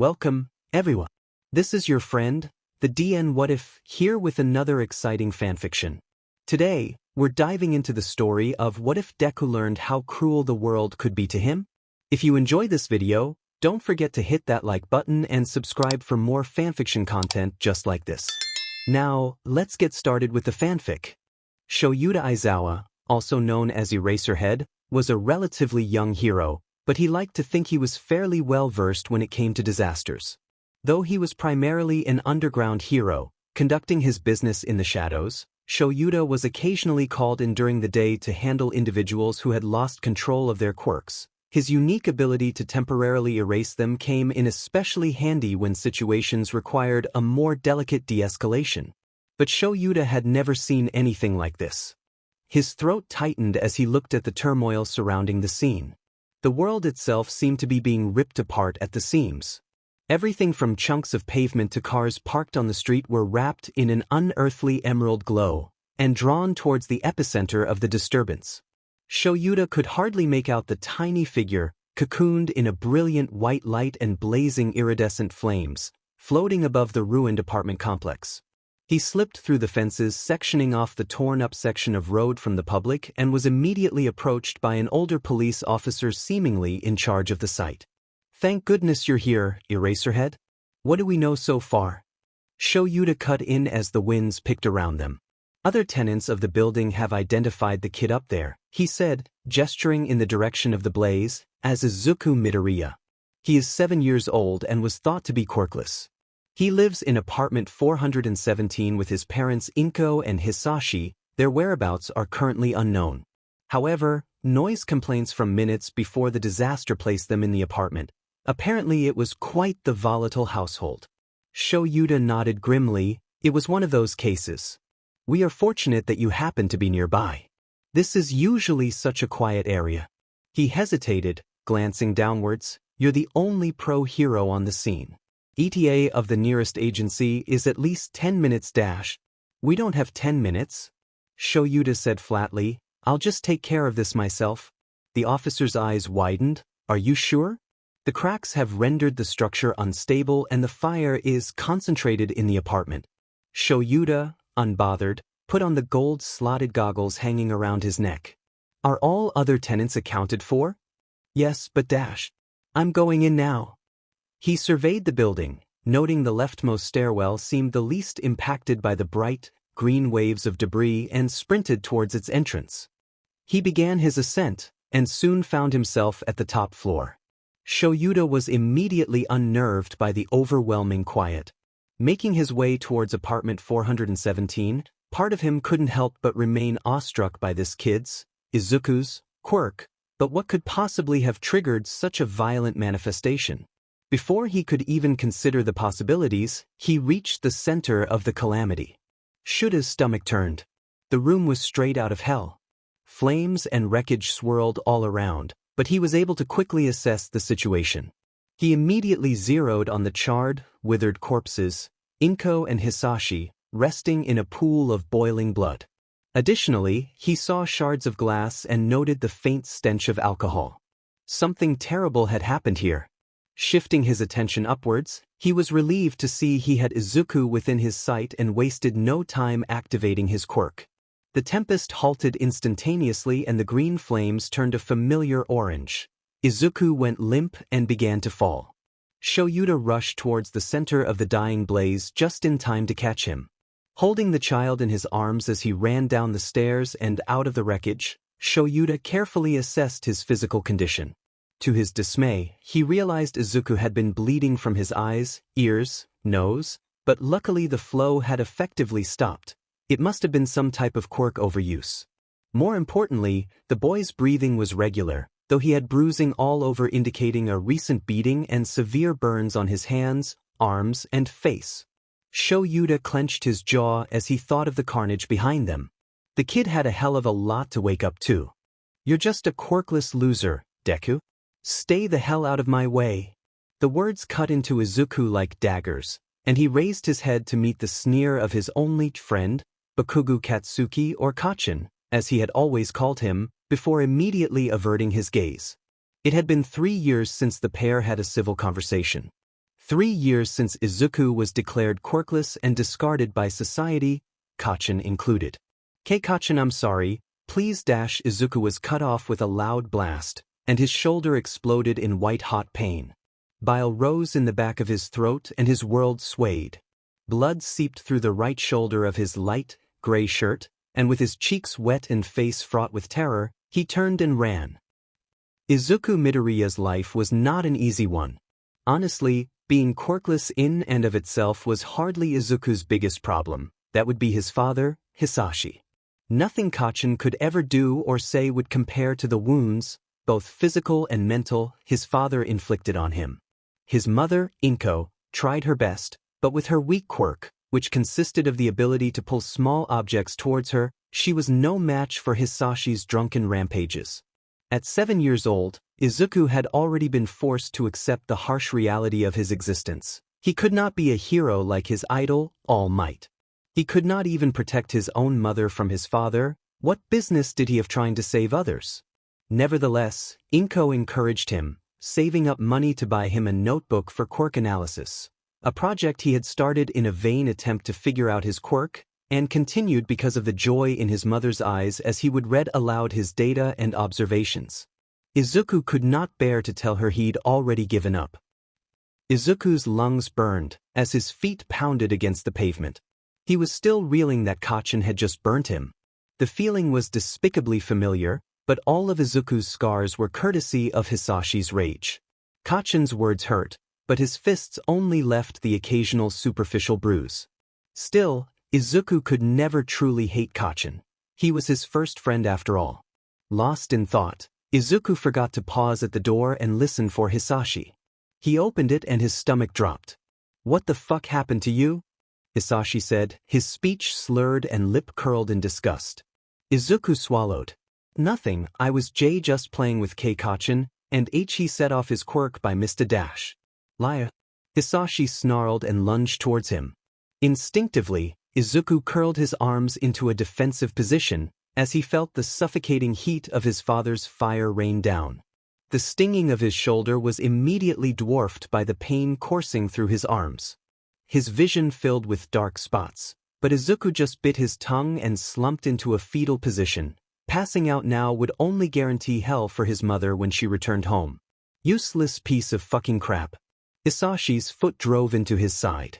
Welcome, everyone. This is your friend, the DN What If, here with another exciting fanfiction. Today, we're diving into the story of what if Deku learned how cruel the world could be to him? If you enjoy this video, don't forget to hit that like button and subscribe for more fanfiction content just like this. Now, let's get started with the fanfic. Shoyuta Aizawa, also known as Eraserhead, was a relatively young hero, but he liked to think he was fairly well-versed when it came to disasters. Though he was primarily an underground hero, conducting his business in the shadows, Shoyuta was occasionally called in during the day to handle individuals who had lost control of their quirks. His unique ability to temporarily erase them came in especially handy when situations required a more delicate de-escalation. But Shoyuta had never seen anything like this. His throat tightened as he looked at the turmoil surrounding the scene. The world itself seemed to be being ripped apart at the seams. Everything from chunks of pavement to cars parked on the street were wrapped in an unearthly emerald glow and drawn towards the epicenter of the disturbance. Shoyuta could hardly make out the tiny figure, cocooned in a brilliant white light and blazing iridescent flames, floating above the ruined apartment complex. He slipped through the fences, sectioning off the torn-up section of road from the public, and was immediately approached by an older police officer seemingly in charge of the site. "Thank goodness you're here, Eraserhead. What do we know so far?" Shoyuta cut in as the winds picked around them. "Other tenants of the building have identified the kid up there," he said, gesturing in the direction of the blaze, as Izuku Midoriya. He is 7 years old and was thought to be quirkless. He lives in apartment 417 with his parents Inko and Hisashi. Their whereabouts are currently unknown. However, noise complaints from minutes before the disaster placed them in the apartment. Apparently it was quite the volatile household. Shoyuta nodded grimly. "It was one of those cases. We are fortunate that you happen to be nearby. This is usually such a quiet area." He hesitated, glancing downwards. "You're the only pro-hero on the scene. ETA of the nearest agency is at least 10 minutes dash." "We don't have 10 minutes. Shoyuta said flatly. "I'll just take care of this myself." The officer's eyes widened. "Are you sure? The cracks have rendered the structure unstable and the fire is concentrated in the apartment." Shoyuta, unbothered, put on the gold-slotted goggles hanging around his neck. "Are all other tenants accounted for?" "Yes, but dash. I'm going in now." He surveyed the building, noting the leftmost stairwell seemed the least impacted by the bright, green waves of debris, and sprinted towards its entrance. He began his ascent, and soon found himself at the top floor. Shoyuta was immediately unnerved by the overwhelming quiet. Making his way towards apartment 417, part of him couldn't help but remain awestruck by this kid's, Izuku's, quirk. But what could possibly have triggered such a violent manifestation? Before he could even consider the possibilities, he reached the center of the calamity. Shuta's stomach turned. The room was straight out of hell. Flames and wreckage swirled all around, but he was able to quickly assess the situation. He immediately zeroed on the charred, withered corpses, Inko and Hisashi, resting in a pool of boiling blood. Additionally, he saw shards of glass and noted the faint stench of alcohol. Something terrible had happened here. Shifting his attention upwards, he was relieved to see he had Izuku within his sight and wasted no time activating his quirk. The tempest halted instantaneously and the green flames turned a familiar orange. Izuku went limp and began to fall. Shoyuta rushed towards the center of the dying blaze just in time to catch him. Holding the child in his arms as he ran down the stairs and out of the wreckage, Shoyuta carefully assessed his physical condition. To his dismay, he realized Izuku had been bleeding from his eyes, ears, nose, but luckily the flow had effectively stopped. It must have been some type of quirk overuse. More importantly, the boy's breathing was regular, though he had bruising all over indicating a recent beating and severe burns on his hands, arms, and face. Shoyuta clenched his jaw as he thought of the carnage behind them. The kid had a hell of a lot to wake up to. "You're just a quirkless loser, Deku. Stay the hell out of my way." The words cut into Izuku like daggers, and he raised his head to meet the sneer of his only friend, Bakugo Katsuki or Kachin, as he had always called him, before immediately averting his gaze. It had been 3 years since the pair had a civil conversation. 3 years since Izuku was declared quirkless and discarded by society, Kacchan included. Kacchan, I'm sorry, please. Izuku was cut off with a loud blast, and his shoulder exploded in white-hot pain. Bile rose in the back of his throat and his world swayed. Blood seeped through the right shoulder of his light, gray shirt, and with his cheeks wet and face fraught with terror, he turned and ran. Izuku Midoriya's life was not an easy one. Honestly, being quirkless in and of itself was hardly Izuku's biggest problem. That would be his father, Hisashi. Nothing Kacchan could ever do or say would compare to the wounds, both physical and mental, his father inflicted on him. His mother, Inko, tried her best, but with her weak quirk, which consisted of the ability to pull small objects towards her, she was no match for Hisashi's drunken rampages. At 7 years old, Izuku had already been forced to accept the harsh reality of his existence. He could not be a hero like his idol, All Might. He could not even protect his own mother from his father. What business did he have trying to save others? Nevertheless, Inko encouraged him, saving up money to buy him a notebook for quirk analysis, a project he had started in a vain attempt to figure out his quirk, and continued because of the joy in his mother's eyes as he would read aloud his data and observations. Izuku could not bear to tell her he'd already given up. Izuku's lungs burned as his feet pounded against the pavement. He was still reeling that Kacchan had just burnt him. The feeling was despicably familiar, but all of Izuku's scars were courtesy of Hisashi's rage. Kacchan's words hurt, but his fists only left the occasional superficial bruise. Still, Izuku could never truly hate Kacchan. He was his first friend after all. Lost in thought, Izuku forgot to pause at the door and listen for Hisashi. He opened it and his stomach dropped. "What the fuck happened to you?" Hisashi said, his speech slurred and lip curled in disgust. Izuku swallowed. "Nothing, I was just playing with Kacchan, and he set off his quirk by Mr. Dash." "Liar." Hisashi snarled and lunged towards him. Instinctively, Izuku curled his arms into a defensive position, as he felt the suffocating heat of his father's fire rain down. The stinging of his shoulder was immediately dwarfed by the pain coursing through his arms. His vision filled with dark spots, but Izuku just bit his tongue and slumped into a fetal position. Passing out now would only guarantee hell for his mother when she returned home. Useless piece of fucking crap. Hisashi's foot drove into his side.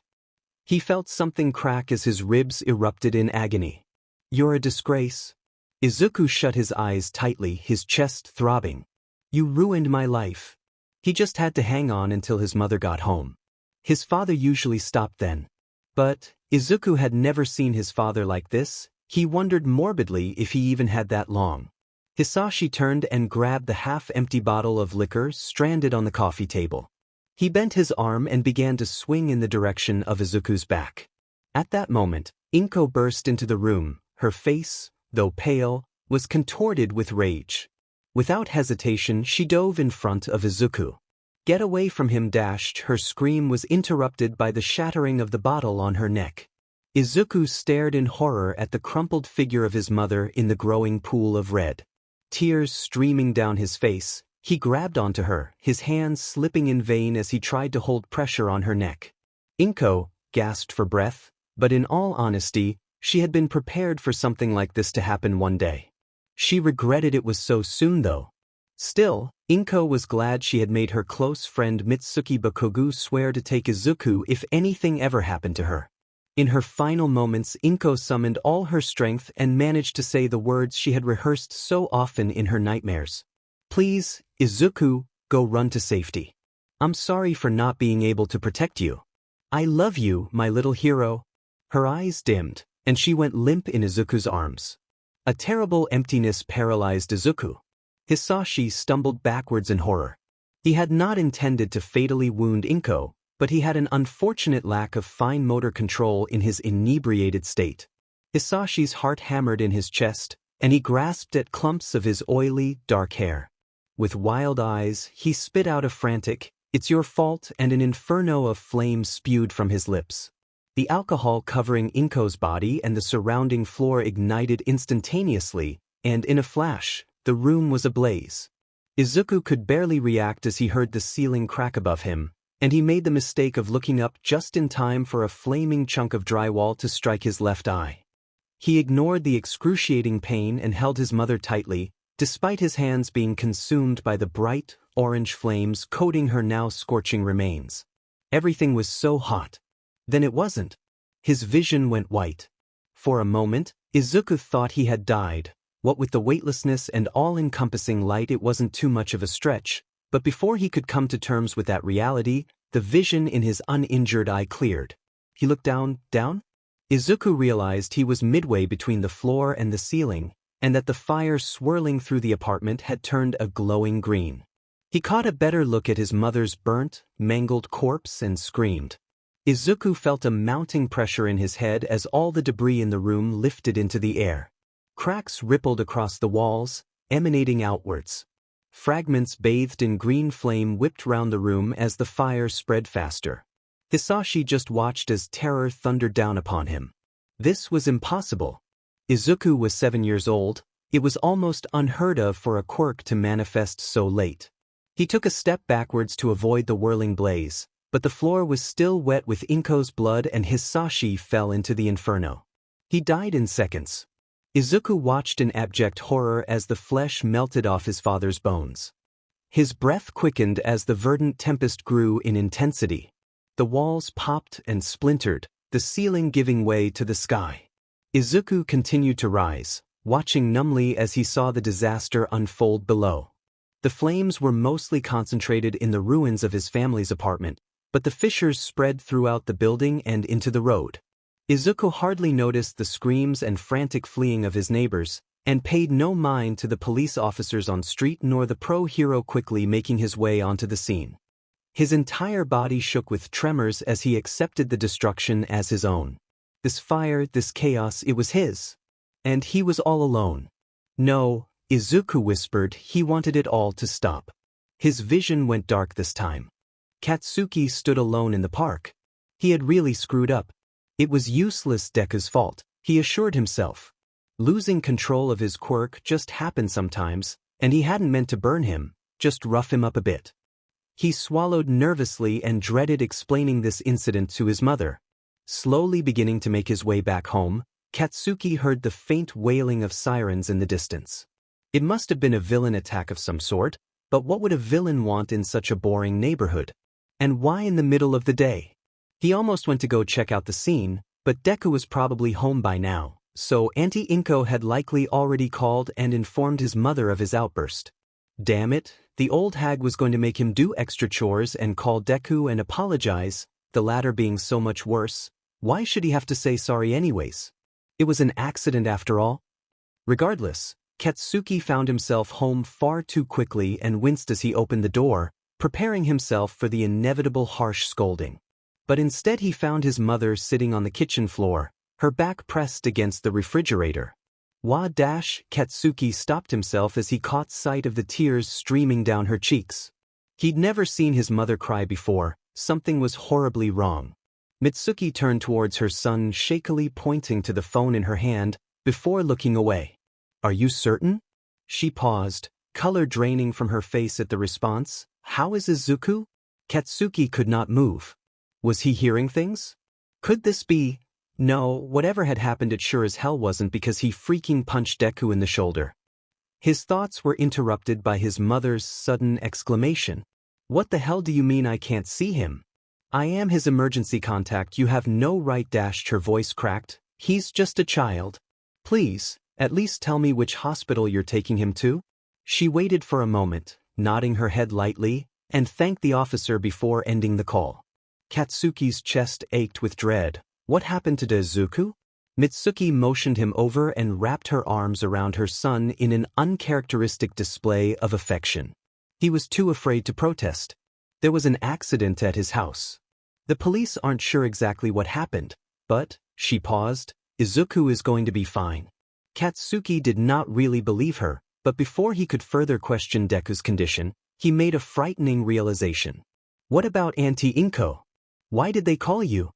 He felt something crack as his ribs erupted in agony. "You're a disgrace." Izuku shut his eyes tightly, his chest throbbing. "You ruined my life." He just had to hang on until his mother got home. His father usually stopped then. But Izuku had never seen his father like this. He wondered morbidly if he even had that long. Hisashi turned and grabbed the half-empty bottle of liquor stranded on the coffee table. He bent his arm and began to swing in the direction of Izuku's back. At that moment, Inko burst into the room. Her face, though pale, was contorted with rage. Without hesitation, she dove in front of Izuku. "Get away from him!" Her scream was interrupted by the shattering of the bottle on her neck. Izuku stared in horror at the crumpled figure of his mother in the growing pool of red. Tears streaming down his face, he grabbed onto her, his hands slipping in vain as he tried to hold pressure on her neck. Inko gasped for breath, but in all honesty, she had been prepared for something like this to happen one day. She regretted it was so soon though. Still, Inko was glad she had made her close friend Mitsuki Bakugo swear to take Izuku if anything ever happened to her. In her final moments, Inko summoned all her strength and managed to say the words she had rehearsed so often in her nightmares. "Please, Izuku, go run to safety. I'm sorry for not being able to protect you. I love you, my little hero." Her eyes dimmed, and she went limp in Izuku's arms. A terrible emptiness paralyzed Izuku. Hisashi stumbled backwards in horror. He had not intended to fatally wound Inko, but he had an unfortunate lack of fine motor control in his inebriated state. Hisashi's heart hammered in his chest, and he grasped at clumps of his oily, dark hair. With wild eyes, he spit out a frantic, "It's your fault," and an inferno of flame spewed from his lips. The alcohol covering Inko's body and the surrounding floor ignited instantaneously, and in a flash, the room was ablaze. Izuku could barely react as he heard the ceiling crack above him, and he made the mistake of looking up just in time for a flaming chunk of drywall to strike his left eye. He ignored the excruciating pain and held his mother tightly, despite his hands being consumed by the bright, orange flames coating her now scorching remains. Everything was so hot. Then it wasn't. His vision went white. For a moment, Izuku thought he had died. What with the weightlessness and all-encompassing light, it wasn't too much of a stretch, but before he could come to terms with that reality, the vision in his uninjured eye cleared. He looked down. Izuku realized he was midway between the floor and the ceiling, and that the fire swirling through the apartment had turned a glowing green. He caught a better look at his mother's burnt, mangled corpse and screamed. Izuku felt a mounting pressure in his head as all the debris in the room lifted into the air. Cracks rippled across the walls, emanating outwards. Fragments bathed in green flame whipped round the room as the fire spread faster. Hisashi just watched as terror thundered down upon him. This was impossible. Izuku was 7 years old. It was almost unheard of for a quirk to manifest so late. He took a step backwards to avoid the whirling blaze, but the floor was still wet with Inko's blood and Hisashi fell into the inferno. He died in seconds. Izuku watched in abject horror as the flesh melted off his father's bones. His breath quickened as the verdant tempest grew in intensity. The walls popped and splintered, the ceiling giving way to the sky. Izuku continued to rise, watching numbly as he saw the disaster unfold below. The flames were mostly concentrated in the ruins of his family's apartment, but the fissures spread throughout the building and into the road. Izuku hardly noticed the screams and frantic fleeing of his neighbors, and paid no mind to the police officers on street nor the pro-hero quickly making his way onto the scene. His entire body shook with tremors as he accepted the destruction as his own. This fire, this chaos, it was his. And he was all alone. No, Izuku whispered, he wanted it all to stop. His vision went dark this time. Katsuki stood alone in the park. He had really screwed up. It was useless Deku's fault, he assured himself. Losing control of his quirk just happened sometimes, and he hadn't meant to burn him, just rough him up a bit. He swallowed nervously and dreaded explaining this incident to his mother. Slowly beginning to make his way back home, Katsuki heard the faint wailing of sirens in the distance. It must have been a villain attack of some sort, but what would a villain want in such a boring neighborhood? And why in the middle of the day? He almost went to go check out the scene, but Deku was probably home by now, so Auntie Inko had likely already called and informed his mother of his outburst. Damn it, the old hag was going to make him do extra chores and call Deku and apologize, the latter being so much worse. Why should he have to say sorry anyways? It was an accident after all. Regardless, Katsuki found himself home far too quickly and winced as he opened the door, preparing himself for the inevitable harsh scolding. But instead he found his mother sitting on the kitchen floor, her back pressed against the refrigerator. Katsuki stopped himself as he caught sight of the tears streaming down her cheeks. He'd never seen his mother cry before, something was horribly wrong. Mitsuki turned towards her son, shakily pointing to the phone in her hand, before looking away. Are you certain? She paused, color draining from her face at the response. How is Izuku? Katsuki could not move. Was he hearing things? Could this be? No, whatever had happened it sure as hell wasn't because he freaking punched Deku in the shoulder. His thoughts were interrupted by his mother's sudden exclamation. What the hell do you mean I can't see him? I am his emergency contact, you have no right. Her voice cracked. He's just a child. Please, at least tell me which hospital you're taking him to. She waited for a moment, nodding her head lightly, and thanked the officer before ending the call. Katsuki's chest ached with dread. What happened to Izuku? Mitsuki motioned him over and wrapped her arms around her son in an uncharacteristic display of affection. He was too afraid to protest. There was an accident at his house. The police aren't sure exactly what happened, but, she paused, Izuku is going to be fine. Katsuki did not really believe her, but before he could further question Deku's condition, he made a frightening realization. What about Auntie Inko? Why did they call you?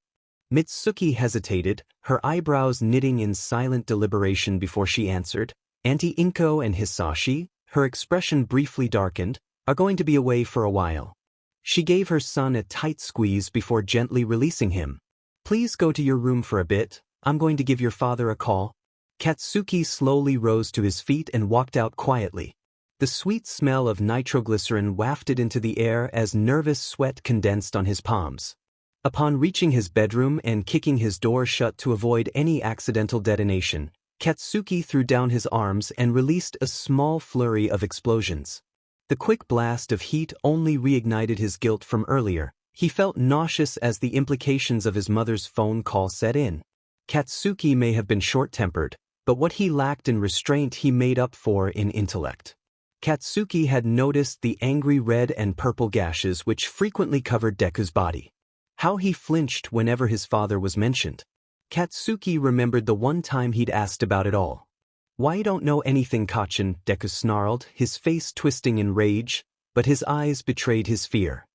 Mitsuki hesitated, her eyebrows knitting in silent deliberation before she answered. Auntie Inko and Hisashi, her expression briefly darkened, are going to be away for a while. She gave her son a tight squeeze before gently releasing him. "Please go to your room for a bit, I'm going to give your father a call." Katsuki slowly rose to his feet and walked out quietly. The sweet smell of nitroglycerin wafted into the air as nervous sweat condensed on his palms. Upon reaching his bedroom and kicking his door shut to avoid any accidental detonation, Katsuki threw down his arms and released a small flurry of explosions. The quick blast of heat only reignited his guilt from earlier. He felt nauseous as the implications of his mother's phone call set in. Katsuki may have been short-tempered, but what he lacked in restraint he made up for in intellect. Katsuki had noticed the angry red and purple gashes which frequently covered Deku's body. How he flinched whenever his father was mentioned. Katsuki remembered the one time he'd asked about it all. "Why don't know anything, Kachin?" Deku snarled, his face twisting in rage, but his eyes betrayed his fear.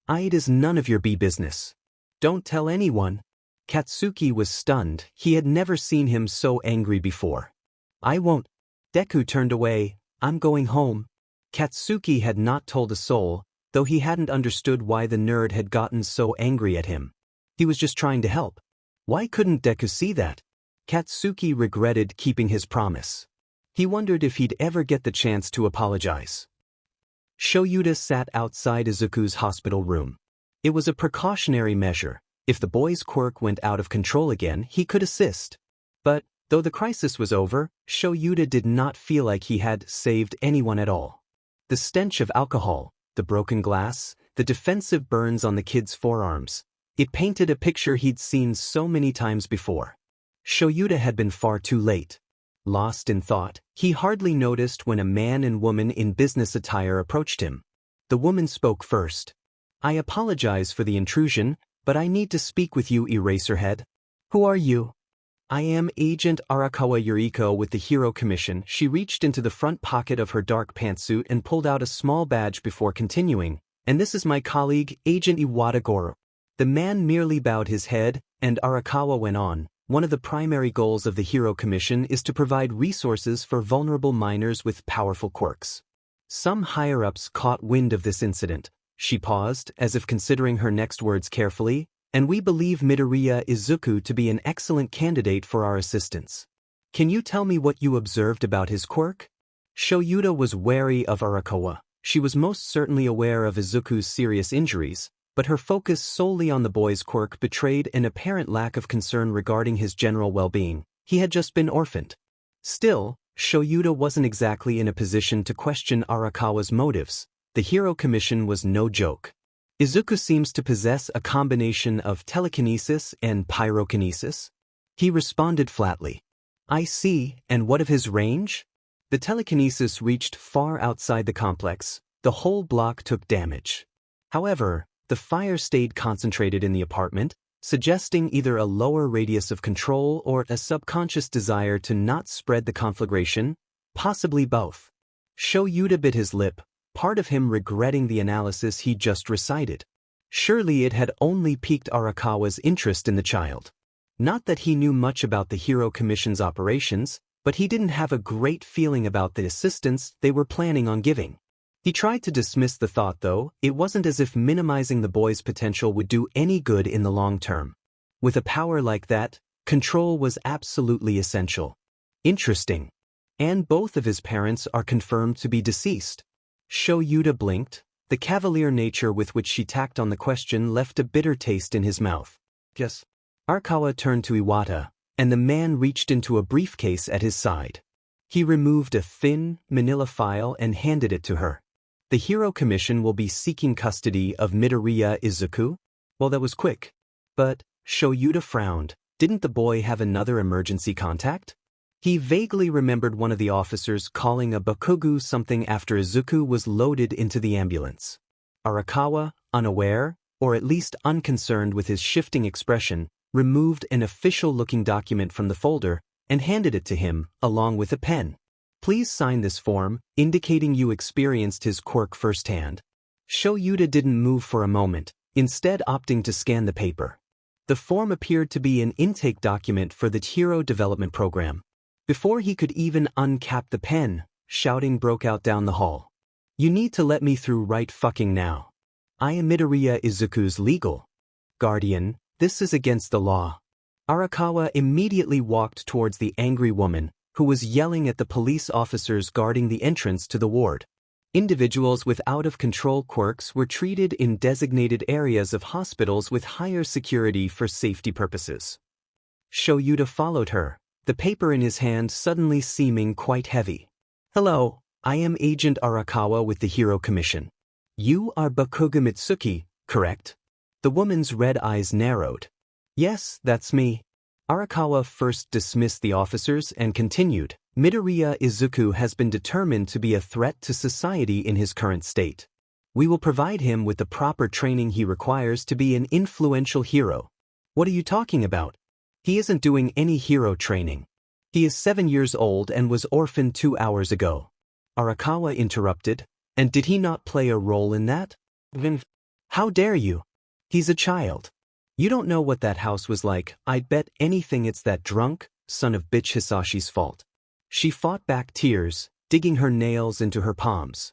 "It is none of your business. Don't tell anyone." Katsuki was stunned, he had never seen him so angry before. "I won't." Deku turned away. "I'm going home." Katsuki had not told a soul, though he hadn't understood why the nerd had gotten so angry at him. He was just trying to help. Why couldn't Deku see that? Katsuki regretted keeping his promise. He wondered if he'd ever get the chance to apologize. Shoyuta sat outside Izuku's hospital room. It was a precautionary measure. If the boy's quirk went out of control again, he could assist. But, though the crisis was over, Shoyuta did not feel like he had saved anyone at all. The stench of alcohol, the broken glass, the defensive burns on the kid's forearms. It painted a picture he'd seen so many times before. Shoyuta had been far too late. Lost in thought, he hardly noticed when a man and woman in business attire approached him. The woman spoke first. "I apologize for the intrusion, but I need to speak with you, Eraserhead." "Who are you?" "I am Agent Arakawa Yuriko with the Hero Commission." She reached into the front pocket of her dark pantsuit and pulled out a small badge before continuing. "And this is my colleague, Agent Iwata Goro." The man merely bowed his head, and Arakawa went on. "One of the primary goals of the Hero Commission is to provide resources for vulnerable minors with powerful quirks. Some higher-ups caught wind of this incident." She paused, as if considering her next words carefully, "and we believe Midoriya Izuku to be an excellent candidate for our assistance. Can you tell me what you observed about his quirk?" Shoyuta was wary of Arakawa. She was most certainly aware of Izuku's serious injuries, but her focus solely on the boy's quirk betrayed an apparent lack of concern regarding his general well-being. He had just been orphaned. Still, Shoyuta wasn't exactly in a position to question Arakawa's motives. The Hero Commission was no joke. "Izuku seems to possess a combination of telekinesis and pyrokinesis." He responded flatly. "I see, and what of his range?" The telekinesis reached far outside the complex. The whole block took damage. However, the fire stayed concentrated in the apartment, suggesting either a lower radius of control or a subconscious desire to not spread the conflagration, possibly both. Shoyuta bit his lip, part of him regretting the analysis he'd just recited. Surely it had only piqued Arakawa's interest in the child. Not that he knew much about the Hero Commission's operations, but he didn't have a great feeling about the assistance they were planning on giving. He tried to dismiss the thought, though. It wasn't as if minimizing the boy's potential would do any good in the long term. With a power like that, control was absolutely essential. Interesting. And both of his parents are confirmed to be deceased. Shoyuta blinked. The cavalier nature with which she tacked on the question left a bitter taste in his mouth. "Yes." Arakawa turned to Iwata, and the man reached into a briefcase at his side. He removed a thin, manila file and handed it to her. "The Hero Commission will be seeking custody of Midoriya Izuku?" Well, that was quick. But, Shoyuta frowned. Didn't the boy have another emergency contact? He vaguely remembered one of the officers calling a bakugu something after Izuku was loaded into the ambulance. Arakawa, unaware, or at least unconcerned with his shifting expression, removed an official-looking document from the folder and handed it to him, along with a pen. "Please sign this form, indicating you experienced his quirk firsthand." Shoyuta didn't move for a moment, instead opting to scan the paper. The form appeared to be an intake document for the Hero Development Program. Before he could even uncap the pen, shouting broke out down the hall. "You need to let me through right fucking now." I am Midoriya Izuku's legal guardian. This is against the law. Arakawa immediately walked towards the angry woman, who was yelling at the police officers guarding the entrance to the ward. Individuals with out-of-control quirks were treated in designated areas of hospitals with higher security for safety purposes. Shoyuta followed her, the paper in his hand suddenly seeming quite heavy. Hello, I am Agent Arakawa with the Hero Commission. You are Bakugo Mitsuki, correct? The woman's red eyes narrowed. Yes, that's me. Arakawa first dismissed the officers and continued. Midoriya Izuku has been determined to be a threat to society in his current state. We will provide him with the proper training he requires to be an influential hero. What are you talking about? He isn't doing any hero training. He is 7 years old and was orphaned 2 hours ago. Arakawa interrupted. And did he not play a role in that? How dare you? He's a child. You don't know what that house was like. I'd bet anything it's that drunk, son of bitch Hisashi's fault. She fought back tears, digging her nails into her palms.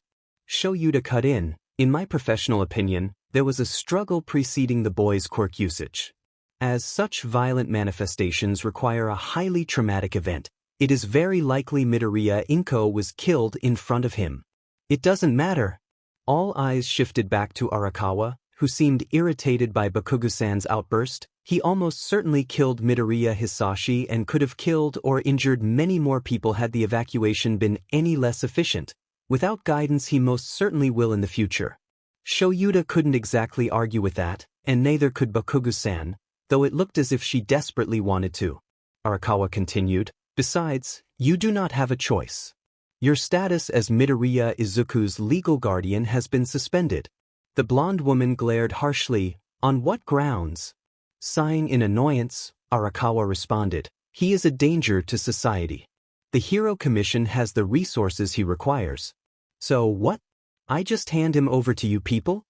Shoyuta cut in. In my professional opinion, there was a struggle preceding the boy's quirk usage. As such violent manifestations require a highly traumatic event, it is very likely Midoriya Inko was killed in front of him. It doesn't matter. All eyes shifted back to Arakawa, who seemed irritated by Bakugo-san's outburst. He almost certainly killed Midoriya Hisashi and could have killed or injured many more people had the evacuation been any less efficient. Without guidance he most certainly will in the future. Shoyuta couldn't exactly argue with that, and neither could Bakugo-san, though it looked as if she desperately wanted to. Arakawa continued, besides, you do not have a choice. Your status as Midoriya Izuku's legal guardian has been suspended. The blonde woman glared harshly. On what grounds? Sighing in annoyance, Arakawa responded, he is a danger to society. The Hero Commission has the resources he requires. So what? I just hand him over to you people?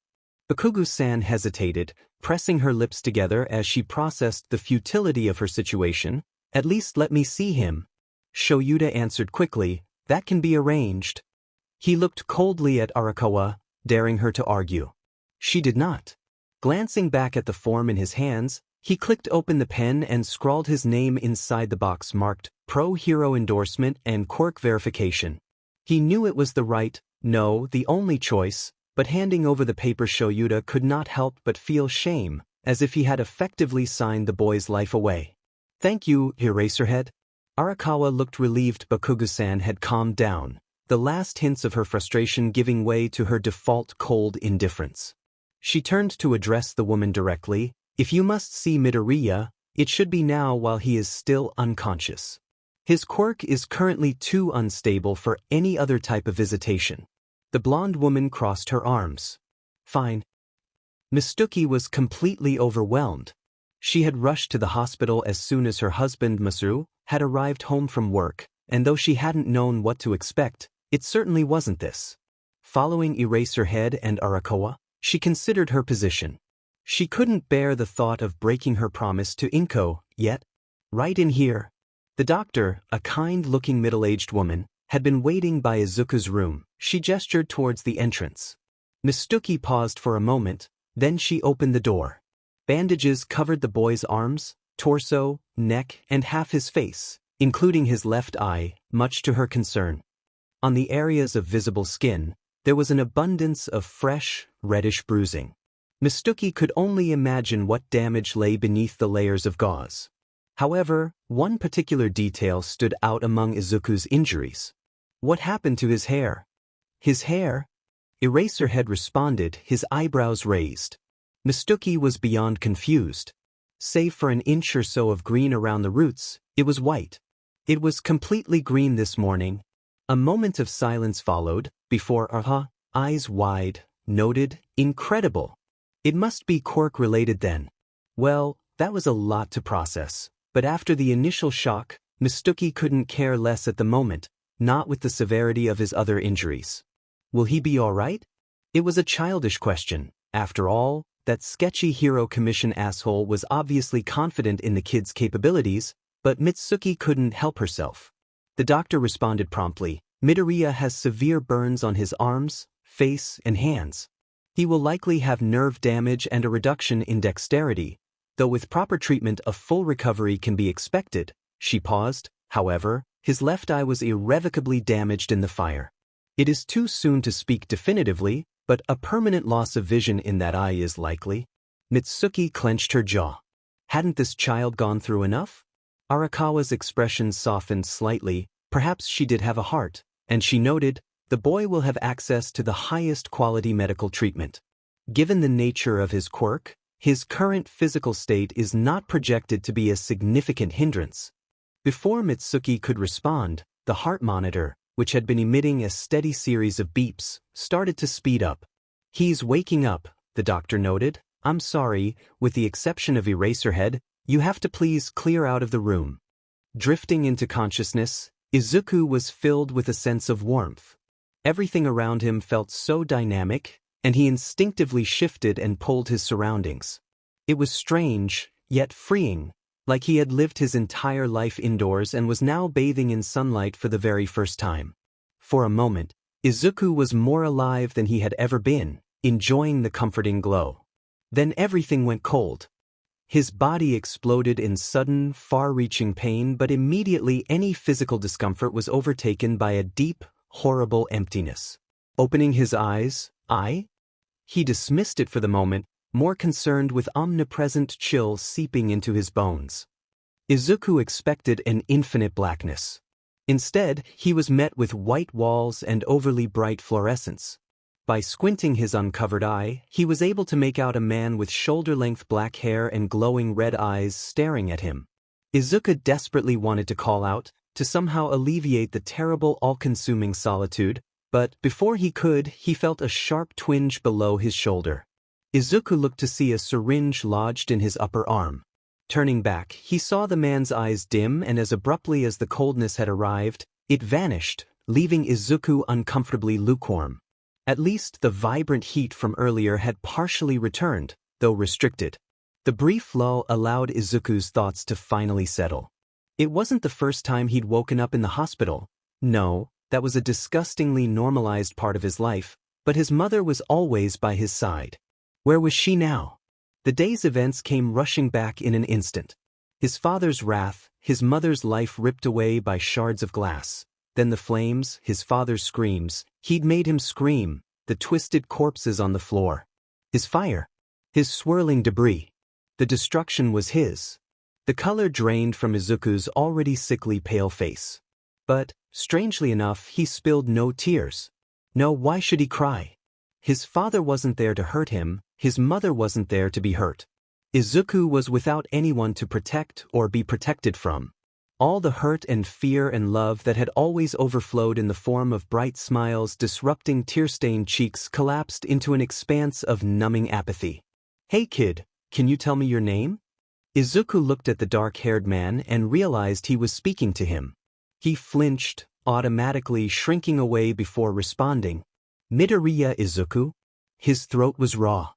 Bakugo-san hesitated, pressing her lips together as she processed the futility of her situation. At least let me see him. Shoyuta answered quickly, that can be arranged. He looked coldly at Arakawa, daring her to argue. She did not. Glancing back at the form in his hands, he clicked open the pen and scrawled his name inside the box marked Pro Hero Endorsement and Quirk Verification. He knew it was the right, no, the only choice, but handing over the paper Shoyuta could not help but feel shame, as if he had effectively signed the boy's life away. Thank you, Eraserhead. Arakawa looked relieved Bakugo-san had calmed down, the last hints of her frustration giving way to her default cold indifference. She turned to address the woman directly. If you must see Midoriya, it should be now while he is still unconscious. His quirk is currently too unstable for any other type of visitation. The blonde woman crossed her arms. Fine. Mitsuki was completely overwhelmed. She had rushed to the hospital as soon as her husband Masaru had arrived home from work, and though she hadn't known what to expect, it certainly wasn't this. Following Eraserhead and Arakawa, she considered her position. She couldn't bear the thought of breaking her promise to Inko, yet. Right in here. The doctor, a kind-looking middle-aged woman, had been waiting by Izuku's room. She gestured towards the entrance. Mitsuki paused for a moment, then she opened the door. Bandages covered the boy's arms, torso, neck, and half his face, including his left eye, much to her concern. On the areas of visible skin, there was an abundance of fresh, reddish bruising. Mitsuki could only imagine what damage lay beneath the layers of gauze. However, one particular detail stood out among Izuku's injuries. What happened to his hair? His hair? Eraserhead responded, his eyebrows raised. Mitsuki was beyond confused. Save for an inch or so of green around the roots, it was white. It was completely green this morning. A moment of silence followed, before eyes wide, noted, incredible. It must be quirk-related then. Well, that was a lot to process, but after the initial shock, Mitsuki couldn't care less at the moment, not with the severity of his other injuries. Will he be all right? It was a childish question. After all, that sketchy Hero Commission asshole was obviously confident in the kid's capabilities, but Mitsuki couldn't help herself. The doctor responded promptly, Midoriya has severe burns on his arms, face, and hands. He will likely have nerve damage and a reduction in dexterity, though with proper treatment a full recovery can be expected. She paused. However, his left eye was irrevocably damaged in the fire. It is too soon to speak definitively, but a permanent loss of vision in that eye is likely. Mitsuki clenched her jaw. Hadn't this child gone through enough? Arakawa's expression softened slightly. Perhaps she did have a heart, and she noted, the boy will have access to the highest quality medical treatment. Given the nature of his quirk, his current physical state is not projected to be a significant hindrance. Before Mitsuki could respond, the heart monitor, which had been emitting a steady series of beeps, started to speed up. He's waking up, the doctor noted. I'm sorry, with the exception of Eraserhead, you have to please clear out of the room. Drifting into consciousness, Izuku was filled with a sense of warmth. Everything around him felt so dynamic, and he instinctively shifted and pulled his surroundings. It was strange, yet freeing, like he had lived his entire life indoors and was now bathing in sunlight for the very first time. For a moment, Izuku was more alive than he had ever been, enjoying the comforting glow. Then everything went cold. His body exploded in sudden, far-reaching pain, but immediately any physical discomfort was overtaken by a deep, horrible emptiness. Opening his eyes, he dismissed it for the moment, more concerned with omnipresent chill seeping into his bones. Izuku expected an infinite blackness. Instead, he was met with white walls and overly bright fluorescence. By squinting his uncovered eye, he was able to make out a man with shoulder-length black hair and glowing red eyes staring at him. Izuku desperately wanted to call out, to somehow alleviate the terrible all-consuming solitude, but before he could, he felt a sharp twinge below his shoulder. Izuku looked to see a syringe lodged in his upper arm. Turning back, he saw the man's eyes dim, and as abruptly as the coldness had arrived, it vanished, leaving Izuku uncomfortably lukewarm. At least the vibrant heat from earlier had partially returned, though restricted. The brief lull allowed Izuku's thoughts to finally settle. It wasn't the first time he'd woken up in the hospital. No, that was a disgustingly normalized part of his life, but his mother was always by his side. Where was she now? The day's events came rushing back in an instant. His father's wrath, his mother's life ripped away by shards of glass. Then the flames, his father's screams. He'd made him scream, the twisted corpses on the floor. His fire. His swirling debris. The destruction was his. The color drained from Izuku's already sickly pale face. But, strangely enough, he spilled no tears. No, why should he cry? His father wasn't there to hurt him, his mother wasn't there to be hurt. Izuku was without anyone to protect or be protected from. All the hurt and fear and love that had always overflowed in the form of bright smiles disrupting tear-stained cheeks collapsed into an expanse of numbing apathy. Hey kid, can you tell me your name? Izuku looked at the dark-haired man and realized he was speaking to him. He flinched, automatically shrinking away before responding. Midoriya Izuku? His throat was raw.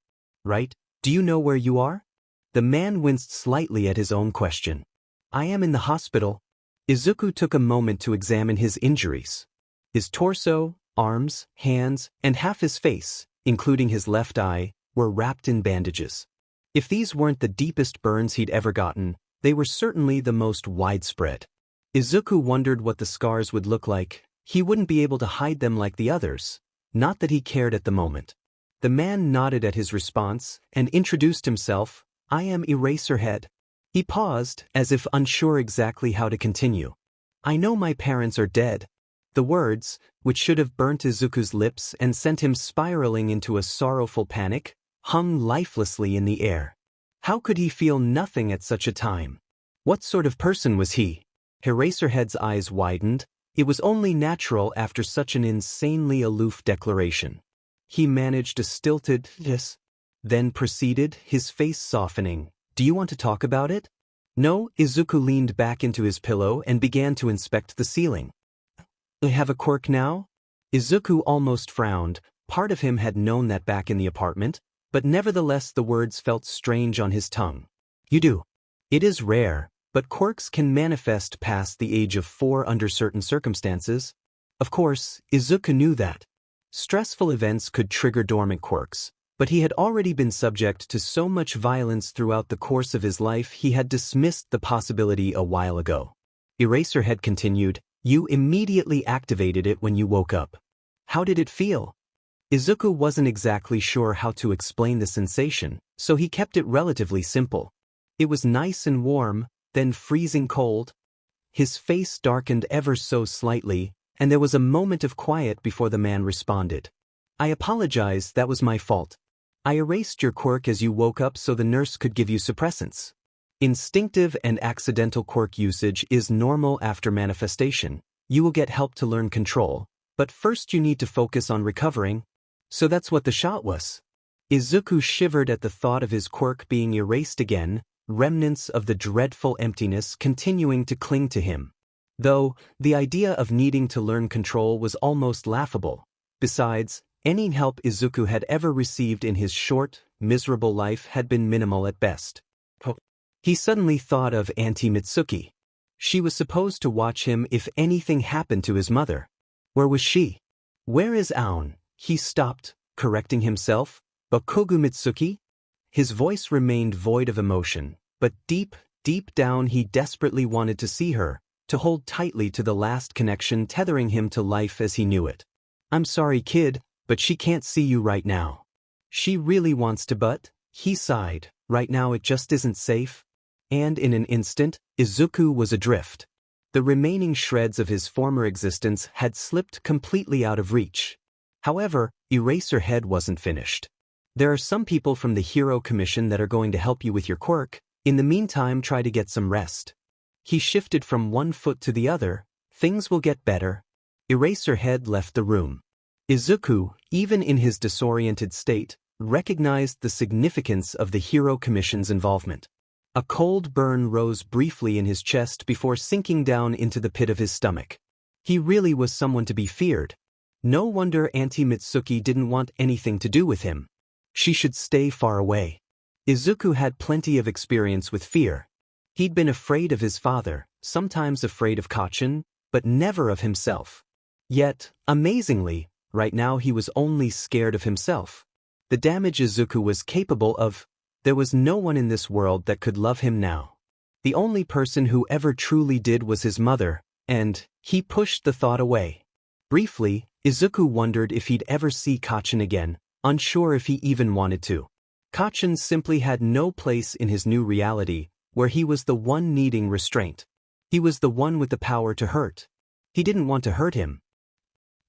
Right? Do you know where you are? The man winced slightly at his own question. I am in the hospital. Izuku took a moment to examine his injuries. His torso, arms, hands, and half his face, including his left eye, were wrapped in bandages. If these weren't the deepest burns he'd ever gotten, they were certainly the most widespread. Izuku wondered what the scars would look like. He wouldn't be able to hide them like the others. Not that he cared at the moment. The man nodded at his response and introduced himself. I am Eraserhead. He paused, as if unsure exactly how to continue. I know my parents are dead. The words, which should have burnt Izuku's lips and sent him spiraling into a sorrowful panic, hung lifelessly in the air. How could he feel nothing at such a time? What sort of person was he? Eraserhead's eyes widened. It was only natural after such an insanely aloof declaration. He managed a stilted "yes," then proceeded, his face softening. Do you want to talk about it? No, Izuku leaned back into his pillow and began to inspect the ceiling. I have a quirk now? Izuku almost frowned. Part of him had known that back in the apartment, but nevertheless the words felt strange on his tongue. You do. It is rare, but quirks can manifest past the age of 4 under certain circumstances. Of course, Izuku knew that. Stressful events could trigger dormant quirks, But he had already been subject to so much violence throughout the course of his life he had dismissed the possibility a while ago. Eraserhead continued, "You immediately activated it when you woke up. How did it feel?" Izuku wasn't exactly sure how to explain the sensation, so he kept it relatively simple. It was nice and warm, then freezing cold. His face darkened ever so slightly, and there was a moment of quiet before the man responded. "I apologize, that was my fault. I erased your quirk as you woke up so the nurse could give you suppressants. Instinctive and accidental quirk usage is normal after manifestation. You will get help to learn control, but first you need to focus on recovering." So that's what the shot was. Izuku shivered at the thought of his quirk being erased again, remnants of the dreadful emptiness continuing to cling to him. Though, the idea of needing to learn control was almost laughable. Besides, any help Izuku had ever received in his short, miserable life had been minimal at best. He suddenly thought of Auntie Mitsuki. She was supposed to watch him if anything happened to his mother. Where was she? "Where is Aon?" He stopped, correcting himself. "Bokogu Mitsuki?" His voice remained void of emotion, but deep down he desperately wanted to see her, to hold tightly to the last connection tethering him to life as he knew it. "I'm sorry, kid, but she can't see you right now." "She really wants to, but," he sighed, "right now it just isn't safe." And in an instant, Izuku was adrift. The remaining shreds of his former existence had slipped completely out of reach. However, Eraserhead wasn't finished. "There are some people from the Hero Commission that are going to help you with your quirk. In the meantime, try to get some rest." He shifted from one foot to the other. "Things will get better." Eraserhead left the room. Izuku, even in his disoriented state, recognized the significance of the Hero Commission's involvement. A cold burn rose briefly in his chest before sinking down into the pit of his stomach. He really was someone to be feared. No wonder Auntie Mitsuki didn't want anything to do with him. She should stay far away. Izuku had plenty of experience with fear. He'd been afraid of his father, sometimes afraid of Kachin, but never of himself. Yet, amazingly, right now he was only scared of himself. The damage Izuku was capable of, there was no one in this world that could love him now. The only person who ever truly did was his mother, and he pushed the thought away. Briefly, Izuku wondered if he'd ever see Kachin again, unsure if he even wanted to. Kachin simply had no place in his new reality, where he was the one needing restraint. He was the one with the power to hurt. He didn't want to hurt him.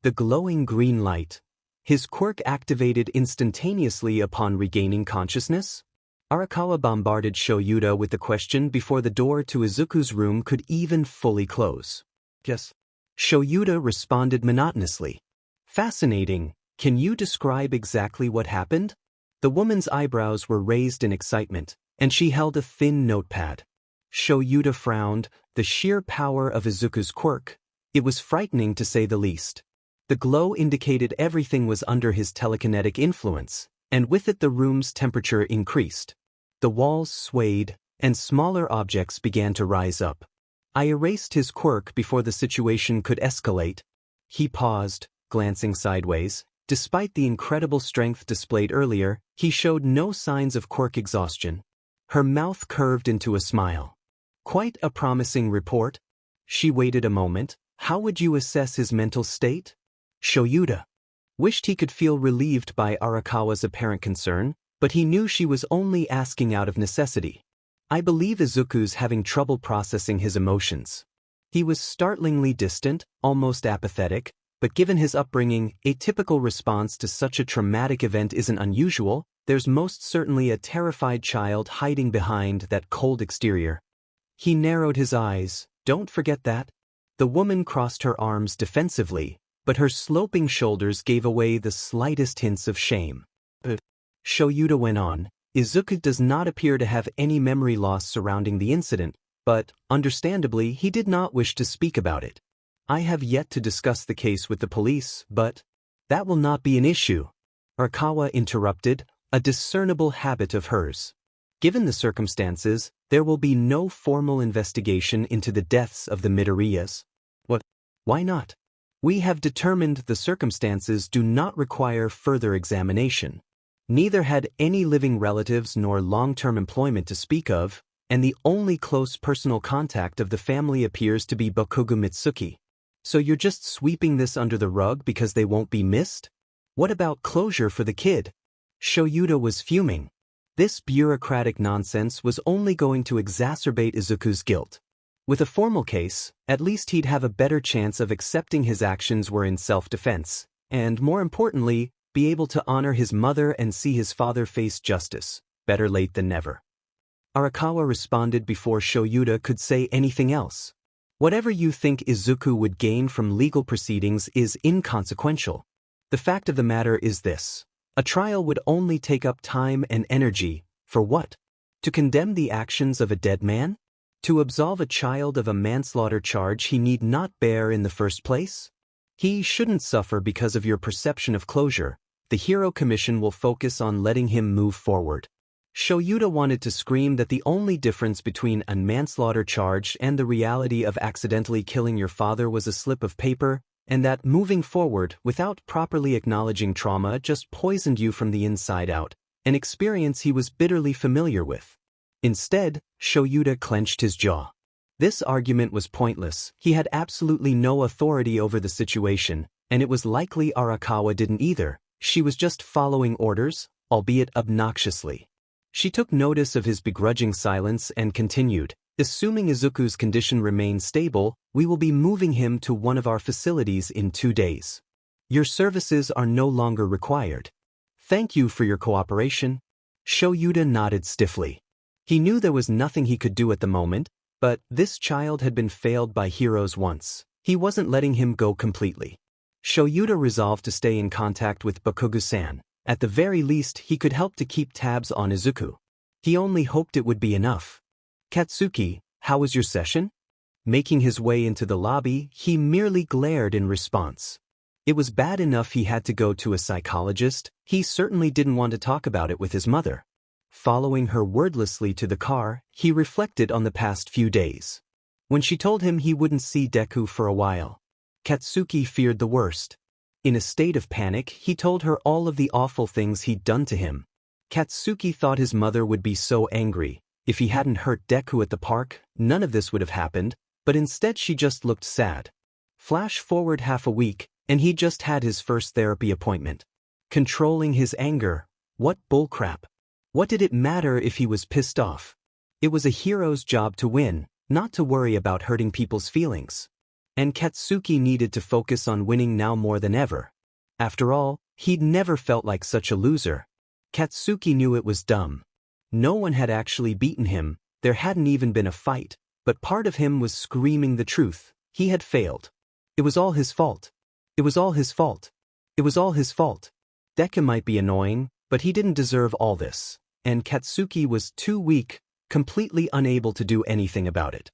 The glowing green light. His quirk activated instantaneously upon regaining consciousness? Arakawa bombarded Shoyuta with the question before the door to Izuku's room could even fully close. "Yes." Shoyuta responded monotonously. "Fascinating. Can you describe exactly what happened?" The woman's eyebrows were raised in excitement, and she held a thin notepad. Shoyuta frowned, the sheer power of Izuku's quirk. It was frightening to say the least. The glow indicated everything was under his telekinetic influence, and with it the room's temperature increased. The walls swayed, and smaller objects began to rise up. "I erased his quirk before the situation could escalate." He paused, glancing sideways. Despite the incredible strength displayed earlier, he showed no signs of quirk exhaustion. Her mouth curved into a smile. "Quite a promising report." She waited a moment. "How would you assess his mental state?" Shoyuta wished he could feel relieved by Arakawa's apparent concern, but he knew she was only asking out of necessity. "I believe Izuku's having trouble processing his emotions. He was startlingly distant, almost apathetic, but given his upbringing, a typical response to such a traumatic event isn't unusual. There's most certainly a terrified child hiding behind that cold exterior." He narrowed his eyes. "Don't forget that." The woman crossed her arms defensively, but her sloping shoulders gave away the slightest hints of shame. Shoyuta went on, "Izuku does not appear to have any memory loss surrounding the incident, but, understandably, he did not wish to speak about it. I have yet to discuss the case with the police, but that will not be an issue." Arakawa interrupted, a discernible habit of hers. "Given the circumstances, there will be no formal investigation into the deaths of the Midoriyas." "What? Why not?" "We have determined the circumstances do not require further examination." Neither had any living relatives nor long-term employment to speak of, and the only close personal contact of the family appears to be Bokugu Mitsuki. So you're just sweeping this under the rug because they won't be missed? What about closure for the kid? Shoyuta was fuming. This bureaucratic nonsense was only going to exacerbate Izuku's guilt. With a formal case, at least he'd have a better chance of accepting his actions were in self-defense, and more importantly, be able to honor his mother and see his father face justice. Better late than never. Arakawa responded before Shoyuta could say anything else. Whatever you think Izuku would gain from legal proceedings is inconsequential. The fact of the matter is this. A trial would only take up time and energy. For what? To condemn the actions of a dead man? To absolve a child of a manslaughter charge he need not bear in the first place? He shouldn't suffer because of your perception of closure. The Hero Commission will focus on letting him move forward. Shoyuta wanted to scream that the only difference between a manslaughter charge and the reality of accidentally killing your father was a slip of paper, and that moving forward without properly acknowledging trauma just poisoned you from the inside out, an experience he was bitterly familiar with. Instead, Shoyuta clenched his jaw. This argument was pointless. He had absolutely no authority over the situation, and it was likely Arakawa didn't either. She was just following orders, albeit obnoxiously. She took notice of his begrudging silence and continued, "Assuming Izuku's condition remains stable, we will be moving him to one of our facilities in 2 days. Your services are no longer required. Thank you for your cooperation." Shoyuta nodded stiffly. He knew there was nothing he could do at the moment, but this child had been failed by heroes once. He wasn't letting him go completely. Shoyuta resolved to stay in contact with Bakugu-san. At the very least, he could help to keep tabs on Izuku. He only hoped it would be enough. "Katsuki, how was your session?" Making his way into the lobby, he merely glared in response. It was bad enough he had to go to a psychologist. He certainly didn't want to talk about it with his mother. Following her wordlessly to the car, he reflected on the past few days. When she told him he wouldn't see Deku for a while, Katsuki feared the worst. In a state of panic, he told her all of the awful things he'd done to him. Katsuki thought his mother would be so angry. If he hadn't hurt Deku at the park, none of this would have happened, but instead she just looked sad. Flash forward half a week, and he just had his first therapy appointment. Controlling his anger, what bullcrap. What did it matter if he was pissed off? It was a hero's job to win, not to worry about hurting people's feelings. And Katsuki needed to focus on winning now more than ever. After all, he'd never felt like such a loser. Katsuki knew it was dumb. No one had actually beaten him, there hadn't even been a fight, but part of him was screaming the truth. He had failed. It was all his fault. It was all his fault. It was all his fault. Deku might be annoying, but he didn't deserve all this, and Katsuki was too weak, completely unable to do anything about it.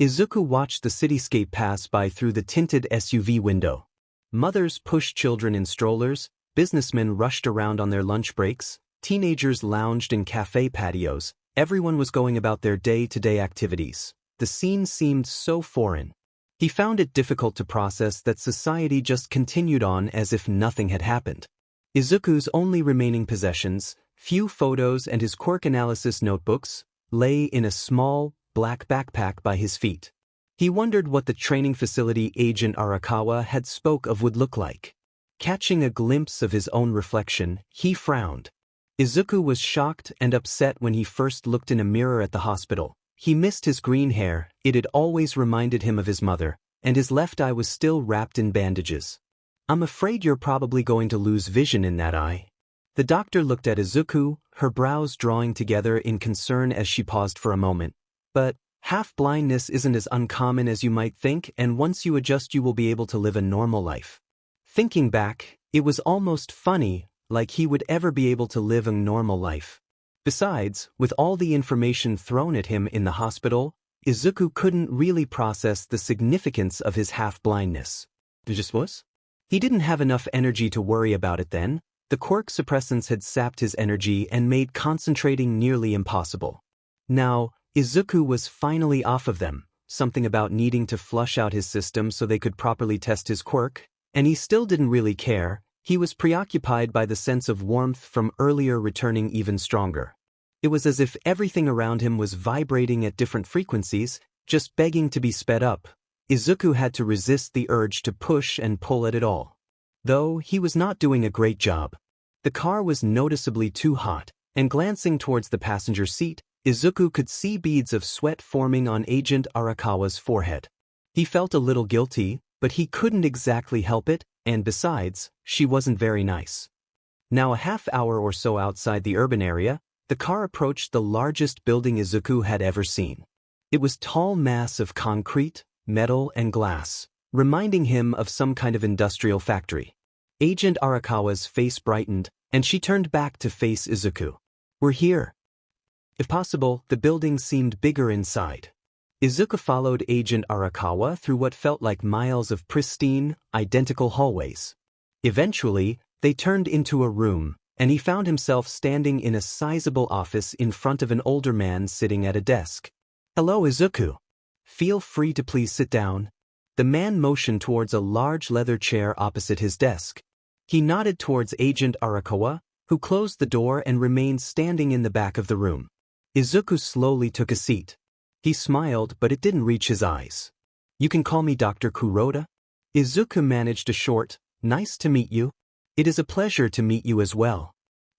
Izuku watched the cityscape pass by through the tinted SUV window. Mothers pushed children in strollers, businessmen rushed around on their lunch breaks, teenagers lounged in cafe patios, everyone was going about their day-to-day activities. The scene seemed so foreign. He found it difficult to process that society just continued on as if nothing had happened. Izuku's only remaining possessions, few photos and his quirk analysis notebooks, lay in a small, black backpack by his feet. He wondered what the training facility Agent Arakawa had spoke of would look like. Catching a glimpse of his own reflection, he frowned. Izuku was shocked and upset when he first looked in a mirror at the hospital. He missed his green hair, it had always reminded him of his mother, and his left eye was still wrapped in bandages. "I'm afraid you're probably going to lose vision in that eye." The doctor looked at Izuku, her brows drawing together in concern as she paused for a moment. "But half-blindness isn't as uncommon as you might think, and once you adjust you will be able to live a normal life." Thinking back, it was almost funny, like he would ever be able to live a normal life. Besides, with all the information thrown at him in the hospital, Izuku couldn't really process the significance of his half-blindness. It just was? He didn't have enough energy to worry about it then. The quirk suppressants had sapped his energy and made concentrating nearly impossible. Now, Izuku was finally off of them, something about needing to flush out his system so they could properly test his quirk, and he still didn't really care. He was preoccupied by the sense of warmth from earlier returning even stronger. It was as if everything around him was vibrating at different frequencies, just begging to be sped up. Izuku had to resist the urge to push and pull at it all. Though he was not doing a great job. The car was noticeably too hot, and glancing towards the passenger seat, Izuku could see beads of sweat forming on Agent Arakawa's forehead. He felt a little guilty, but he couldn't exactly help it, and besides, she wasn't very nice. Now a half hour or so outside the urban area, the car approached the largest building Izuku had ever seen. It was a tall mass of concrete, metal, and glass, reminding him of some kind of industrial factory. Agent Arakawa's face brightened, and she turned back to face Izuku. "We're here." If possible, the building seemed bigger inside. Izuku followed Agent Arakawa through what felt like miles of pristine, identical hallways. Eventually, they turned into a room, and he found himself standing in a sizable office in front of an older man sitting at a desk. "Hello, Izuku. Feel free to please sit down." The man motioned towards a large leather chair opposite his desk. He nodded towards Agent Arakawa, who closed the door and remained standing in the back of the room. Izuku slowly took a seat. He smiled, but it didn't reach his eyes. "You can call me Dr. Kuroda." Izuku managed a short, "Nice to meet you." "It is a pleasure to meet you as well.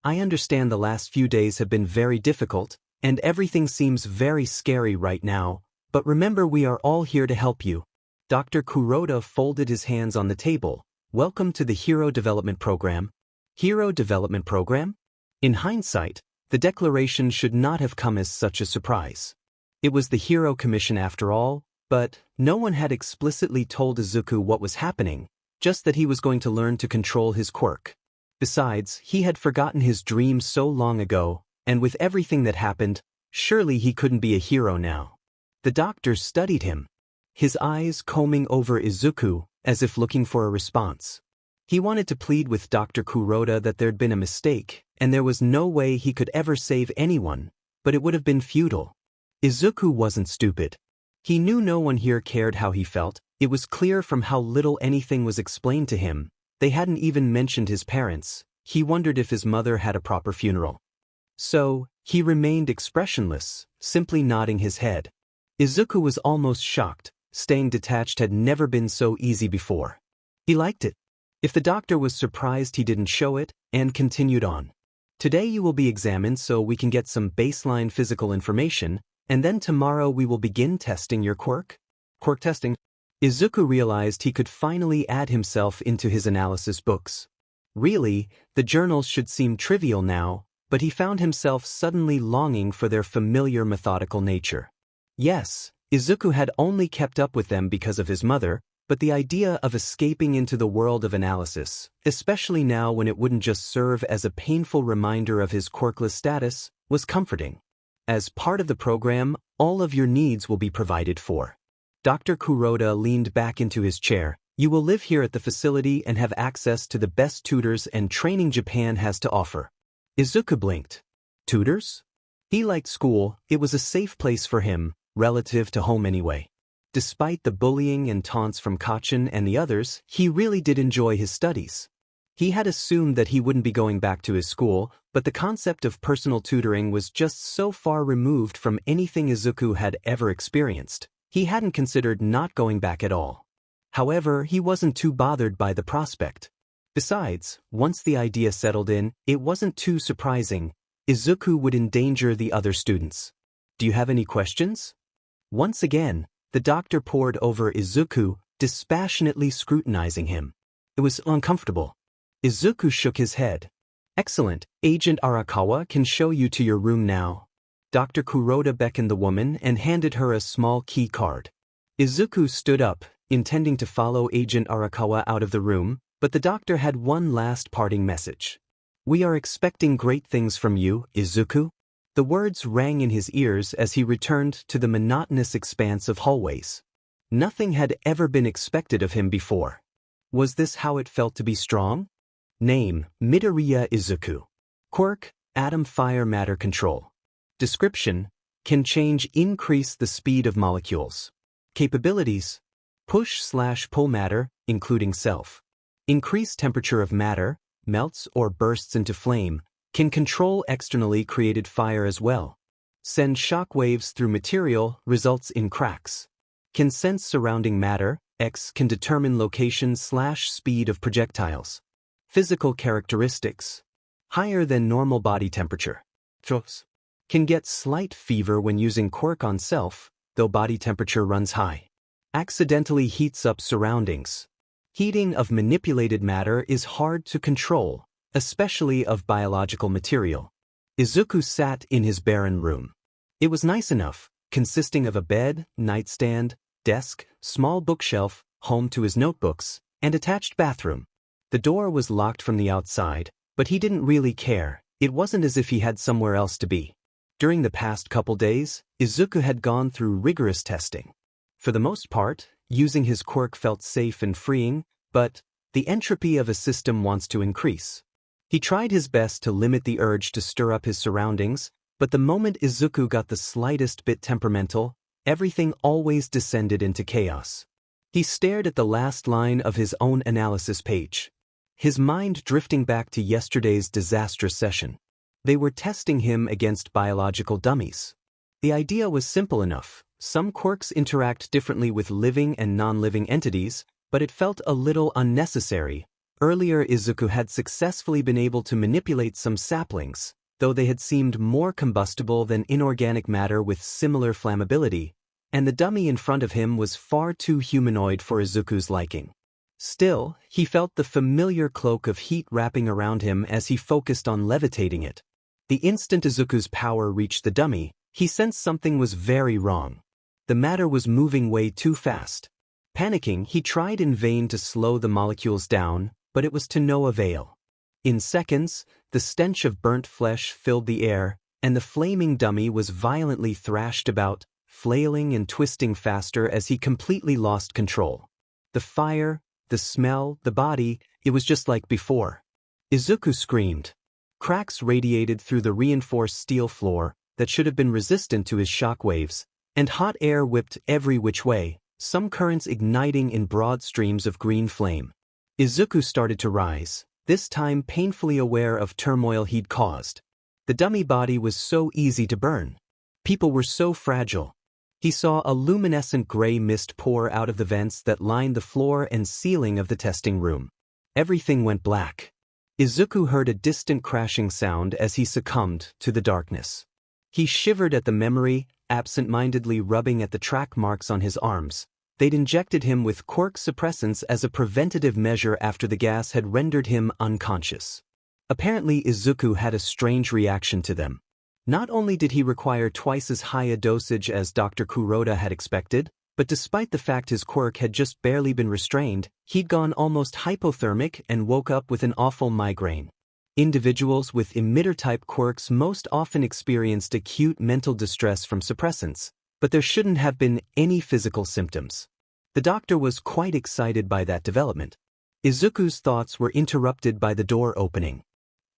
I understand the last few days have been very difficult, and everything seems very scary right now, but remember we are all here to help you." Dr. Kuroda folded his hands on the table. "Welcome to the Hero Development Program." Hero Development Program? In hindsight, the declaration should not have come as such a surprise. It was the Hero Commission after all, but no one had explicitly told Izuku what was happening, just that he was going to learn to control his quirk. Besides, he had forgotten his dream so long ago, and with everything that happened, surely he couldn't be a hero now. The doctor studied him, his eyes combing over Izuku as if looking for a response. He wanted to plead with Dr. Kuroda that there'd been a mistake, and there was no way he could ever save anyone, but it would have been futile. Izuku wasn't stupid. He knew no one here cared how he felt. It was clear from how little anything was explained to him. They hadn't even mentioned his parents. He wondered if his mother had a proper funeral. So, he remained expressionless, simply nodding his head. Izuku was almost shocked. Staying detached had never been so easy before. He liked it. If the doctor was surprised, he didn't show it, and continued on. "Today you will be examined so we can get some baseline physical information, and then tomorrow we will begin testing your quirk." Quirk testing? Izuku realized he could finally add himself into his analysis books. Really, the journals should seem trivial now, but he found himself suddenly longing for their familiar methodical nature. Yes, Izuku had only kept up with them because of his mother, but the idea of escaping into the world of analysis, especially now when it wouldn't just serve as a painful reminder of his quirkless status, was comforting. As part of the program, all of your needs will be provided for. Dr. Kuroda leaned back into his chair. "You will live here at the facility and have access to the best tutors and training Japan has to offer." Izuku blinked. Tutors? He liked school. It was a safe place for him, relative to home anyway. Despite the bullying and taunts from Kachin and the others, he really did enjoy his studies. He had assumed that he wouldn't be going back to his school, but the concept of personal tutoring was just so far removed from anything Izuku had ever experienced. He hadn't considered not going back at all. However, he wasn't too bothered by the prospect. Besides, once the idea settled in, it wasn't too surprising. Izuku would endanger the other students. "Do you have any questions?" Once again, the doctor pored over Izuku, dispassionately scrutinizing him. It was uncomfortable. Izuku shook his head. "Excellent, Agent Arakawa can show you to your room now." Dr. Kuroda beckoned the woman and handed her a small key card. Izuku stood up, intending to follow Agent Arakawa out of the room, but the doctor had one last parting message. "We are expecting great things from you, Izuku." The words rang in his ears as he returned to the monotonous expanse of hallways. Nothing had ever been expected of him before. Was this how it felt to be strong? Name, Midoriya Izuku. Quirk, Atom Fire Matter Control. Description, can increase the speed of molecules. Capabilities, push/pull matter, including self. Increased temperature of matter, melts or bursts into flame, can control externally created fire as well. Send shock waves through material, results in cracks. Can sense surrounding matter, X can determine location/speed of projectiles. Physical characteristics. Higher than normal body temperature. Can get slight fever when using quirk on self, though body temperature runs high. Accidentally heats up surroundings. Heating of manipulated matter is hard to control, especially of biological material. Izuku sat in his barren room. It was nice enough, consisting of a bed, nightstand, desk, small bookshelf, home to his notebooks, and attached bathroom. The door was locked from the outside, but he didn't really care. It wasn't as if he had somewhere else to be. During the past couple days, Izuku had gone through rigorous testing. For the most part, using his quirk felt safe and freeing, but the entropy of a system wants to increase. He tried his best to limit the urge to stir up his surroundings, but the moment Izuku got the slightest bit temperamental, everything always descended into chaos. He stared at the last line of his own analysis page, his mind drifting back to yesterday's disastrous session. They were testing him against biological dummies. The idea was simple enough. Some quirks interact differently with living and non-living entities, but it felt a little unnecessary. Earlier, Izuku had successfully been able to manipulate some saplings, though they had seemed more combustible than inorganic matter with similar flammability, and the dummy in front of him was far too humanoid for Izuku's liking. Still, he felt the familiar cloak of heat wrapping around him as he focused on levitating it. The instant Izuku's power reached the dummy, he sensed something was very wrong. The matter was moving way too fast. Panicking, he tried in vain to slow the molecules down, but it was to no avail. In seconds, the stench of burnt flesh filled the air, and the flaming dummy was violently thrashed about, flailing and twisting faster as he completely lost control. The fire, the smell, the body, it was just like before. Izuku screamed. Cracks radiated through the reinforced steel floor that should have been resistant to his shock waves, and hot air whipped every which way, some currents igniting in broad streams of green flame. Izuku started to rise, this time painfully aware of turmoil he'd caused. The dummy body was so easy to burn. People were so fragile. He saw a luminescent gray mist pour out of the vents that lined the floor and ceiling of the testing room. Everything went black. Izuku heard a distant crashing sound as he succumbed to the darkness. He shivered at the memory, absent-mindedly rubbing at the track marks on his arms. They'd injected him with quirk suppressants as a preventative measure after the gas had rendered him unconscious. Apparently, Izuku had a strange reaction to them. Not only did he require twice as high a dosage as Dr. Kuroda had expected, but despite the fact his quirk had just barely been restrained, he'd gone almost hypothermic and woke up with an awful migraine. Individuals with emitter-type quirks most often experienced acute mental distress from suppressants, but there shouldn't have been any physical symptoms. The doctor was quite excited by that development. Izuku's thoughts were interrupted by the door opening.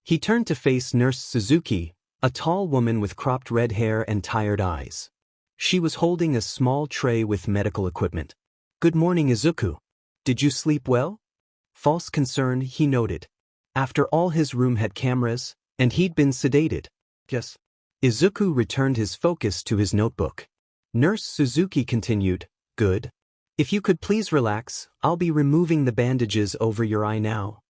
He turned to face Nurse Suzuki, a tall woman with cropped red hair and tired eyes. She was holding a small tray with medical equipment. "Good morning, Izuku. Did you sleep well?" False concern, he noted. After all, his room had cameras, and he'd been sedated. "Yes." Izuku returned his focus to his notebook. Nurse Suzuki continued, "Good. If you could please relax, I'll be removing the bandages over your eye now."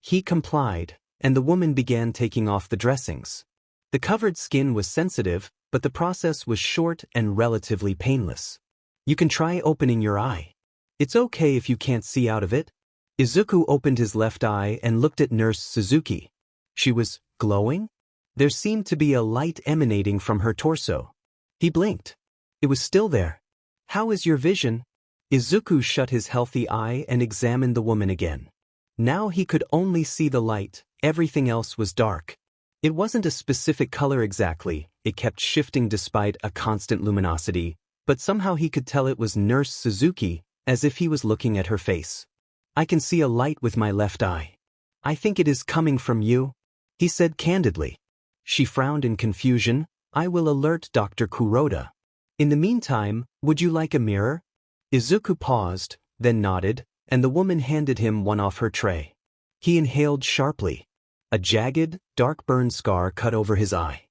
He complied, and the woman began taking off the dressings. The covered skin was sensitive, but the process was short and relatively painless. "You can try opening your eye. It's okay if you can't see out of it." Izuku opened his left eye and looked at Nurse Suzuki. She was glowing? There seemed to be a light emanating from her torso. He blinked. It was still there. "How is your vision?" Izuku shut his healthy eye and examined the woman again. Now he could only see the light, everything else was dark. It wasn't a specific color exactly, it kept shifting despite a constant luminosity, but somehow he could tell it was Nurse Suzuki, as if he was looking at her face. "I can see a light with my left eye. I think it is coming from you," he said candidly. She frowned in confusion. "I will alert Dr. Kuroda. In the meantime, would you like a mirror?" Izuku paused, then nodded. and the woman handed him one off her tray. He inhaled sharply. A jagged, dark burn scar cut over his eye.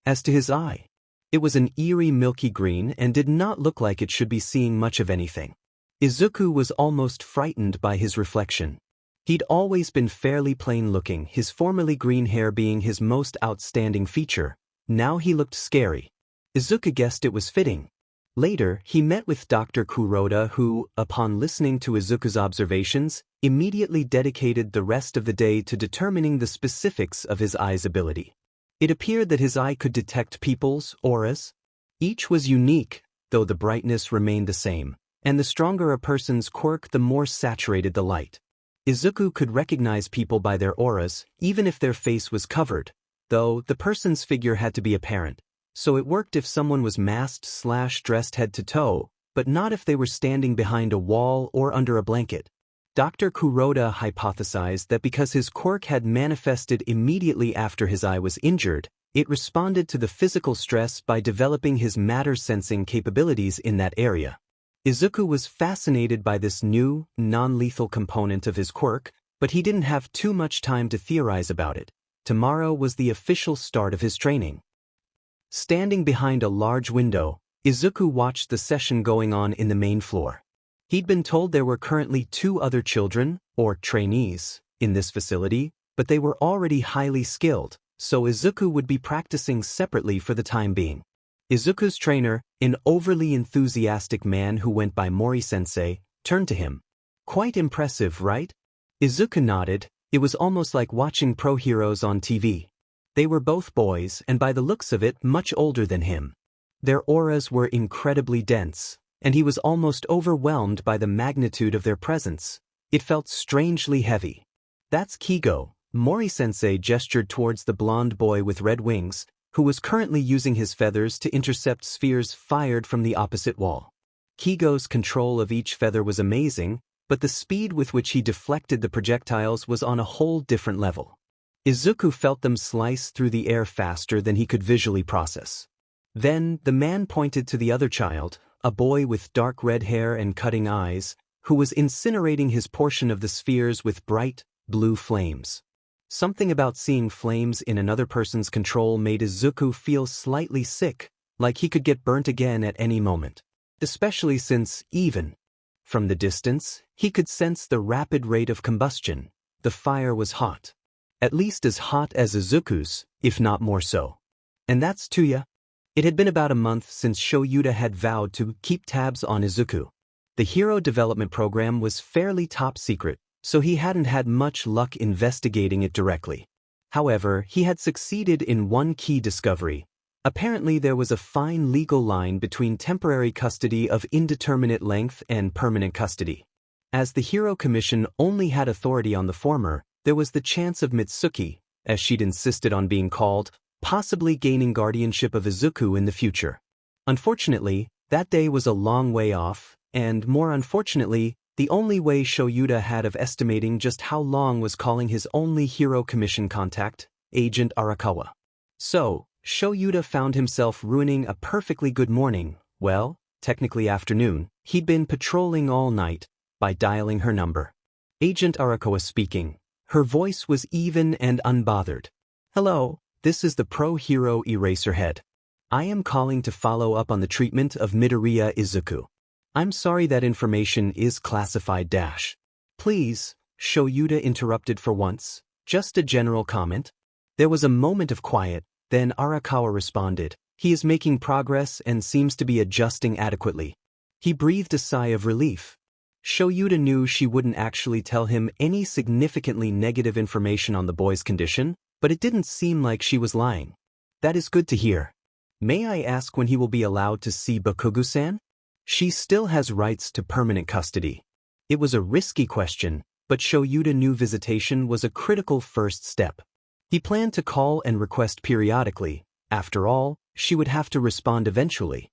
As to his eye, it was an eerie milky green and did not look like it should be seeing much of anything. Izuku was almost frightened by his reflection. He'd always been fairly plain-looking, his formerly green hair being his most outstanding feature. Now he looked scary. Izuku guessed it was fitting. Later, he met with Dr. Kuroda who, upon listening to Izuku's observations, immediately dedicated the rest of the day to determining the specifics of his eye's ability. It appeared that his eye could detect people's auras. Each was unique, though the brightness remained the same, and the stronger a person's quirk, the more saturated the light. Izuku could recognize people by their auras, even if their face was covered, though the person's figure had to be apparent. So it worked if someone was masked/dressed head to toe, but not if they were standing behind a wall or under a blanket. Dr. Kuroda hypothesized that because his quirk had manifested immediately after his eye was injured, it responded to the physical stress by developing his matter-sensing capabilities in that area. Izuku was fascinated by this new, non-lethal component of his quirk, but he didn't have too much time to theorize about it. Tomorrow was the official start of his training. Standing behind a large window, Izuku watched the session going on in the main floor. He'd been told there were currently 2 other children, or trainees, in this facility, but they were already highly skilled, so Izuku would be practicing separately for the time being. Izuku's trainer, an overly enthusiastic man who went by Mori-sensei, turned to him. "Quite impressive, right?" Izuku nodded. It was almost like watching pro heroes on TV. They were both boys and by the looks of it much older than him. Their auras were incredibly dense, and he was almost overwhelmed by the magnitude of their presence. It felt strangely heavy. "That's Kigo," Mori-sensei gestured towards the blonde boy with red wings, who was currently using his feathers to intercept spheres fired from the opposite wall. Kigo's control of each feather was amazing, but the speed with which he deflected the projectiles was on a whole different level. Izuku felt them slice through the air faster than he could visually process. Then, the man pointed to the other child, a boy with dark red hair and cutting eyes, who was incinerating his portion of the spheres with bright, blue flames. Something about seeing flames in another person's control made Izuku feel slightly sick, like he could get burnt again at any moment. Especially since, even from the distance, he could sense the rapid rate of combustion. The fire was hot. At least as hot as Izuku's, if not more so. And that's Tuya. It had been about a month since Shoyuta had vowed to keep tabs on Izuku. The hero development program was fairly top secret, so he hadn't had much luck investigating it directly. However, he had succeeded in one key discovery. Apparently there was a fine legal line between temporary custody of indeterminate length and permanent custody. As the Hero Commission only had authority on the former, there was the chance of Mitsuki, as she'd insisted on being called, possibly gaining guardianship of Izuku in the future. Unfortunately, that day was a long way off, and more unfortunately, the only way Shoyuta had of estimating just how long was calling his only Hero Commission contact, Agent Arakawa. So, Shoyuta found himself ruining a perfectly good morning, well, technically afternoon, he'd been patrolling all night, by dialing her number. Agent Arakawa speaking. Her voice was even and unbothered. "Hello, this is the Pro-Hero Eraserhead. I am calling to follow up on the treatment of Midoriya Izuku. I'm sorry that information is classified " "Please," Shoyuta interrupted for once, "just a general comment." There was a moment of quiet, then Arakawa responded, "He is making progress and seems to be adjusting adequately." He breathed a sigh of relief. Shoyuta knew she wouldn't actually tell him any significantly negative information on the boy's condition, but it didn't seem like she was lying. "That is good to hear. May I ask when he will be allowed to see Bakugo-san? She still has rights to permanent custody." It was a risky question, but Shoyuta knew visitation was a critical first step. He planned to call and request periodically. After all, she would have to respond eventually.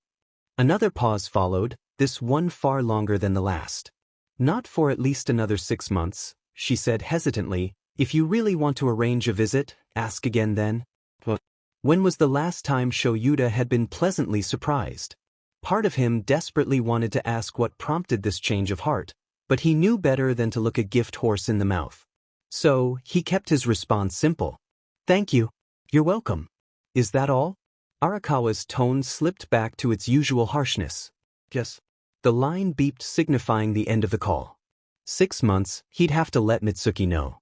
Another pause followed, this one far longer than the last. "Not for at least another 6 months, she said hesitantly. "If you really want to arrange a visit, ask again then." When was the last time Shoyuta had been pleasantly surprised? Part of him desperately wanted to ask what prompted this change of heart, but he knew better than to look a gift horse in the mouth. So, he kept his response simple. Thank you. You're welcome. Is that all? Arakawa's tone slipped back to its usual harshness. Yes. The line beeped signifying the end of the call. 6 months, he'd have to let Mitsuki know.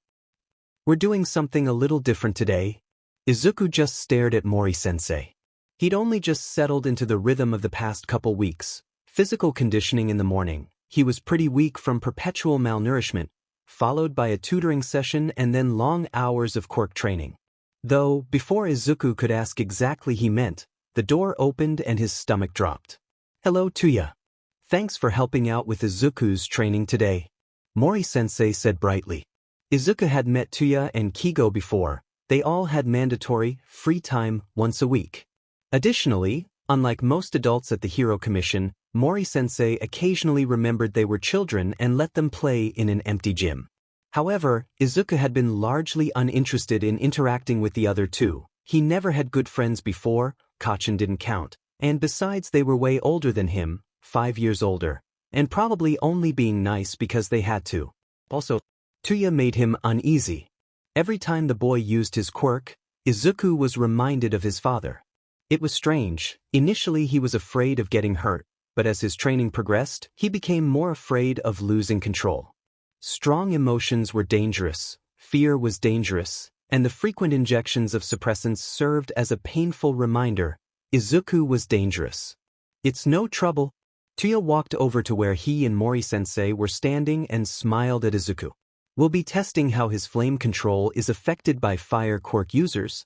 We're doing something a little different today. Izuku just stared at Mori-sensei. He'd only just settled into the rhythm of the past couple weeks. Physical conditioning in the morning. He was pretty weak from perpetual malnourishment, followed by a tutoring session and then long hours of quirk training. Though, before Izuku could ask exactly he meant, the door opened and his stomach dropped. Hello, Tuya. Thanks for helping out with Izuku's training today. Mori-sensei said brightly. Izuku had met Tuya and Kigo before. They all had mandatory, free time once a week. Additionally, unlike most adults at the Hero Commission, Mori-sensei occasionally remembered they were children and let them play in an empty gym. However, Izuku had been largely uninterested in interacting with the other two. He never had good friends before, Kachin didn't count, and besides they were way older than him, 5 years older, and probably only being nice because they had to. Also, Tuya made him uneasy. Every time the boy used his quirk, Izuku was reminded of his father. It was strange. Initially he was afraid of getting hurt, but as his training progressed, he became more afraid of losing control. Strong emotions were dangerous, fear was dangerous, and the frequent injections of suppressants served as a painful reminder. Izuku was dangerous. It's no trouble. Tuya walked over to where he and Mori-sensei were standing and smiled at Izuku. We'll be testing how his flame control is affected by fire quirk users.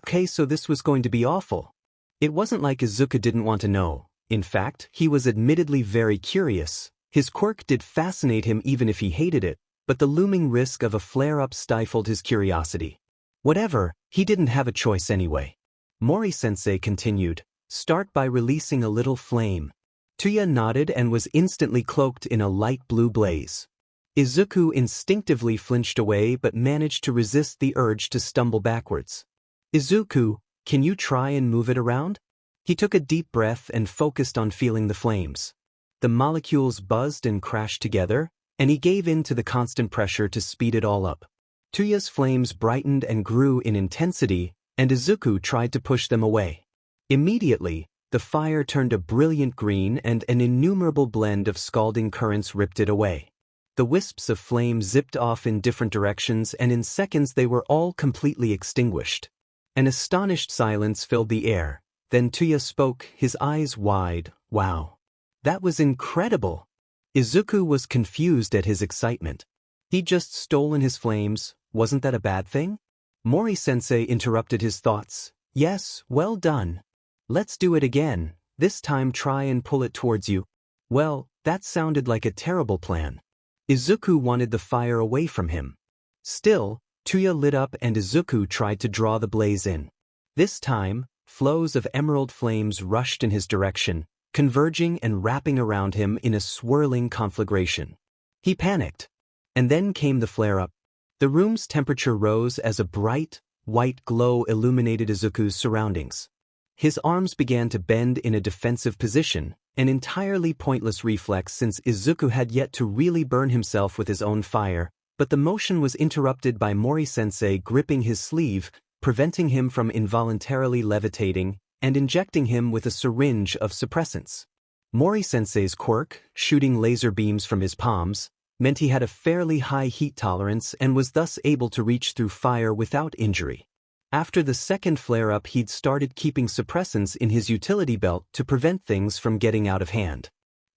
Okay, so this was going to be awful. It wasn't like Izuku didn't want to know. In fact, he was admittedly very curious. His quirk did fascinate him even if he hated it, but the looming risk of a flare-up stifled his curiosity. Whatever, he didn't have a choice anyway. Mori-sensei continued, start by releasing a little flame. Tuya nodded and was instantly cloaked in a light blue blaze. Izuku instinctively flinched away but managed to resist the urge to stumble backwards. Izuku, can you try and move it around? He took a deep breath and focused on feeling the flames. The molecules buzzed and crashed together, and he gave in to the constant pressure to speed it all up. Tuya's flames brightened and grew in intensity, and Izuku tried to push them away. Immediately, the fire turned a brilliant green and an innumerable blend of scalding currents ripped it away. The wisps of flame zipped off in different directions and in seconds they were all completely extinguished. An astonished silence filled the air. Then Tuya spoke, his eyes wide. Wow. That was incredible. Izuku was confused at his excitement. He'd just stolen his flames, wasn't that a bad thing? Mori-sensei interrupted his thoughts. Yes, well done. Let's do it again, this time try and pull it towards you. Well, that sounded like a terrible plan. Izuku wanted the fire away from him. Still, Tuya lit up and Izuku tried to draw the blaze in. This time, flows of emerald flames rushed in his direction, converging and wrapping around him in a swirling conflagration. He panicked. And then came the flare-up. The room's temperature rose as a bright, white glow illuminated Izuku's surroundings. His arms began to bend in a defensive position, an entirely pointless reflex since Izuku had yet to really burn himself with his own fire, but the motion was interrupted by Mori-sensei gripping his sleeve, preventing him from involuntarily levitating, and injecting him with a syringe of suppressants. Mori-sensei's quirk, shooting laser beams from his palms, meant he had a fairly high heat tolerance and was thus able to reach through fire without injury. After the second flare-up he'd started keeping suppressants in his utility belt to prevent things from getting out of hand.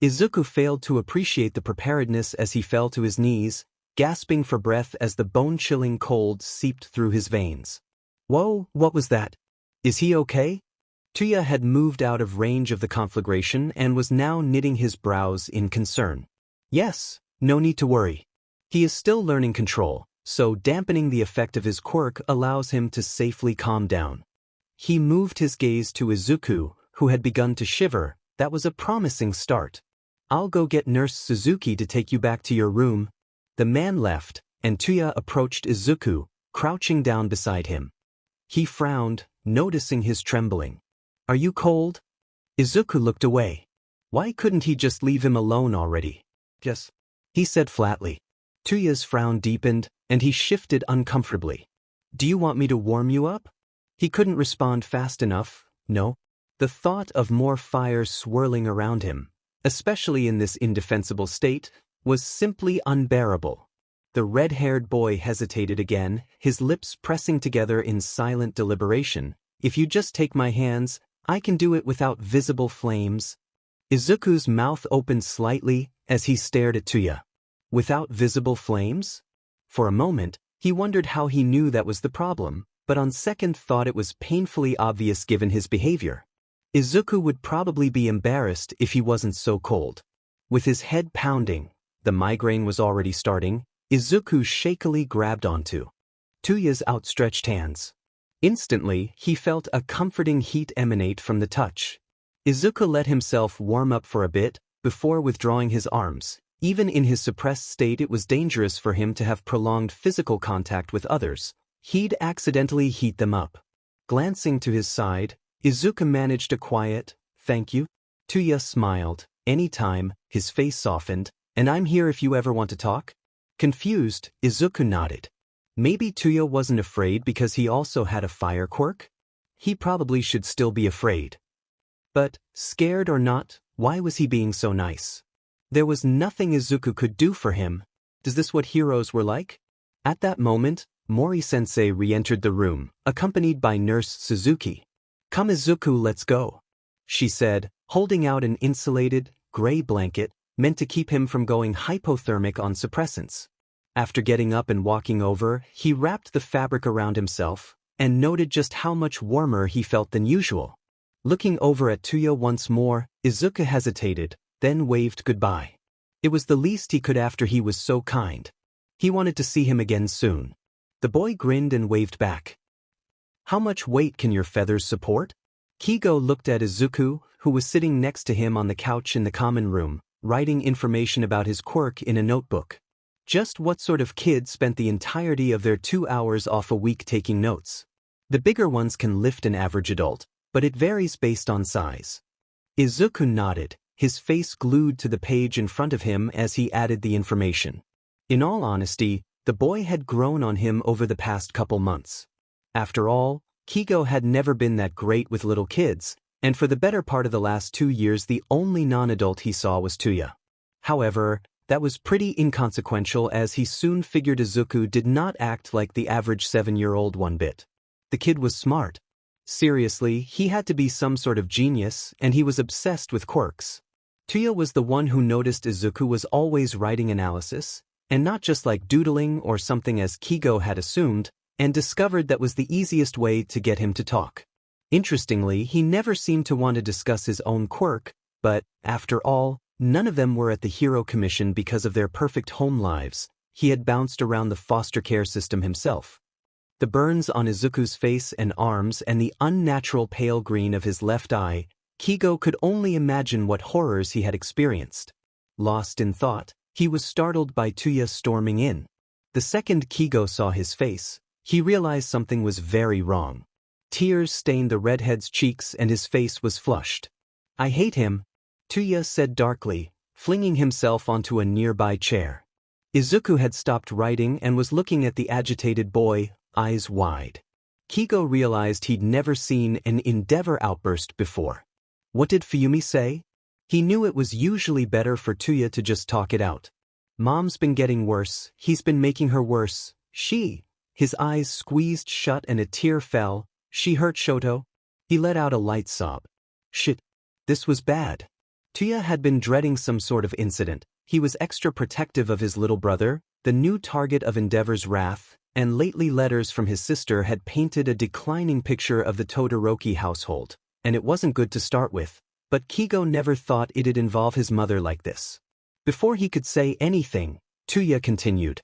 Izuku failed to appreciate the preparedness as he fell to his knees, gasping for breath as the bone-chilling cold seeped through his veins. Whoa, what was that? Is he okay? Tuya had moved out of range of the conflagration and was now knitting his brows in concern. Yes, no need to worry. He is still learning control, so dampening the effect of his quirk allows him to safely calm down. He moved his gaze to Izuku, who had begun to shiver. That was a promising start. I'll go get Nurse Suzuki to take you back to your room. The man left, and Tuya approached Izuku, crouching down beside him. He frowned, noticing his trembling. Are you cold? Izuku looked away. Why couldn't he just leave him alone already? Yes. he said flatly. Tuya's frown deepened, and he shifted uncomfortably. Do you want me to warm you up? He couldn't respond fast enough, no. The thought of more fire swirling around him, especially in this indefensible state, was simply unbearable. The red-haired boy hesitated again, his lips pressing together in silent deliberation. If you just take my hands, I can do it without visible flames. Izuku's mouth opened slightly as he stared at Tuya. Without visible flames? For a moment, he wondered how he knew that was the problem, but on second thought it was painfully obvious given his behavior. Izuku would probably be embarrassed if he wasn't so cold. With his head pounding, the migraine was already starting, Izuku shakily grabbed onto Tuya's outstretched hands. Instantly, he felt a comforting heat emanate from the touch. Izuku let himself warm up for a bit, before withdrawing his arms. Even in his suppressed state it was dangerous for him to have prolonged physical contact with others. He'd accidentally heat them up. Glancing to his side, Izuku managed a quiet, "Thank you." Tuya smiled. "Anytime," his face softened, "and I'm here if you ever want to talk." Confused, Izuku nodded. Maybe Tuya wasn't afraid because he also had a fire quirk? He probably should still be afraid. But, scared or not, why was he being so nice? There was nothing Izuku could do for him. Is this what heroes were like? At that moment, Mori-sensei re-entered the room, accompanied by Nurse Suzuki. "Come Izuku, let's go," she said, holding out an insulated, gray blanket, meant to keep him from going hypothermic on suppressants. After getting up and walking over, he wrapped the fabric around himself, and noted just how much warmer he felt than usual. Looking over at Tuya once more, Izuku hesitated, then waved goodbye. It was the least he could after he was so kind. He wanted to see him again soon. The boy grinned and waved back. "How much weight can your feathers support?" Kigo looked at Izuku, who was sitting next to him on the couch in the common room, writing information about his quirk in a notebook. Just what sort of kid spent the entirety of their 2 hours off a week taking notes? The bigger ones can lift an average adult, but it varies based on size. Izuku nodded, his face glued to the page in front of him as he added the information. In all honesty, the boy had grown on him over the past couple months. After all, Kigo had never been that great with little kids, and for the better part of the last 2 years the only non-adult he saw was Tuya. However, that was pretty inconsequential as he soon figured Izuku did not act like the average 7-year-old one bit. The kid was smart. Seriously, he had to be some sort of genius, and he was obsessed with quirks. Tuya was the one who noticed Izuku was always writing analysis, and not just like doodling or something as Kigo had assumed, and discovered that was the easiest way to get him to talk. Interestingly, he never seemed to want to discuss his own quirk, but, after all, none of them were at the Hero Commission because of their perfect home lives. He had bounced around the foster care system himself. The burns on Izuku's face and arms and the unnatural pale green of his left eye, Kigo could only imagine what horrors he had experienced. Lost in thought, he was startled by Tuya storming in. The second Kigo saw his face, he realized something was very wrong. Tears stained the redhead's cheeks and his face was flushed. "I hate him," Tuya said darkly, flinging himself onto a nearby chair. Izuku had stopped writing and was looking at the agitated boy, eyes wide. Kigo realized he'd never seen an Endeavor outburst before. What did Fuyumi say? He knew it was usually better for Tuya to just talk it out. "Mom's been getting worse, he's been making her worse, His eyes squeezed shut and a tear fell. "She hurt Shoto?" He let out a light sob. "Shit. This was bad." Tuya had been dreading some sort of incident. He was extra protective of his little brother, the new target of Endeavor's wrath, and lately letters from his sister had painted a declining picture of the Todoroki household, and it wasn't good to start with, but Kigo never thought it'd involve his mother like this. Before he could say anything, Tuya continued.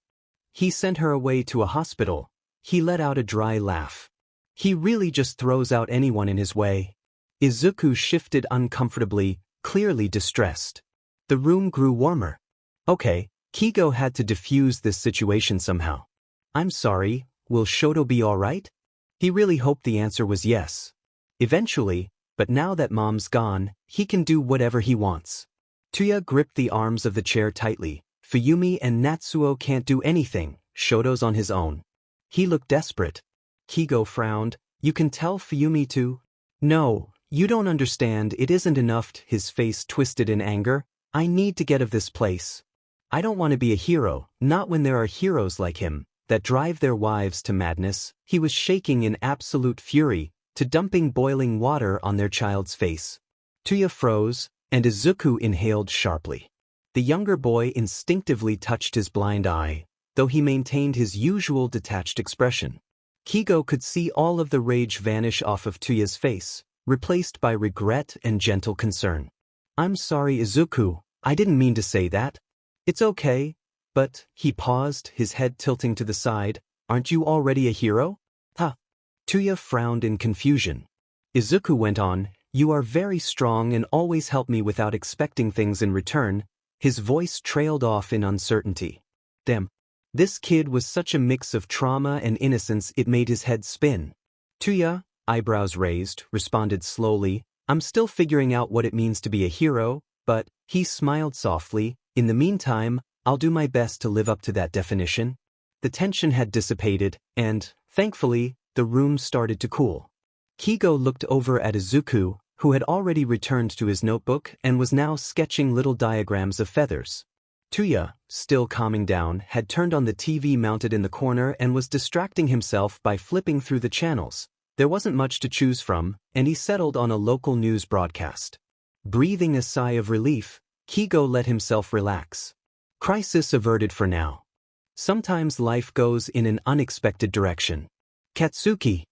"He sent her away to a hospital." He let out a dry laugh. "He really just throws out anyone in his way." Izuku shifted uncomfortably, clearly distressed. The room grew warmer. Okay, Kigo had to diffuse this situation somehow. "I'm sorry, will Shoto be alright?" He really hoped the answer was yes. Eventually, but now that Mom's gone, he can do whatever he wants. Tuya gripped the arms of the chair tightly, Fuyumi and Natsuo can't do anything, Shoto's on his own. He looked desperate. Kigo frowned. You can tell Fuyumi to? No, you don't understand, it isn't enough. His face twisted in anger. I need to get of this place. I don't want to be a hero, not when there are heroes like him, that drive their wives to madness. He was shaking in absolute fury, to dumping boiling water on their child's face. Tuya froze, and Izuku inhaled sharply. The younger boy instinctively touched his blind eye, though he maintained his usual detached expression. Kigo could see all of the rage vanish off of Tuya's face, replaced by regret and gentle concern. I'm sorry, Izuku, I didn't mean to say that. It's okay, but, he paused, his head tilting to the side, aren't you already a hero? Huh. Tuya frowned in confusion. Izuku went on, you are very strong and always help me without expecting things in return. His voice trailed off in uncertainty. Damn. This kid was such a mix of trauma and innocence it made his head spin. Tuya, eyebrows raised, responded slowly, I'm still figuring out what it means to be a hero, but, he smiled softly, in the meantime, I'll do my best to live up to that definition. The tension had dissipated, and, thankfully, the room started to cool. Kigo looked over at Izuku, who had already returned to his notebook and was now sketching little diagrams of feathers. Tuya, still calming down, had turned on the TV mounted in the corner and was distracting himself by flipping through the channels. There wasn't much to choose from, and he settled on a local news broadcast. Breathing a sigh of relief, Kigo let himself relax. Crisis averted for now. Sometimes life goes in an unexpected direction. Katsuki.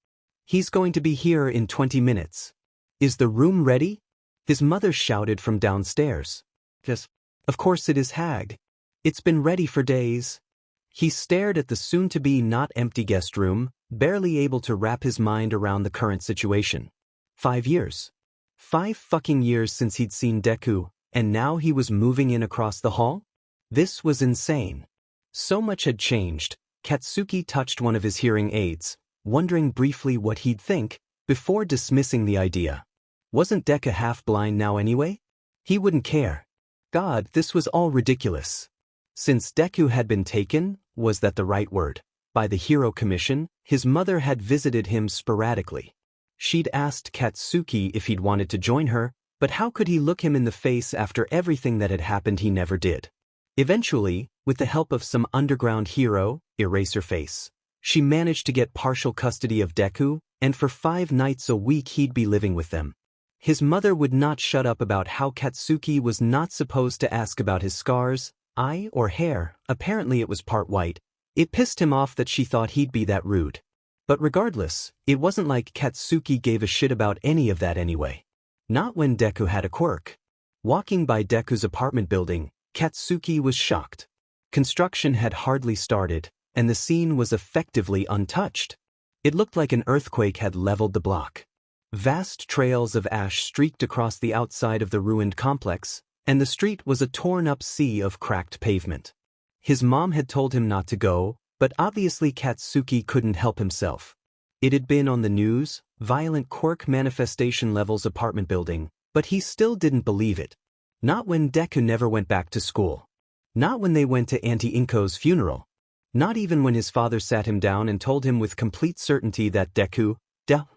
He's going to be here in 20 minutes. Is the room ready? His mother shouted from downstairs. Yes. Of course it is, Hag. It's been ready for days. He stared at the soon-to-be not empty guest room, barely able to wrap his mind around the current situation. 5 years. 5 fucking years since he'd seen Deku, and now he was moving in across the hall? This was insane. So much had changed. Katsuki touched one of his hearing aids, wondering briefly what he'd think, before dismissing the idea. Wasn't Deku half-blind now anyway? He wouldn't care. God, this was all ridiculous. Since Deku had been taken, was that the right word, by the Hero Commission, his mother had visited him sporadically. She'd asked Katsuki if he'd wanted to join her, but how could he look him in the face after everything that had happened? He never did. Eventually, with the help of some underground hero, Eraserface, she managed to get partial custody of Deku, and for 5 nights a week he'd be living with them. His mother would not shut up about how Katsuki was not supposed to ask about his scars, eye or hair. Apparently it was part white. It pissed him off that she thought he'd be that rude. But regardless, it wasn't like Katsuki gave a shit about any of that anyway. Not when Deku had a quirk. Walking by Deku's apartment building, Katsuki was shocked. Construction had hardly started, and the scene was effectively untouched. It looked like an earthquake had leveled the block. Vast trails of ash streaked across the outside of the ruined complex, and the street was a torn-up sea of cracked pavement. His mom had told him not to go, but obviously Katsuki couldn't help himself. It had been on the news, violent quirk manifestation levels apartment building, but he still didn't believe it. Not when Deku never went back to school. Not when they went to Auntie Inko's funeral. Not even when his father sat him down and told him with complete certainty that Deku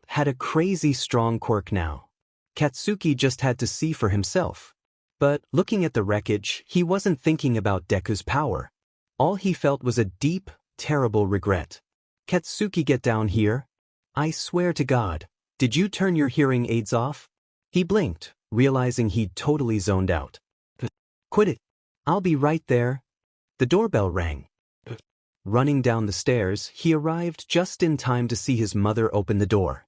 had a crazy strong quirk now. Katsuki just had to see for himself. But, looking at the wreckage, he wasn't thinking about Deku's power. All he felt was a deep, terrible regret. Katsuki, get down here. I swear to God, did you turn your hearing aids off? He blinked, realizing he'd totally zoned out. Quit it. I'll be right there. The doorbell rang. Running down the stairs, he arrived just in time to see his mother open the door.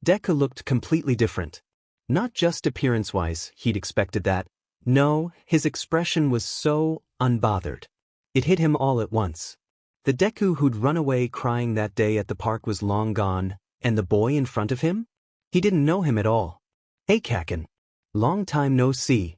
Deku looked completely different. Not just appearance-wise, he'd expected that. No, his expression was so unbothered. It hit him all at once. The Deku who'd run away crying that day at the park was long gone, and the boy in front of him? He didn't know him at all. Hey Kaken. Long time no see.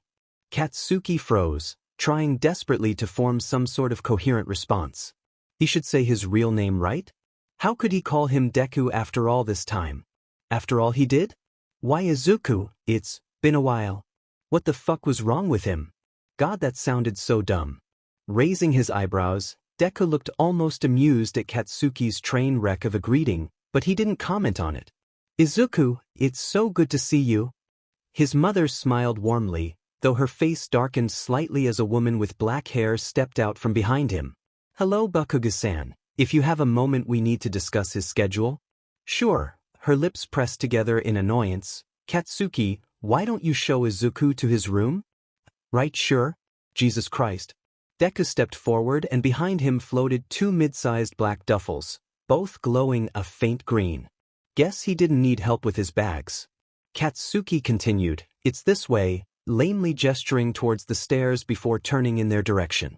Katsuki froze, trying desperately to form some sort of coherent response. He should say his real name, right? How could he call him Deku after all this time? After all he did? Why Izuku, it's been a while. What the fuck was wrong with him? God, that sounded so dumb. Raising his eyebrows, Deku looked almost amused at Katsuki's train wreck of a greeting, but he didn't comment on it. Izuku, it's so good to see you. His mother smiled warmly, though her face darkened slightly as a woman with black hair stepped out from behind him. Hello Bakugo-san, if you have a moment we need to discuss his schedule? Sure, her lips pressed together in annoyance. Katsuki, why don't you show Izuku to his room? Right, sure. Jesus Christ. Deku stepped forward and behind him floated two mid-sized black duffels, both glowing a faint green. Guess he didn't need help with his bags. Katsuki continued, it's this way, lamely gesturing towards the stairs before turning in their direction.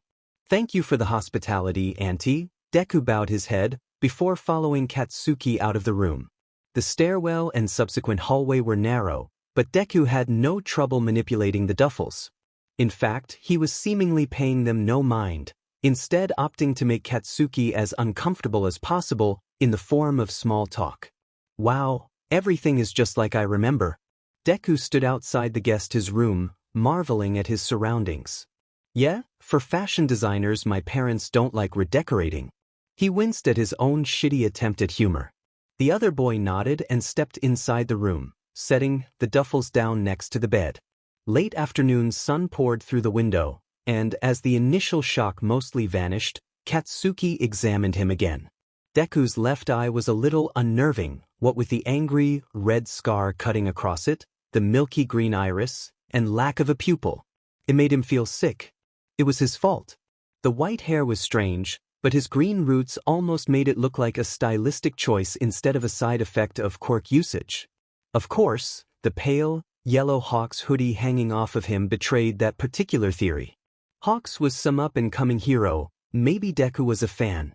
Thank you for the hospitality, Auntie. Deku bowed his head, before following Katsuki out of the room. The stairwell and subsequent hallway were narrow, but Deku had no trouble manipulating the duffels. In fact, he was seemingly paying them no mind, instead opting to make Katsuki as uncomfortable as possible in the form of small talk. Wow, everything is just like I remember. Deku stood outside the guest's room, marveling at his surroundings. Yeah, for fashion designers my parents don't like redecorating. He winced at his own shitty attempt at humor. The other boy nodded and stepped inside the room, setting the duffels down next to the bed. Late afternoon sun poured through the window, and as the initial shock mostly vanished, Katsuki examined him again. Deku's left eye was a little unnerving, what with the angry, red scar cutting across it, the milky green iris, and lack of a pupil. It made him feel sick. It was his fault. The white hair was strange, but his green roots almost made it look like a stylistic choice instead of a side effect of quirk usage. Of course, the pale, yellow Hawks hoodie hanging off of him betrayed that particular theory. Hawks was some up-and-coming hero, maybe Deku was a fan.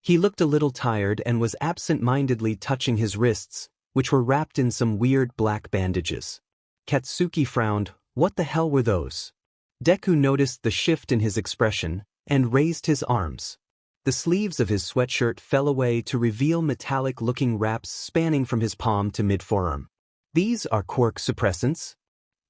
He looked a little tired and was absent-mindedly touching his wrists, which were wrapped in some weird black bandages. Katsuki frowned, what the hell were those? Deku noticed the shift in his expression, and raised his arms. The sleeves of his sweatshirt fell away to reveal metallic-looking wraps spanning from his palm to mid-forearm. These are quirk suppressants?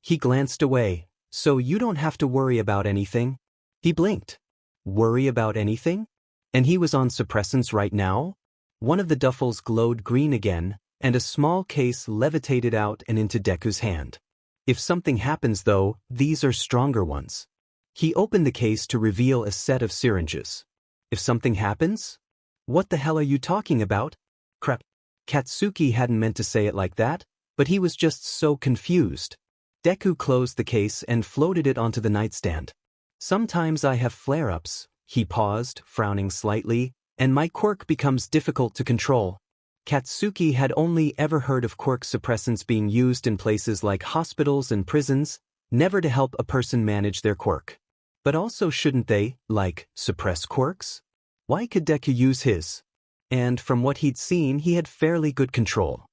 He glanced away, so you don't have to worry about anything. He blinked. Worry about anything? And he was on suppressants right now? One of the duffels glowed green again, and a small case levitated out and into Deku's hand. If something happens though, these are stronger ones. He opened the case to reveal a set of syringes. If something happens? What the hell are you talking about? Crap. Katsuki hadn't meant to say it like that, but he was just so confused. Deku closed the case and floated it onto the nightstand. Sometimes I have flare-ups, he paused, frowning slightly, and my quirk becomes difficult to control. Katsuki had only ever heard of quirk suppressants being used in places like hospitals and prisons, never to help a person manage their quirk. But also shouldn't they, like, suppress quirks? Why could Deku use his? And from what he'd seen, he had fairly good control.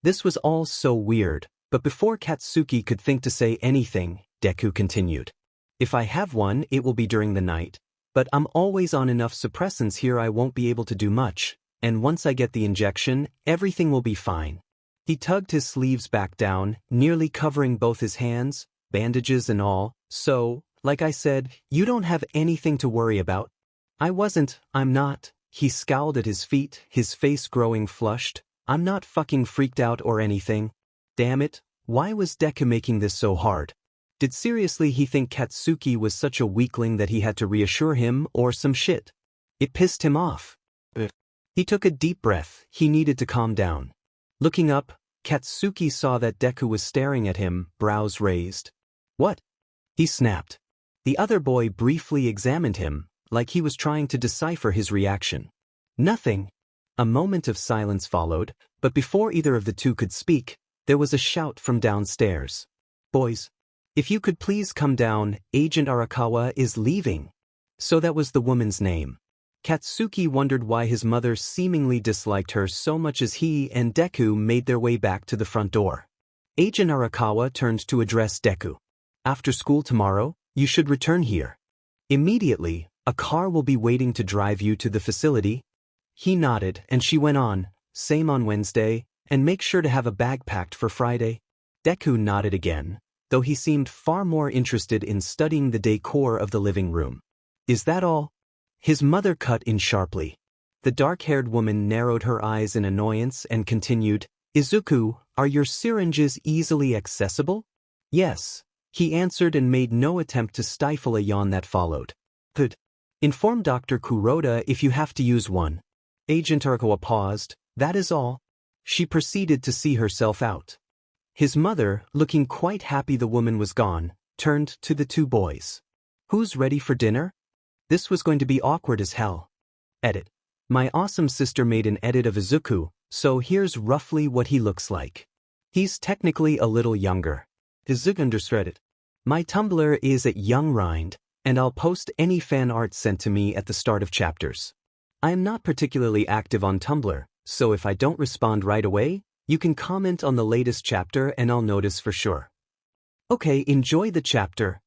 This was all so weird, but before Katsuki could think to say anything, Deku continued. If I have one, it will be during the night, but I'm always on enough suppressants here I won't be able to do much, and once I get the injection, everything will be fine. He tugged his sleeves back down, nearly covering both his hands, bandages and all, so, like I said, you don't have anything to worry about. I'm not. He scowled at his feet, his face growing flushed. I'm not fucking freaked out or anything. Damn it, why was Deku making this so hard? Did seriously he think Katsuki was such a weakling that he had to reassure him or some shit? It pissed him off. He took a deep breath, he needed to calm down. Looking up, Katsuki saw that Deku was staring at him, brows raised. What? He snapped. The other boy briefly examined him, like he was trying to decipher his reaction. Nothing. A moment of silence followed, but before either of the two could speak, there was a shout from downstairs. Boys, if you could please come down, Agent Arakawa is leaving. So that was the woman's name. Katsuki wondered why his mother seemingly disliked her so much as he and Deku made their way back to the front door. Agent Arakawa turned to address Deku. After school tomorrow, you should return here. Immediately, a car will be waiting to drive you to the facility. He nodded and she went on, same on Wednesday, and make sure to have a bag packed for Friday. Deku nodded again, though he seemed far more interested in studying the decor of the living room. Is that all? His mother cut in sharply. The dark-haired woman narrowed her eyes in annoyance and continued, Izuku, are your syringes easily accessible? Yes, he answered and made no attempt to stifle a yawn that followed. Good. Inform Dr. Kuroda if you have to use one. Agent Urakawa paused, that is all. She proceeded to see herself out. His mother, looking quite happy the woman was gone, turned to the two boys. Who's ready for dinner? This was going to be awkward as hell. Edit. My awesome sister made an edit of Izuku, so here's roughly what he looks like. He's technically a little younger. Izuku understood. My Tumblr is at YoungRind, and I'll post any fan art sent to me at the start of chapters. I am not particularly active on Tumblr, so if I don't respond right away, you can comment on the latest chapter and I'll notice for sure. Okay, enjoy the chapter.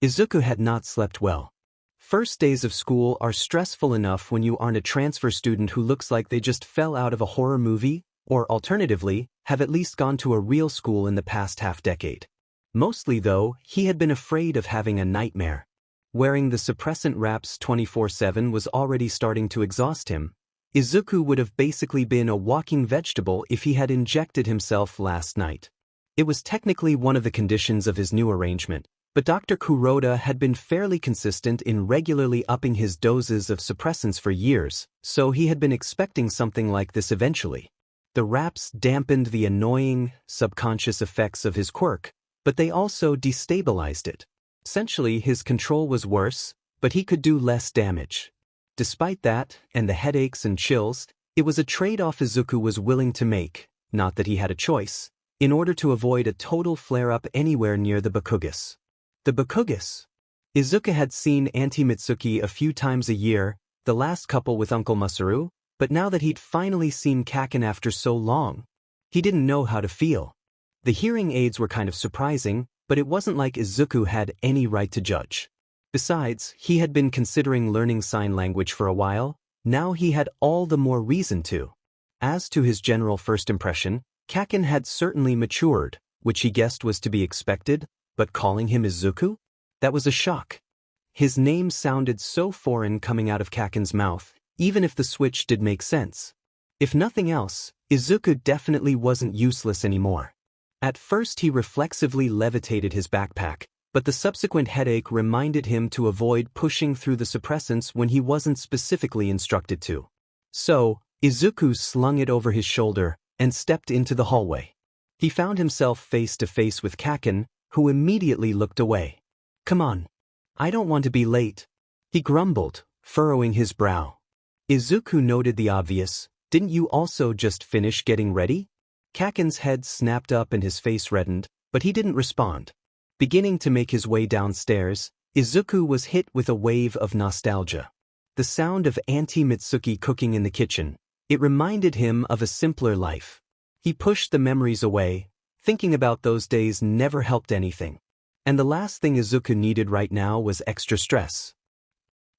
Izuku had not slept well. First days of school are stressful enough when you aren't a transfer student who looks like they just fell out of a horror movie, or alternatively, have at least gone to a real school in the past half-decade. Mostly though, he had been afraid of having a nightmare. Wearing the suppressant wraps 24/7 was already starting to exhaust him. Izuku would have basically been a walking vegetable if he had injected himself last night. It was technically one of the conditions of his new arrangement, but Dr. Kuroda had been fairly consistent in regularly upping his doses of suppressants for years, so he had been expecting something like this eventually. The wraps dampened the annoying, subconscious effects of his quirk, but they also destabilized it. Essentially, his control was worse, but he could do less damage. Despite that, and the headaches and chills, it was a trade-off Izuku was willing to make, not that he had a choice, in order to avoid a total flare-up anywhere near the Bakugas. The Bakugas. Izuku had seen Auntie Mitsuki a few times a year, the last couple with Uncle Masaru, but now that he'd finally seen Kaken after so long, he didn't know how to feel. The hearing aids were kind of surprising, but it wasn't like Izuku had any right to judge. Besides, he had been considering learning sign language for a while, now he had all the more reason to. As to his general first impression, Kaken had certainly matured, which he guessed was to be expected, but calling him Izuku? That was a shock. His name sounded so foreign coming out of Kaken's mouth, even if the switch did make sense. If nothing else, Izuku definitely wasn't useless anymore. At first he reflexively levitated his backpack, but the subsequent headache reminded him to avoid pushing through the suppressants when he wasn't specifically instructed to. So, Izuku slung it over his shoulder and stepped into the hallway. He found himself face to face with Kaken, who immediately looked away. Come on. I don't want to be late, he grumbled, furrowing his brow. Izuku noted the obvious, didn't you also just finish getting ready? Kaken's head snapped up and his face reddened, but he didn't respond. Beginning to make his way downstairs, Izuku was hit with a wave of nostalgia. The sound of Auntie Mitsuki cooking in the kitchen, it reminded him of a simpler life. He pushed the memories away, thinking about those days never helped anything. And the last thing Izuku needed right now was extra stress.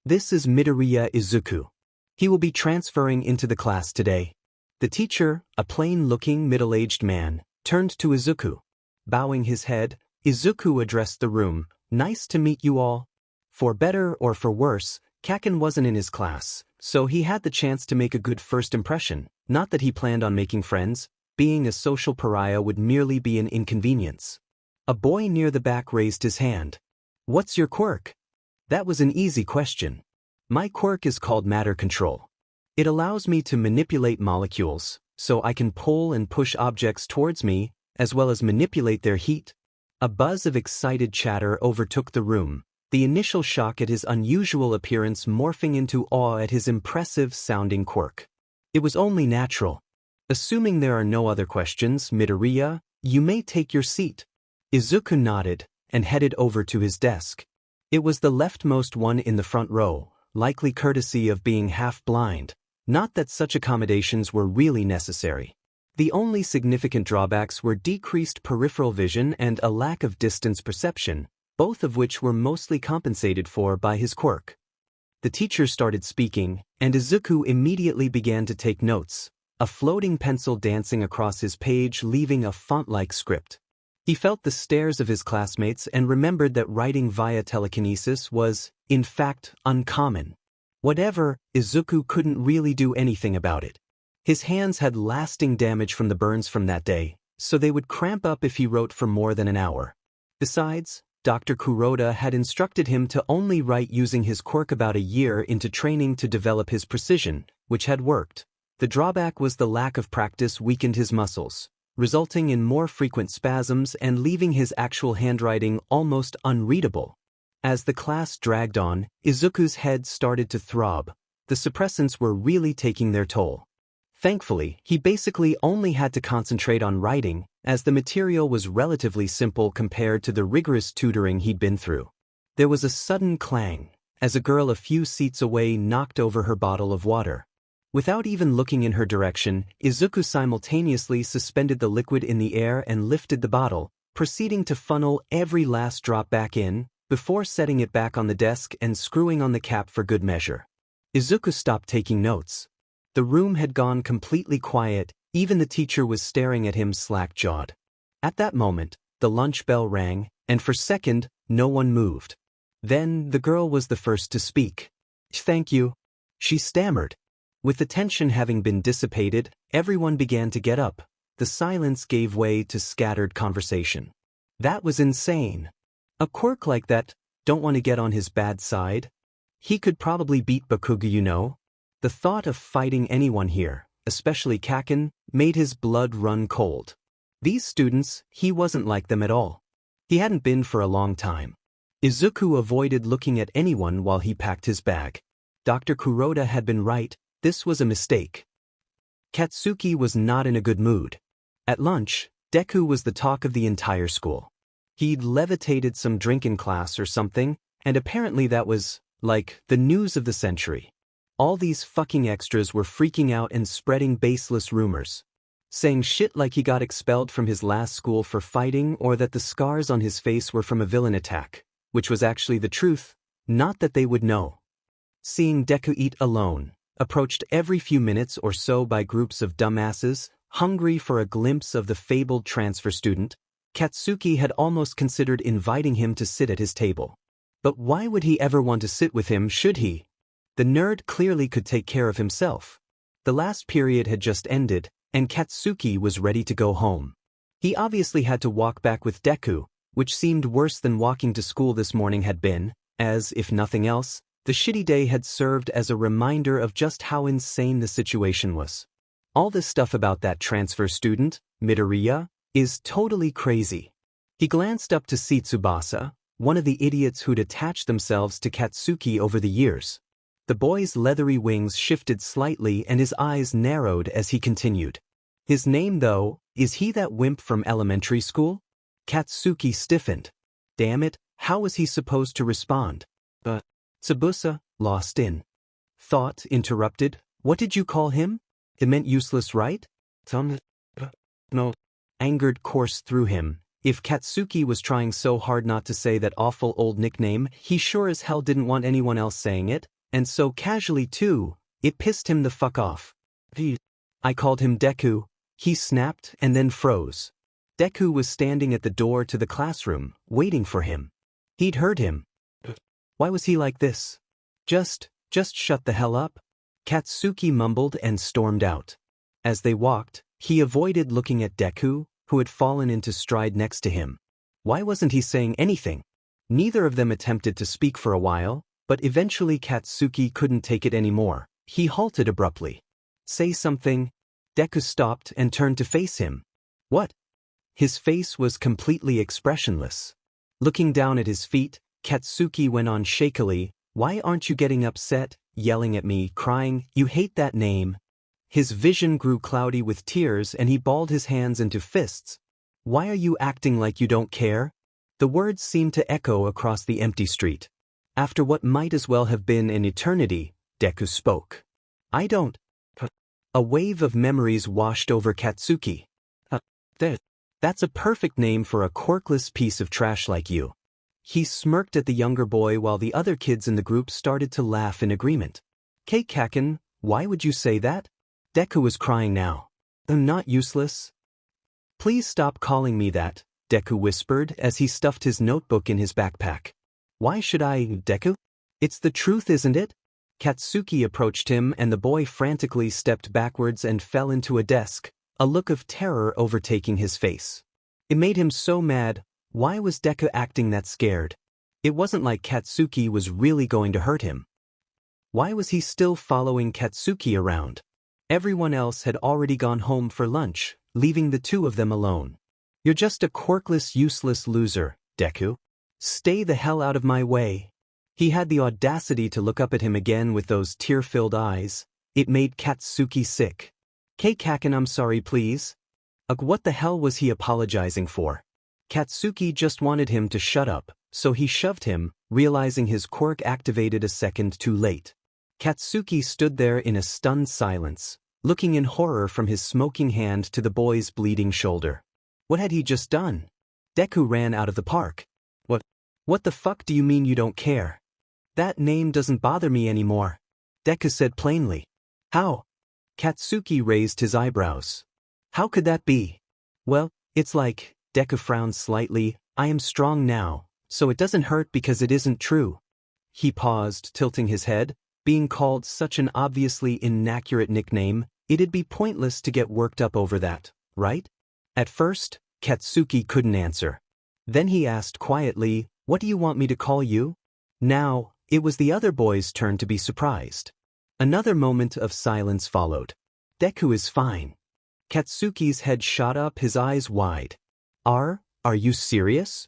This is Midoriya Izuku. He will be transferring into the class today. The teacher, a plain-looking middle-aged man, turned to Izuku. Bowing his head, Izuku addressed the room, nice to meet you all. For better or for worse, Kaken wasn't in his class, so he had the chance to make a good first impression, not that he planned on making friends, being a social pariah would merely be an inconvenience. A boy near the back raised his hand. What's your quirk? That was an easy question. My quirk is called matter control. It allows me to manipulate molecules, so I can pull and push objects towards me, as well as manipulate their heat. A buzz of excited chatter overtook the room, the initial shock at his unusual appearance morphing into awe at his impressive-sounding quirk. It was only natural. Assuming there are no other questions, Midoriya, you may take your seat. Izuku nodded and headed over to his desk. It was the leftmost one in the front row, likely courtesy of being half-blind. Not that such accommodations were really necessary. The only significant drawbacks were decreased peripheral vision and a lack of distance perception, both of which were mostly compensated for by his quirk. The teacher started speaking, and Izuku immediately began to take notes, a floating pencil dancing across his page leaving a font-like script. He felt the stares of his classmates and remembered that writing via telekinesis was, in fact, uncommon. Whatever, Izuku couldn't really do anything about it. His hands had lasting damage from the burns from that day, so they would cramp up if he wrote for more than an hour. Besides, Dr. Kuroda had instructed him to only write using his quirk about a year into training to develop his precision, which had worked. The drawback was the lack of practice weakened his muscles, resulting in more frequent spasms and leaving his actual handwriting almost unreadable. As the class dragged on, Izuku's head started to throb. The suppressants were really taking their toll. Thankfully, he basically only had to concentrate on writing, as the material was relatively simple compared to the rigorous tutoring he'd been through. There was a sudden clang, as a girl a few seats away knocked over her bottle of water. Without even looking in her direction, Izuku simultaneously suspended the liquid in the air and lifted the bottle, proceeding to funnel every last drop back in, before setting it back on the desk and screwing on the cap for good measure. Izuku stopped taking notes. The room had gone completely quiet, even the teacher was staring at him slack-jawed. At that moment, the lunch bell rang, and for a second, no one moved. Then, the girl was the first to speak. "Thank you," she stammered. With the tension having been dissipated, everyone began to get up. The silence gave way to scattered conversation. That was insane. A quirk like that, don't want to get on his bad side? He could probably beat Bakugo, you know? The thought of fighting anyone here, especially Kaken, made his blood run cold. These students, he wasn't like them at all. He hadn't been for a long time. Izuku avoided looking at anyone while he packed his bag. Dr. Kuroda had been right, this was a mistake. Katsuki was not in a good mood. At lunch, Deku was the talk of the entire school. He'd levitated some drink in class or something, and apparently that was, like, the news of the century. All these fucking extras were freaking out and spreading baseless rumors. Saying shit like he got expelled from his last school for fighting or that the scars on his face were from a villain attack, which was actually the truth, not that they would know. Seeing Deku eat alone, approached every few minutes or so by groups of dumbasses, hungry for a glimpse of the fabled transfer student, Katsuki had almost considered inviting him to sit at his table. But why would he ever want to sit with him, should he? The nerd clearly could take care of himself. The last period had just ended, and Katsuki was ready to go home. He obviously had to walk back with Deku, which seemed worse than walking to school this morning had been, as, if nothing else, the shitty day had served as a reminder of just how insane the situation was. All this stuff about that transfer student, Midoriya, is totally crazy. He glanced up to see Tsubasa, one of the idiots who'd attached themselves to Katsuki over the years. The boy's leathery wings shifted slightly and his eyes narrowed as he continued. His name, though, is he that wimp from elementary school? Katsuki stiffened. Damn it, how was he supposed to respond? Tsubasa, lost in thought, interrupted. What did you call him? It meant useless, right? No. Angered coursed through him. If Katsuki was trying so hard not to say that awful old nickname, he sure as hell didn't want anyone else saying it, and so casually too, it pissed him the fuck off. I called him Deku. He snapped and then froze. Deku was standing at the door to the classroom, waiting for him. He'd heard him. Why was he like this? Just shut the hell up. Katsuki mumbled and stormed out. As they walked, he avoided looking at Deku, who had fallen into stride next to him. Why wasn't he saying anything? Neither of them attempted to speak for a while, but eventually Katsuki couldn't take it anymore. He halted abruptly. Say something. Deku stopped and turned to face him. What? His face was completely expressionless. Looking down at his feet, Katsuki went on shakily, Why aren't you getting upset, yelling at me, crying, you hate that name? His vision grew cloudy with tears and he balled his hands into fists. Why are you acting like you don't care? The words seemed to echo across the empty street. After what might as well have been an eternity, Deku spoke. I don't. A wave of memories washed over Katsuki. That's a perfect name for a quirkless piece of trash like you. He smirked at the younger boy while the other kids in the group started to laugh in agreement. Kaken, why would you say that? Deku was crying now. I'm not useless. Please stop calling me that, Deku whispered as he stuffed his notebook in his backpack. Why should I, Deku? It's the truth, isn't it? Katsuki approached him and the boy frantically stepped backwards and fell into a desk, a look of terror overtaking his face. It made him so mad. Why was Deku acting that scared? It wasn't like Katsuki was really going to hurt him. Why was he still following Katsuki around? Everyone else had already gone home for lunch, leaving the two of them alone. You're just a quirkless, useless loser, Deku. Stay the hell out of my way. He had the audacity to look up at him again with those tear-filled eyes. It made Katsuki sick. Kaken, I'm sorry, please. Ugh, what the hell was he apologizing for? Katsuki just wanted him to shut up, so he shoved him, realizing his quirk activated a second too late. Katsuki stood there in a stunned silence, looking in horror from his smoking hand to the boy's bleeding shoulder. What had he just done? Deku ran out of the park. What the fuck do you mean you don't care? That name doesn't bother me anymore, Deku said plainly. How? Katsuki raised his eyebrows. How could that be? Well, it's like, Deku frowned slightly, I am strong now, so it doesn't hurt because it isn't true. He paused, tilting his head. Being called such an obviously inaccurate nickname, it'd be pointless to get worked up over that, right? At first, Katsuki couldn't answer. Then he asked quietly, what do you want me to call you? Now, it was the other boy's turn to be surprised. Another moment of silence followed. Deku is fine. Katsuki's head shot up, his eyes wide. Are you serious?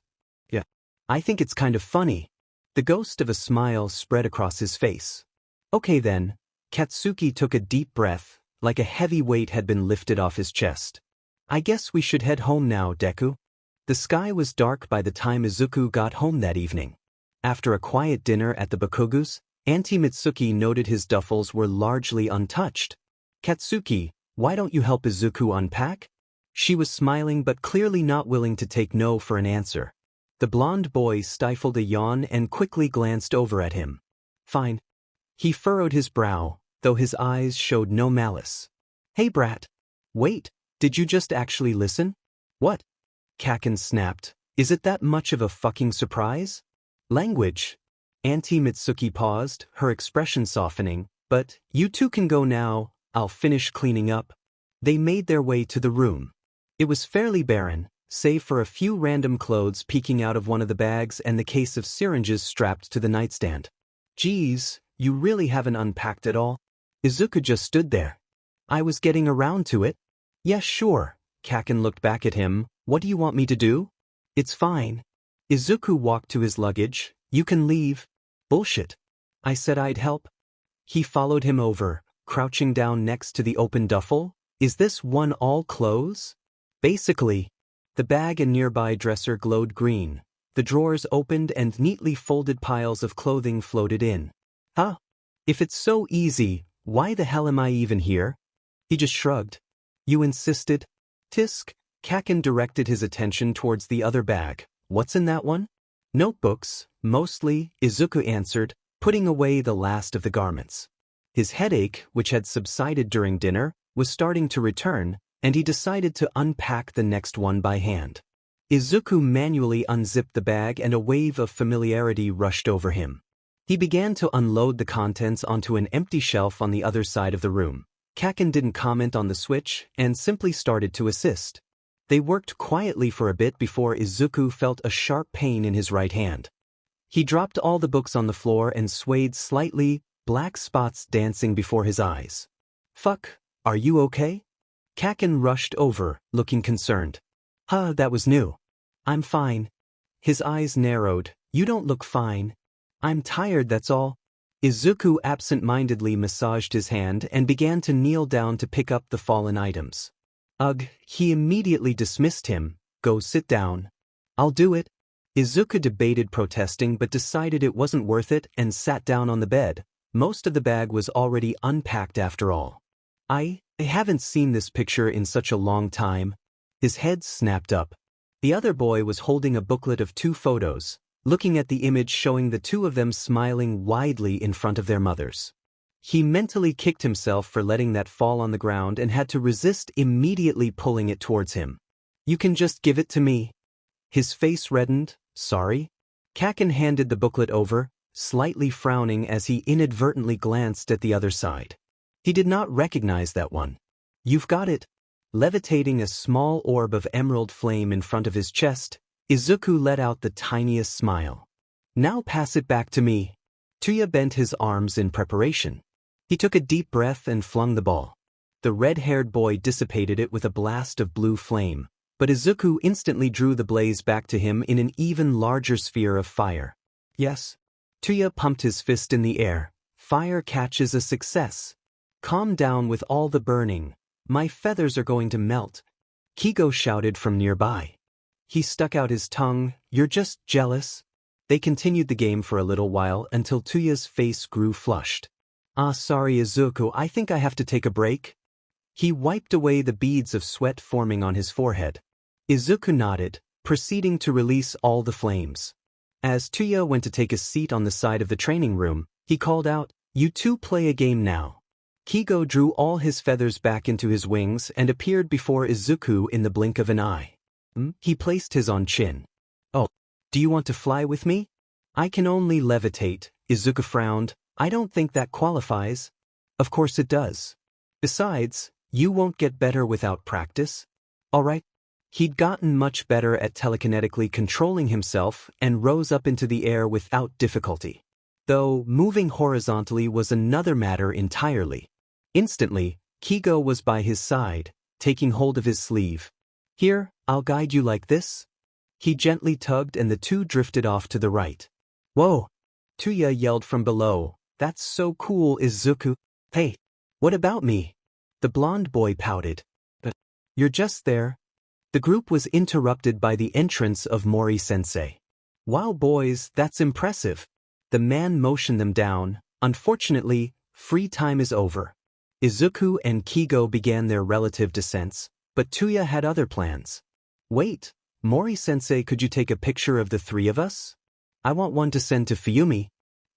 Yeah. I think it's kind of funny. The ghost of a smile spread across his face. Okay then. Katsuki took a deep breath, like a heavy weight had been lifted off his chest. I guess we should head home now, Deku. The sky was dark by the time Izuku got home that evening. After a quiet dinner at the Bakugu's, Auntie Mitsuki noted his duffels were largely untouched. Katsuki, why don't you help Izuku unpack? She was smiling but clearly not willing to take no for an answer. The blonde boy stifled a yawn and quickly glanced over at him. Fine. He furrowed his brow, though his eyes showed no malice. Hey brat. Wait, did you just actually listen? What? Kaken snapped. Is it that much of a fucking surprise? Language. Auntie Mitsuki paused, her expression softening. But, you two can go now, I'll finish cleaning up. They made their way to the room. It was fairly barren, save for a few random clothes peeking out of one of the bags and the case of syringes strapped to the nightstand. Geez, you really haven't unpacked it all? Izuku just stood there. I was getting around to it. Yeah, sure. Kaken looked back at him. What do you want me to do? It's fine. Izuku walked to his luggage. You can leave. Bullshit. I said I'd help. He followed him over, crouching down next to the open duffel. Is this one all clothes? Basically. The bag and nearby dresser glowed green. The drawers opened and neatly folded piles of clothing floated in. Huh? If it's so easy, why the hell am I even here? He just shrugged. You insisted? Tisk. Kaken directed his attention towards the other bag. What's in that one? Notebooks, mostly, Izuku answered, putting away the last of the garments. His headache, which had subsided during dinner, was starting to return, and he decided to unpack the next one by hand. Izuku manually unzipped the bag and a wave of familiarity rushed over him. He began to unload the contents onto an empty shelf on the other side of the room. Kaken didn't comment on the switch and simply started to assist. They worked quietly for a bit before Izuku felt a sharp pain in his right hand. He dropped all the books on the floor and swayed slightly, black spots dancing before his eyes. Fuck, are you okay? Kaken rushed over, looking concerned. Huh, that was new. I'm fine. His eyes narrowed. You don't look fine. I'm tired, that's all. Izuku absent-mindedly massaged his hand and began to kneel down to pick up the fallen items. Ugh, he immediately dismissed him. Go sit down. I'll do it. Izuku debated protesting but decided it wasn't worth it and sat down on the bed. Most of the bag was already unpacked after all. I haven't seen this picture in such a long time. His head snapped up. The other boy was holding a booklet of 2 photos, looking at the image showing the 2 of them smiling widely in front of their mothers. He mentally kicked himself for letting that fall on the ground and had to resist immediately pulling it towards him. You can just give it to me. His face reddened. Sorry? Kaken handed the booklet over. slightly frowning as he inadvertently glanced at the other side. He did not recognize that one. "You've got it." Levitating a small orb of emerald flame in front of his chest, Izuku let out the tiniest smile. "Now pass it back to me." Tuya bent his arms in preparation. He took a deep breath and flung the ball. The red-haired boy dissipated it with a blast of blue flame, but Izuku instantly drew the blaze back to him in an even larger sphere of fire. "Yes." Tuya pumped his fist in the air. "Fire catch is a success." "Calm down with all the burning. My feathers are going to melt," Kigo shouted from nearby. He stuck out his tongue. "You're just jealous." They continued the game for a little while until Tuya's face grew flushed. "Ah, sorry Izuku, I think I have to take a break." He wiped away the beads of sweat forming on his forehead. Izuku nodded, proceeding to release all the flames. As Tuya went to take a seat on the side of the training room, he called out, "You two play a game now." Kigo drew all his feathers back into his wings and appeared before Izuku in the blink of an eye. He placed his on chin. "Oh, do you want to fly with me?" "I can only levitate," Izuku frowned. "I don't think that qualifies." "Of course it does. Besides, you won't get better without practice." "All right." He'd gotten much better at telekinetically controlling himself and rose up into the air without difficulty. Though moving horizontally was another matter entirely. Instantly, Kigo was by his side, taking hold of his sleeve. "Here, I'll guide you like this." He gently tugged and the two drifted off to the right. "Whoa!" Tuya yelled from below. "That's so cool, Izuku." "Hey, what about me?" The blonde boy pouted. "But you're just there." The group was interrupted by the entrance of Mori-sensei. "Wow boys, that's impressive." The man motioned them down. "Unfortunately, free time is over." Izuku and Kigo began their relative descents, but Tuya had other plans. "Wait, Mori-sensei, could you take a picture of the three of us? I want one to send to Fuyumi."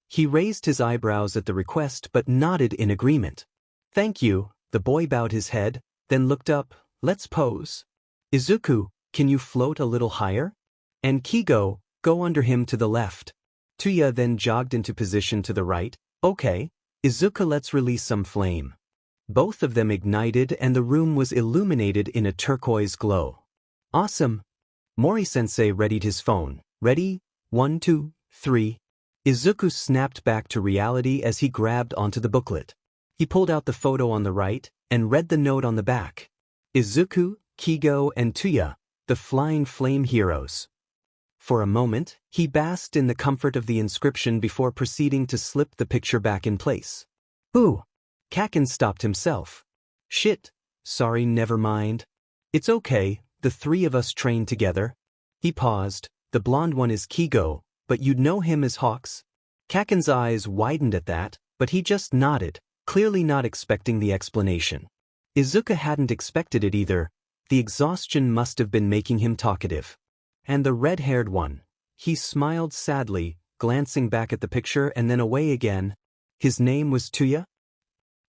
He raised his eyebrows at the request but nodded in agreement. "Thank you." The boy bowed his head, then looked up. "Let's pose. Izuku, can you float a little higher? And Kigo, go under him to the left." Tuya then jogged into position to the right. "Okay, Izuku, let's release some flame." Both of them ignited and the room was illuminated in a turquoise glow. "Awesome." Mori-sensei readied his phone. "Ready? 1, 2, 3. Izuku snapped back to reality as he grabbed onto the booklet. He pulled out the photo on the right and read the note on the back. "Izuku, Kigo, and Tuya, the flying flame heroes." For a moment, he basked in the comfort of the inscription before proceeding to slip the picture back in place. "Ooh!" Kaken stopped himself. "Shit, sorry, never mind. It's okay, the three of us trained together." He paused. "The blonde one is Kigo, but you'd know him as Hawks?" Kaken's eyes widened at that, but he just nodded, clearly not expecting the explanation. Izuku hadn't expected it either. The exhaustion must have been making him talkative. "And the red-haired one?" He smiled sadly, glancing back at the picture and then away again. "His name was Tuya?"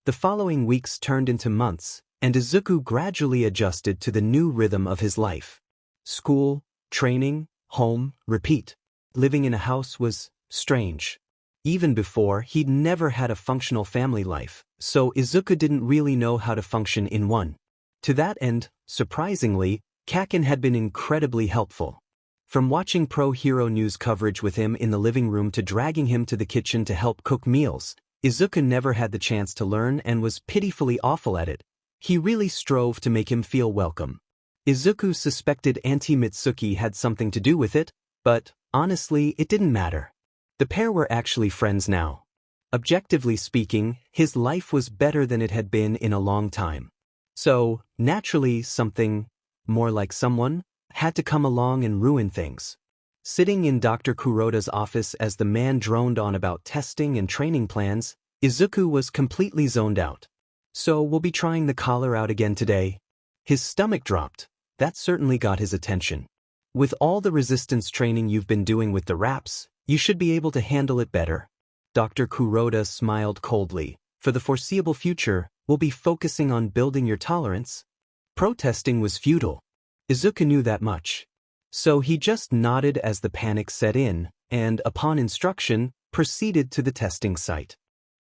The following weeks turned into months, and Izuku gradually adjusted to the new rhythm of his life. School, training, home, repeat. Living in a house was strange. Even before, he'd never had a functional family life, so Izuku didn't really know how to function in one. To that end, surprisingly, Kaken had been incredibly helpful. From watching pro-hero news coverage with him in the living room to dragging him to the kitchen to help cook meals, Izuku never had the chance to learn and was pitifully awful at it. He really strove to make him feel welcome. Izuku suspected Auntie Mitsuki had something to do with it, but, honestly, it didn't matter. The pair were actually friends now. Objectively speaking, his life was better than it had been in a long time. So, naturally, something, more like someone, had to come along and ruin things. Sitting in Dr. Kuroda's office as the man droned on about testing and training plans, Izuku was completely zoned out. "So we'll be trying the collar out again today." His stomach dropped. That certainly got his attention. "With all the resistance training you've been doing with the wraps, you should be able to handle it better." Dr. Kuroda smiled coldly. "For the foreseeable future, we'll be focusing on building your tolerance." Protesting was futile. Izuku knew that much. So he just nodded as the panic set in, and, upon instruction, proceeded to the testing site.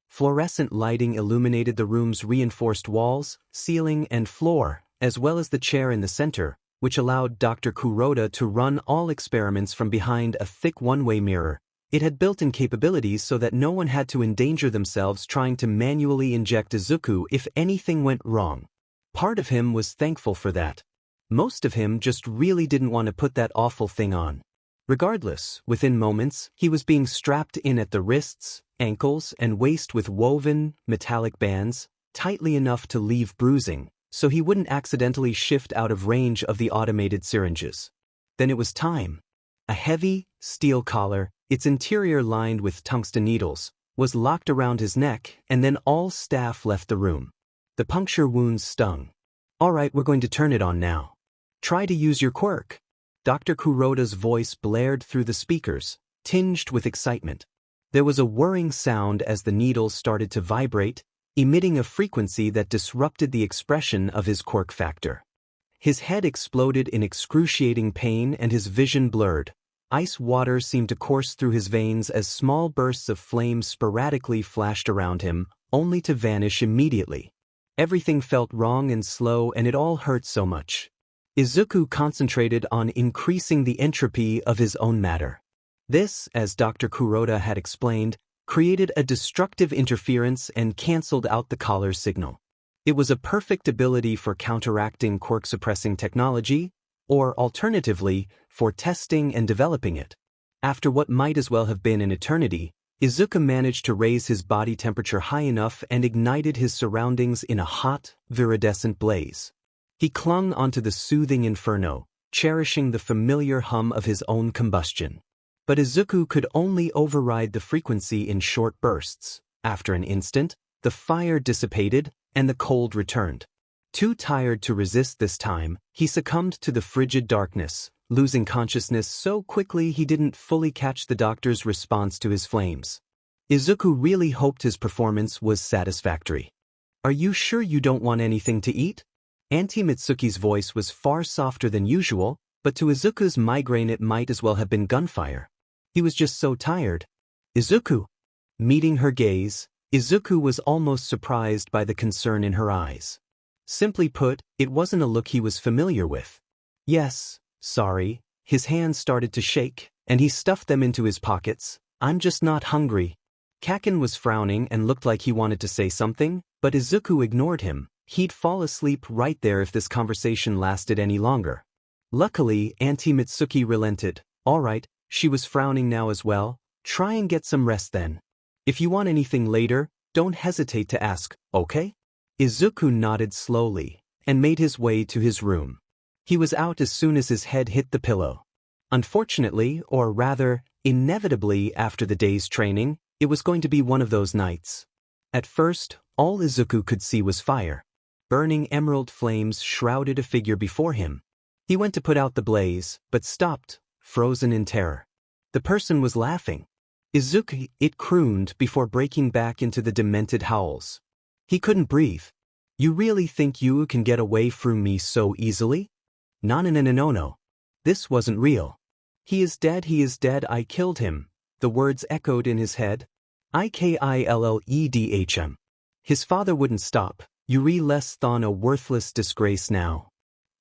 Fluorescent lighting illuminated the room's reinforced walls, ceiling, and floor, as well as the chair in the center, which allowed Dr. Kuroda to run all experiments from behind a thick one-way mirror. It had built-in capabilities so that no one had to endanger themselves trying to manually inject Izuku if anything went wrong. Part of him was thankful for that. Most of him just really didn't want to put that awful thing on. Regardless, within moments, he was being strapped in at the wrists, ankles, and waist with woven, metallic bands, tightly enough to leave bruising, so he wouldn't accidentally shift out of range of the automated syringes. Then it was time. A heavy, steel collar, its interior lined with tungsten needles, was locked around his neck, and then all staff left the room. The puncture wounds stung. "All right, we're going to turn it on now. Try to use your quirk." Dr. Kuroda's voice blared through the speakers, tinged with excitement. There was a whirring sound as the needles started to vibrate, emitting a frequency that disrupted the expression of his quirk factor. His head exploded in excruciating pain and his vision blurred. Ice water seemed to course through his veins as small bursts of flame sporadically flashed around him, only to vanish immediately. Everything felt wrong and slow, and it all hurt so much. Izuku concentrated on increasing the entropy of his own matter. This, as Dr. Kuroda had explained, created a destructive interference and cancelled out the collar's signal. It was a perfect ability for counteracting quirk-suppressing technology, or alternatively, for testing and developing it. After what might as well have been an eternity, Izuku managed to raise his body temperature high enough and ignited his surroundings in a hot, viridescent blaze. He clung onto the soothing inferno, cherishing the familiar hum of his own combustion. But Izuku could only override the frequency in short bursts. After an instant, the fire dissipated and the cold returned. Too tired to resist this time, he succumbed to the frigid darkness, losing consciousness so quickly he didn't fully catch the doctor's response to his flames. Izuku really hoped his performance was satisfactory. "Are you sure you don't want anything to eat?" Auntie Mitsuki's voice was far softer than usual, but to Izuku's migraine it might as well have been gunfire. He was just so tired. "Izuku!" Meeting her gaze, Izuku was almost surprised by the concern in her eyes. Simply put, it wasn't a look he was familiar with. "Yes, sorry." His hands started to shake, and he stuffed them into his pockets. "I'm just not hungry." Kaken was frowning and looked like he wanted to say something, but Izuku ignored him. He'd fall asleep right there if this conversation lasted any longer. Luckily, Auntie Mitsuki relented. "All right," she was frowning now as well. "Try and get some rest then. If you want anything later, don't hesitate to ask, okay?" Izuku nodded slowly and made his way to his room. He was out as soon as his head hit the pillow. Unfortunately, or rather, inevitably after the day's training, it was going to be one of those nights. At first, all Izuku could see was fire. Burning emerald flames shrouded a figure before him. He went to put out the blaze, but stopped, frozen in terror. The person was laughing. "Izuku," it crooned before breaking back into the demented howls. He couldn't breathe. "You really think you can get away from me so easily?" No. This wasn't real. He is dead, I killed him." The words echoed in his head. "Ikilledhm. His father wouldn't stop. Yuri less than a worthless disgrace now."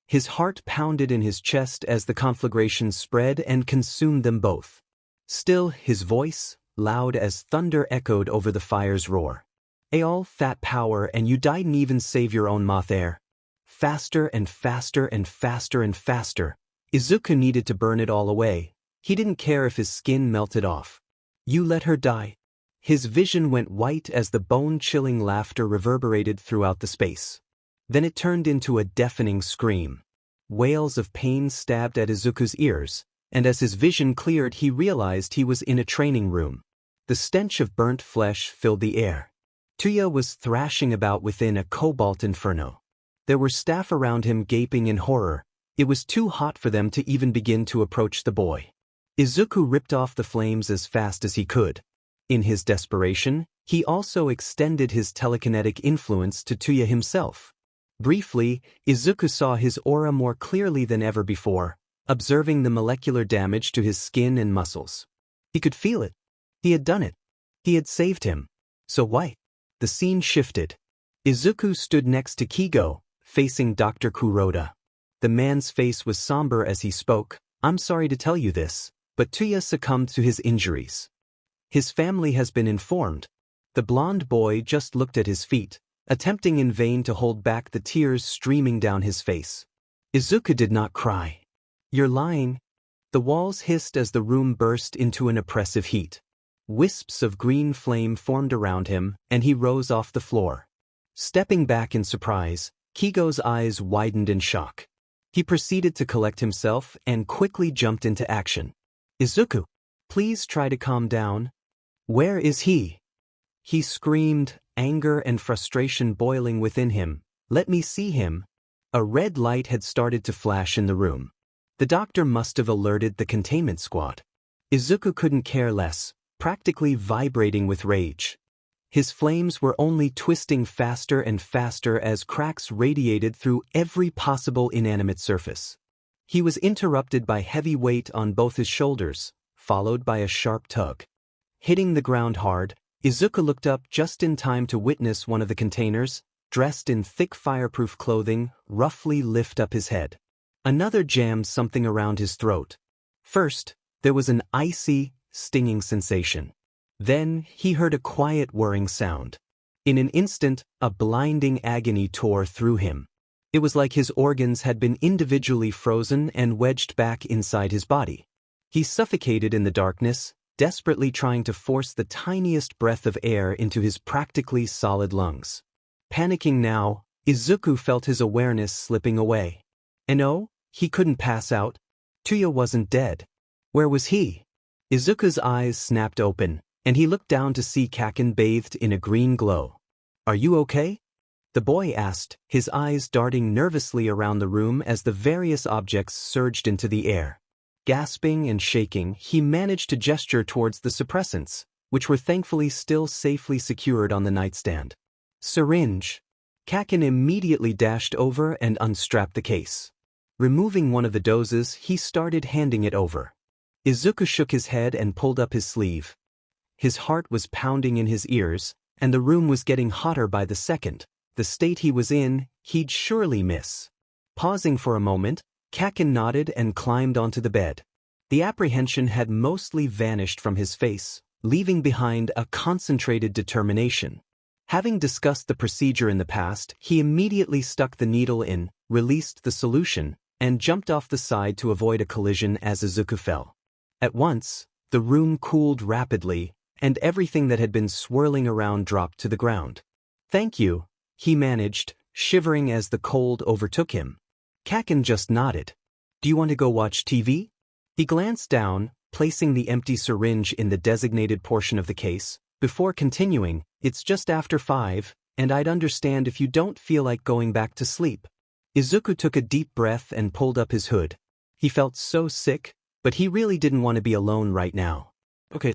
His heart pounded in his chest as the conflagration spread and consumed them both. Still, his voice, loud as thunder, echoed over the fire's roar. "All fat power and you didn't even save your own mother." Faster and faster and faster and faster. Izuku needed to burn it all away. He didn't care if his skin melted off. "You let her die." His vision went white as the bone-chilling laughter reverberated throughout the space. Then it turned into a deafening scream. Wails of pain stabbed at Izuku's ears, and as his vision cleared he realized he was in a training room. The stench of burnt flesh filled the air. Tuya was thrashing about within a cobalt inferno. There were staff around him gaping in horror. It was too hot for them to even begin to approach the boy. Izuku ripped off the flames as fast as he could. In his desperation, he also extended his telekinetic influence to Tuya himself. Briefly, Izuku saw his aura more clearly than ever before, observing the molecular damage to his skin and muscles. He could feel it. He had done it. He had saved him. So why? The scene shifted. Izuku stood next to Kigo, facing Dr. Kuroda. The man's face was somber as he spoke. I'm sorry to tell you this, but Tuya succumbed to his injuries. His family has been informed. The blond boy just looked at his feet, attempting in vain to hold back the tears streaming down his face. Izuku did not cry. You're lying. The walls hissed as the room burst into an oppressive heat. Wisps of green flame formed around him, and he rose off the floor. Stepping back in surprise, Kigo's eyes widened in shock. He proceeded to collect himself and quickly jumped into action. Izuku, please try to calm down. Where is he? He screamed, anger and frustration boiling within him. Let me see him. A red light had started to flash in the room. The doctor must have alerted the containment squad. Izuku couldn't care less, practically vibrating with rage. His flames were only twisting faster and faster as cracks radiated through every possible inanimate surface. He was interrupted by heavy weight on both his shoulders, followed by a sharp tug. Hitting the ground hard, Izuku looked up just in time to witness one of the containers, dressed in thick fireproof clothing, roughly lift up his head. Another jammed something around his throat. First, there was an icy, stinging sensation. Then, he heard a quiet whirring sound. In an instant, a blinding agony tore through him. It was like his organs had been individually frozen and wedged back inside his body. He suffocated in the darkness, desperately trying to force the tiniest breath of air into his practically solid lungs. Panicking now, Izuku felt his awareness slipping away. And no, he couldn't pass out. Tuya wasn't dead. Where was he? Izuku's eyes snapped open, and he looked down to see Kaken bathed in a green glow. Are you okay? The boy asked, his eyes darting nervously around the room as the various objects surged into the air. Gasping and shaking, he managed to gesture towards the suppressants, which were thankfully still safely secured on the nightstand. Syringe. Kaken immediately dashed over and unstrapped the case. Removing one of the doses, he started handing it over. Izuku shook his head and pulled up his sleeve. His heart was pounding in his ears, and the room was getting hotter by the second. The state he was in, he'd surely miss. Pausing for a moment, Kaken nodded and climbed onto the bed. The apprehension had mostly vanished from his face, leaving behind a concentrated determination. Having discussed the procedure in the past, he immediately stuck the needle in, released the solution, and jumped off the side to avoid a collision as Izuku fell. At once, the room cooled rapidly, and everything that had been swirling around dropped to the ground. Thank you, he managed, shivering as the cold overtook him. Kaken just nodded. Do you want to go watch TV? He glanced down, placing the empty syringe in the designated portion of the case, before continuing, it's just after 5, and I'd understand if you don't feel like going back to sleep. Izuku took a deep breath and pulled up his hood. He felt so sick, but he really didn't want to be alone right now. Okay.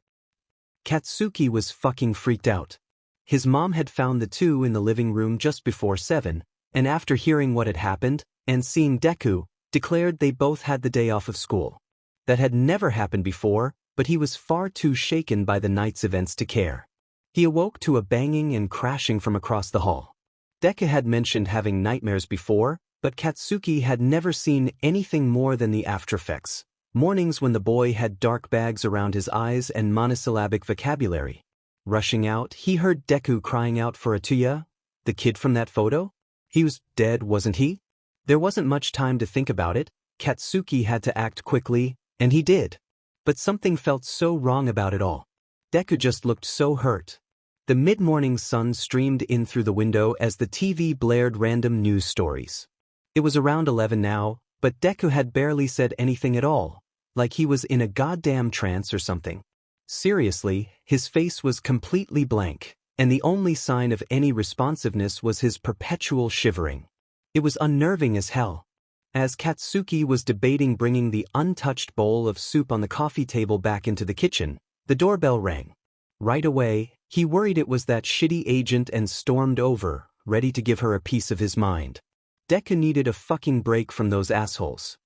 Katsuki was fucking freaked out. His mom had found the two in the living room just before 7, and after hearing what had happened, and seeing Deku, declared they both had the day off of school. That had never happened before, but he was far too shaken by the night's events to care. He awoke to a banging and crashing from across the hall. Deku had mentioned having nightmares before, but Katsuki had never seen anything more than the aftereffects. Mornings when the boy had dark bags around his eyes and monosyllabic vocabulary. Rushing out, he heard Deku crying out for Tuya, the kid from that photo. He was dead, wasn't he? There wasn't much time to think about it. Katsuki had to act quickly, and he did. But something felt so wrong about it all. Deku just looked so hurt. The mid-morning sun streamed in through the window as the TV blared random news stories. It was around 11 now, but Deku had barely said anything at all, like he was in a goddamn trance or something. Seriously, his face was completely blank, and the only sign of any responsiveness was his perpetual shivering. It was unnerving as hell. As Katsuki was debating bringing the untouched bowl of soup on the coffee table back into the kitchen, the doorbell rang. Right away, he worried it was that shitty agent and stormed over, ready to give her a piece of his mind. Deku needed a fucking break from those assholes.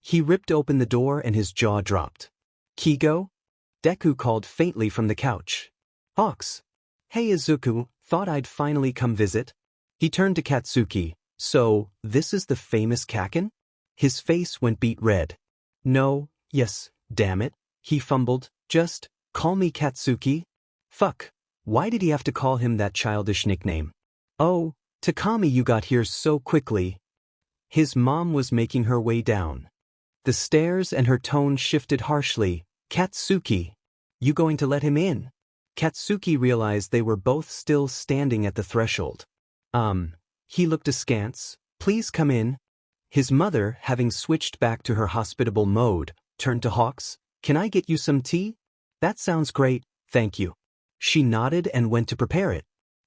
He ripped open the door and his jaw dropped. Kigo? Deku called faintly from the couch. Hawks. Hey Izuku, thought I'd finally come visit. He turned to Katsuki. So, this is the famous Kaken? His face went beet red. No, yes, damn it, he fumbled. Just, call me Katsuki. Fuck, why did he have to call him that childish nickname? Oh, Takami, you got here so quickly. His mom was making her way down the stairs and her tone shifted harshly. Katsuki, you going to let him in? Katsuki realized they were both still standing at the threshold. He looked askance. Please come in. His mother, having switched back to her hospitable mode, turned to Hawks. Can I get you some tea? That sounds great, thank you. She nodded and went to prepare it.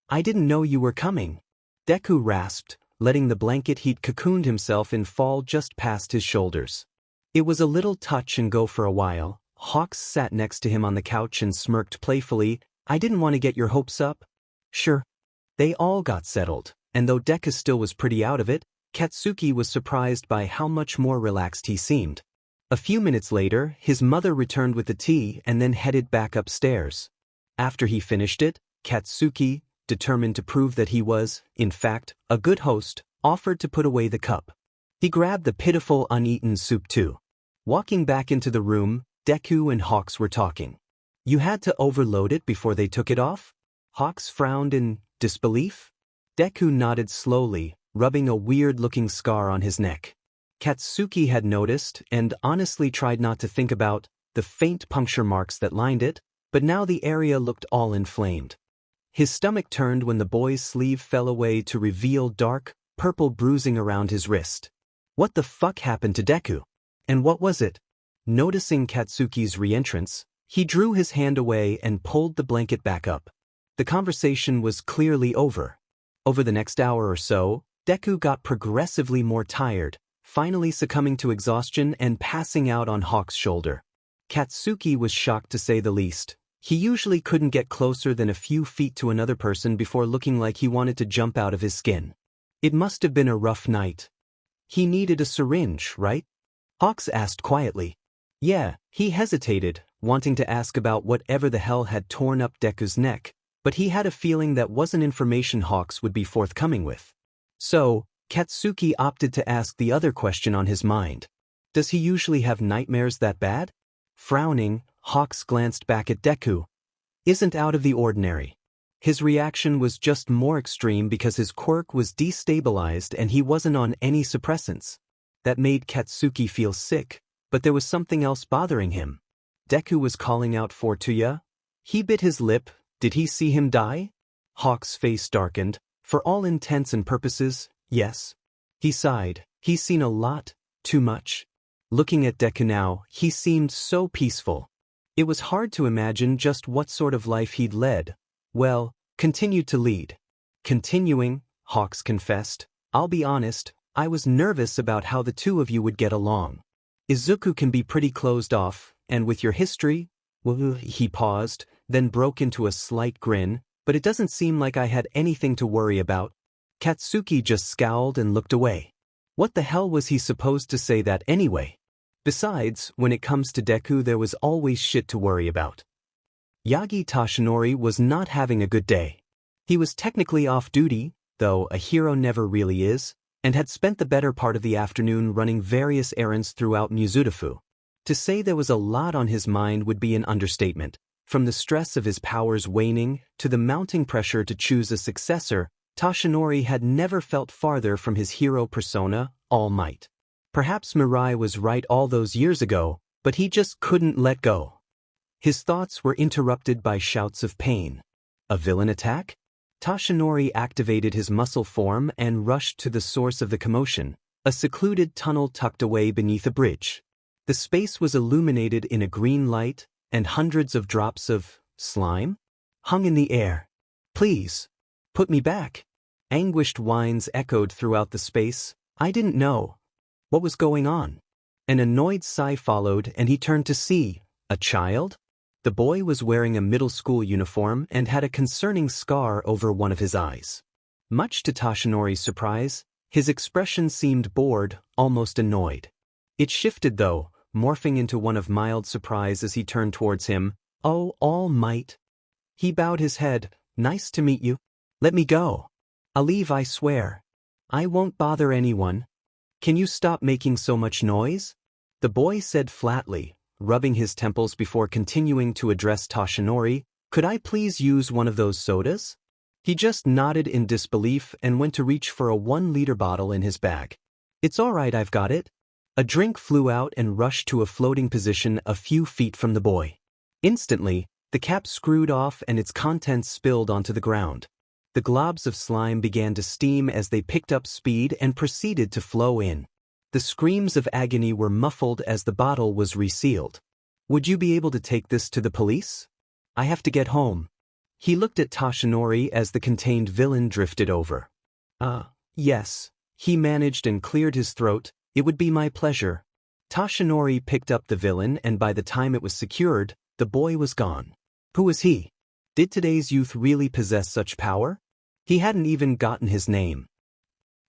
I didn't know you were coming. Deku rasped, letting the blanket he'd cocooned himself in fall just past his shoulders. It was a little touch and go for a while. Hawks sat next to him on the couch and smirked playfully. I didn't want to get your hopes up. Sure. They all got settled, and though Deku still was pretty out of it, Katsuki was surprised by how much more relaxed he seemed. A few minutes later, his mother returned with the tea and then headed back upstairs. After he finished it, Katsuki, determined to prove that he was, in fact, a good host, offered to put away the cup. He grabbed the pitiful uneaten soup too. Walking back into the room, Deku and Hawks were talking. You had to overload it before they took it off? Hawks frowned in disbelief. Deku nodded slowly, rubbing a weird-looking scar on his neck. Katsuki had noticed and honestly tried not to think about the faint puncture marks that lined it, but now the area looked all inflamed. His stomach turned when the boy's sleeve fell away to reveal dark, purple bruising around his wrist. What the fuck happened to Deku? And what was it? Noticing Katsuki's re-entrance, he drew his hand away and pulled the blanket back up. The conversation was clearly over. Over the next hour or so, Deku got progressively more tired, finally succumbing to exhaustion and passing out on Hawk's shoulder. Katsuki was shocked to say the least. He usually couldn't get closer than a few feet to another person before looking like he wanted to jump out of his skin. It must have been a rough night. He needed a syringe, right? Hawks asked quietly. Yeah, he hesitated, wanting to ask about whatever the hell had torn up Deku's neck, but he had a feeling that wasn't information Hawks would be forthcoming with. So, Katsuki opted to ask the other question on his mind. Does he usually have nightmares that bad? Frowning, Hawks glanced back at Deku. Isn't out of the ordinary. His reaction was just more extreme because his quirk was destabilized and he wasn't on any suppressants. That made Katsuki feel sick, but there was something else bothering him. Deku was calling out for Tuya. He bit his lip. Did he see him die? Hawk's face darkened. For all intents and purposes, yes. He sighed. He's seen a lot, too much. Looking at Deku now, he seemed so peaceful. It was hard to imagine just what sort of life he'd led. Well, continued to lead. Continuing, Hawks confessed. I'll be honest, I was nervous about how the two of you would get along. Izuku can be pretty closed off, and with your history, well, he paused, then broke into a slight grin, but it doesn't seem like I had anything to worry about. Katsuki just scowled and looked away. What the hell was he supposed to say that anyway? Besides, when it comes to Deku there was always shit to worry about. Yagi Toshinori was not having a good day. He was technically off duty, though a hero never really is, and had spent the better part of the afternoon running various errands throughout Mizudafu. To say there was a lot on his mind would be an understatement. From the stress of his powers waning to the mounting pressure to choose a successor, Toshinori had never felt farther from his hero persona, All Might. Perhaps Mirai was right all those years ago, but he just couldn't let go. His thoughts were interrupted by shouts of pain. A villain attack? Toshinori activated his muscle form and rushed to the source of the commotion, a secluded tunnel tucked away beneath a bridge. The space was illuminated in a green light, and hundreds of drops of slime hung in the air. Please, put me back. Anguished whines echoed throughout the space. I didn't know what was going on. An annoyed sigh followed and he turned to see a child. The boy was wearing a middle school uniform and had a concerning scar over one of his eyes. Much to Toshinori's surprise, his expression seemed bored, almost annoyed. It shifted though, morphing into one of mild surprise as he turned towards him. Oh, All Might. He bowed his head. Nice to meet you. Let me go. I'll leave, I swear. I won't bother anyone. Can you stop making so much noise? The boy said flatly, rubbing his temples before continuing to address Toshinori. Could I please use one of those sodas? He just nodded in disbelief and went to reach for a 1-liter bottle in his bag. It's all right, I've got it. A drink flew out and rushed to a floating position a few feet from the boy. Instantly, the cap screwed off and its contents spilled onto the ground. The globs of slime began to steam as they picked up speed and proceeded to flow in. The screams of agony were muffled as the bottle was resealed. Would you be able to take this to the police? I have to get home. He looked at Toshinori as the contained villain drifted over. Yes. He managed and cleared his throat. It would be my pleasure. Toshinori picked up the villain, and by the time it was secured, the boy was gone. Who was he? Did today's youth really possess such power? He hadn't even gotten his name.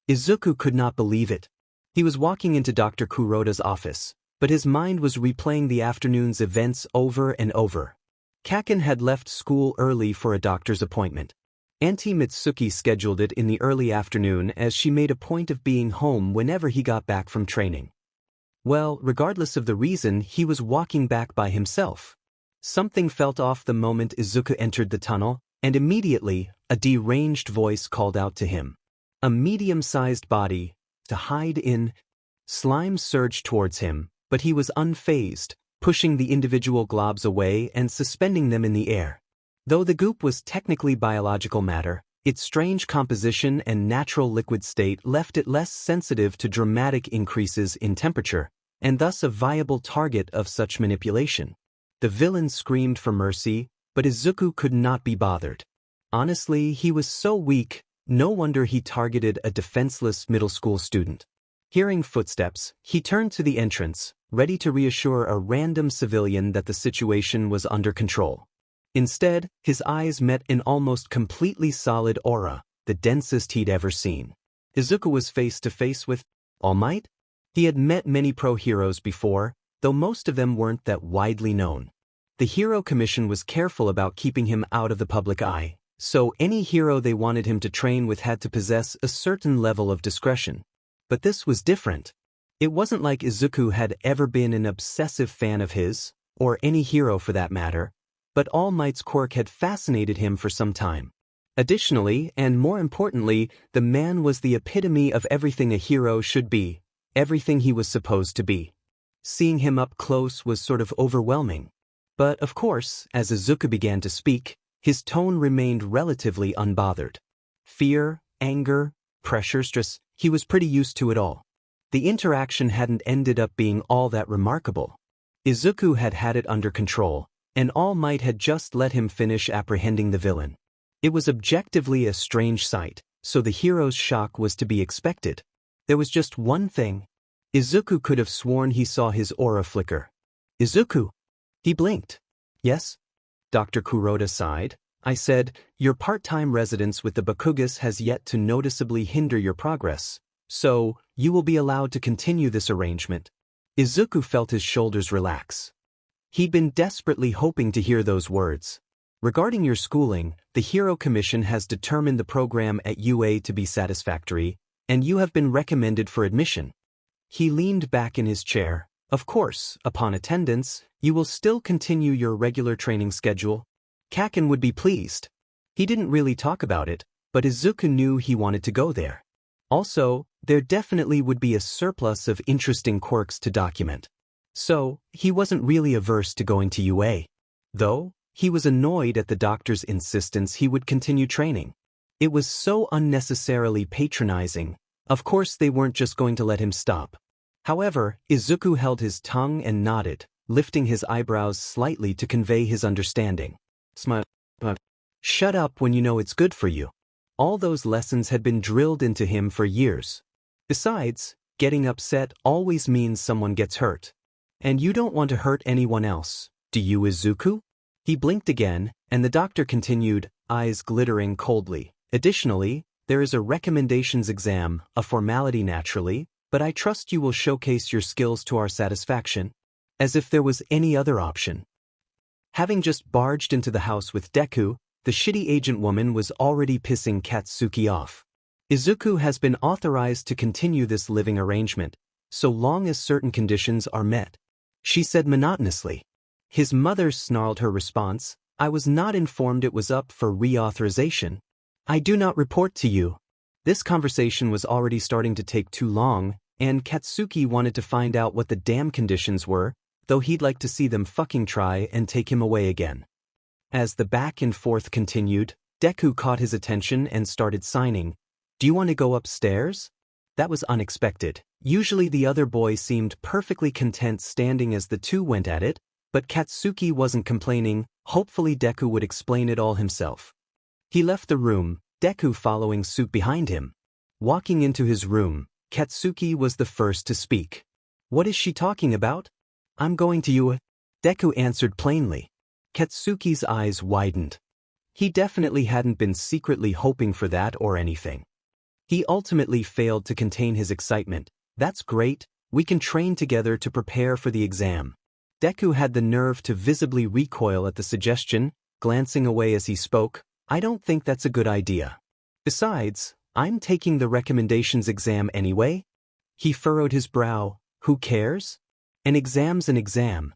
Izuku could not believe it. He was walking into Dr. Kuroda's office, but his mind was replaying the afternoon's events over and over. Kaken had left school early for a doctor's appointment. Auntie Mitsuki scheduled it in the early afternoon as she made a point of being home whenever he got back from training. Well, regardless of the reason, he was walking back by himself. Something felt off the moment Izuku entered the tunnel, and immediately, a deranged voice called out to him. A medium-sized body, to hide in. Slime surged towards him, but he was unfazed, pushing the individual globs away and suspending them in the air. Though the goop was technically biological matter, its strange composition and natural liquid state left it less sensitive to dramatic increases in temperature, and thus a viable target of such manipulation. The villain screamed for mercy, but Izuku could not be bothered. Honestly, he was so weak, no wonder he targeted a defenseless middle school student. Hearing footsteps, he turned to the entrance, ready to reassure a random civilian that the situation was under control. Instead, his eyes met an almost completely solid aura, the densest he'd ever seen. Izuku was face to face with All Might? He had met many pro-heroes before, though most of them weren't that widely known. The Hero Commission was careful about keeping him out of the public eye, so any hero they wanted him to train with had to possess a certain level of discretion. But this was different. It wasn't like Izuku had ever been an obsessive fan of his, or any hero for that matter, but All Might's quirk had fascinated him for some time. Additionally, and more importantly, the man was the epitome of everything a hero should be, everything he was supposed to be. Seeing him up close was sort of overwhelming. But of course, as Izuku began to speak, his tone remained relatively unbothered. Fear, anger, pressure, stress, he was pretty used to it all. The interaction hadn't ended up being all that remarkable. Izuku had had it under control, and All Might had just let him finish apprehending the villain. It was objectively a strange sight, so the hero's shock was to be expected. There was just one thing. Izuku could have sworn he saw his aura flicker. Izuku! He blinked. Yes? Dr. Kuroda sighed. I said, your part-time residence with the Bakugas has yet to noticeably hinder your progress, so you will be allowed to continue this arrangement. Izuku felt his shoulders relax. He'd been desperately hoping to hear those words. Regarding your schooling, the Hero Commission has determined the program at UA to be satisfactory, and you have been recommended for admission. He leaned back in his chair. Of course, upon attendance, you will still continue your regular training schedule. Kaken would be pleased. He didn't really talk about it, but Izuku knew he wanted to go there. Also, there definitely would be a surplus of interesting quirks to document. So, he wasn't really averse to going to UA. Though, he was annoyed at the doctor's insistence he would continue training. It was so unnecessarily patronizing. Of course they weren't just going to let him stop. However, Izuku held his tongue and nodded, lifting his eyebrows slightly to convey his understanding. Smile. Shut up when you know it's good for you. All those lessons had been drilled into him for years. Besides, getting upset always means someone gets hurt. And you don't want to hurt anyone else, do you, Izuku? He blinked again, and the doctor continued, eyes glittering coldly. Additionally, there is a recommendations exam, a formality naturally, but I trust you will showcase your skills to our satisfaction. As if there was any other option. Having just barged into the house with Deku, the shitty agent woman was already pissing Katsuki off. Izuku has been authorized to continue this living arrangement, so long as certain conditions are met, she said monotonously. His mother snarled her response, I was not informed it was up for reauthorization. I do not report to you. This conversation was already starting to take too long, and Katsuki wanted to find out what the damn conditions were, though he'd like to see them fucking try and take him away again. As the back and forth continued, Deku caught his attention and started signing. Do you want to go upstairs? That was unexpected. Usually the other boy seemed perfectly content standing as the two went at it, but Katsuki wasn't complaining. Hopefully Deku would explain it all himself. He left the room, Deku following suit behind him. Walking into his room, Katsuki was the first to speak. What is she talking about? I'm going to you. Deku answered plainly. Katsuki's eyes widened. He definitely hadn't been secretly hoping for that or anything. He ultimately failed to contain his excitement. That's great, we can train together to prepare for the exam. Deku had the nerve to visibly recoil at the suggestion, glancing away as he spoke. I don't think that's a good idea. Besides, I'm taking the recommendations exam anyway. He furrowed his brow. Who cares? An exam's an exam.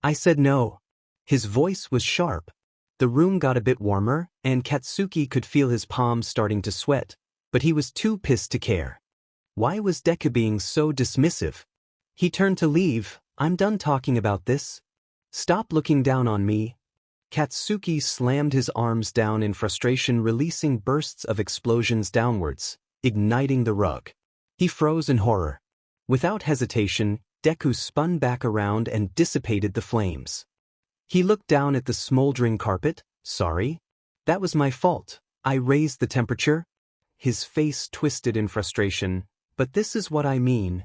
I said no. His voice was sharp. The room got a bit warmer, and Katsuki could feel his palms starting to sweat, but he was too pissed to care. Why was Deku being so dismissive? He turned to leave. I'm done talking about this. Stop looking down on me. Katsuki slammed his arms down in frustration, releasing bursts of explosions downwards, igniting the rug. He froze in horror. Without hesitation, Deku spun back around and dissipated the flames. He looked down at the smoldering carpet. Sorry. That was my fault. I raised the temperature. His face twisted in frustration. But this is what I mean.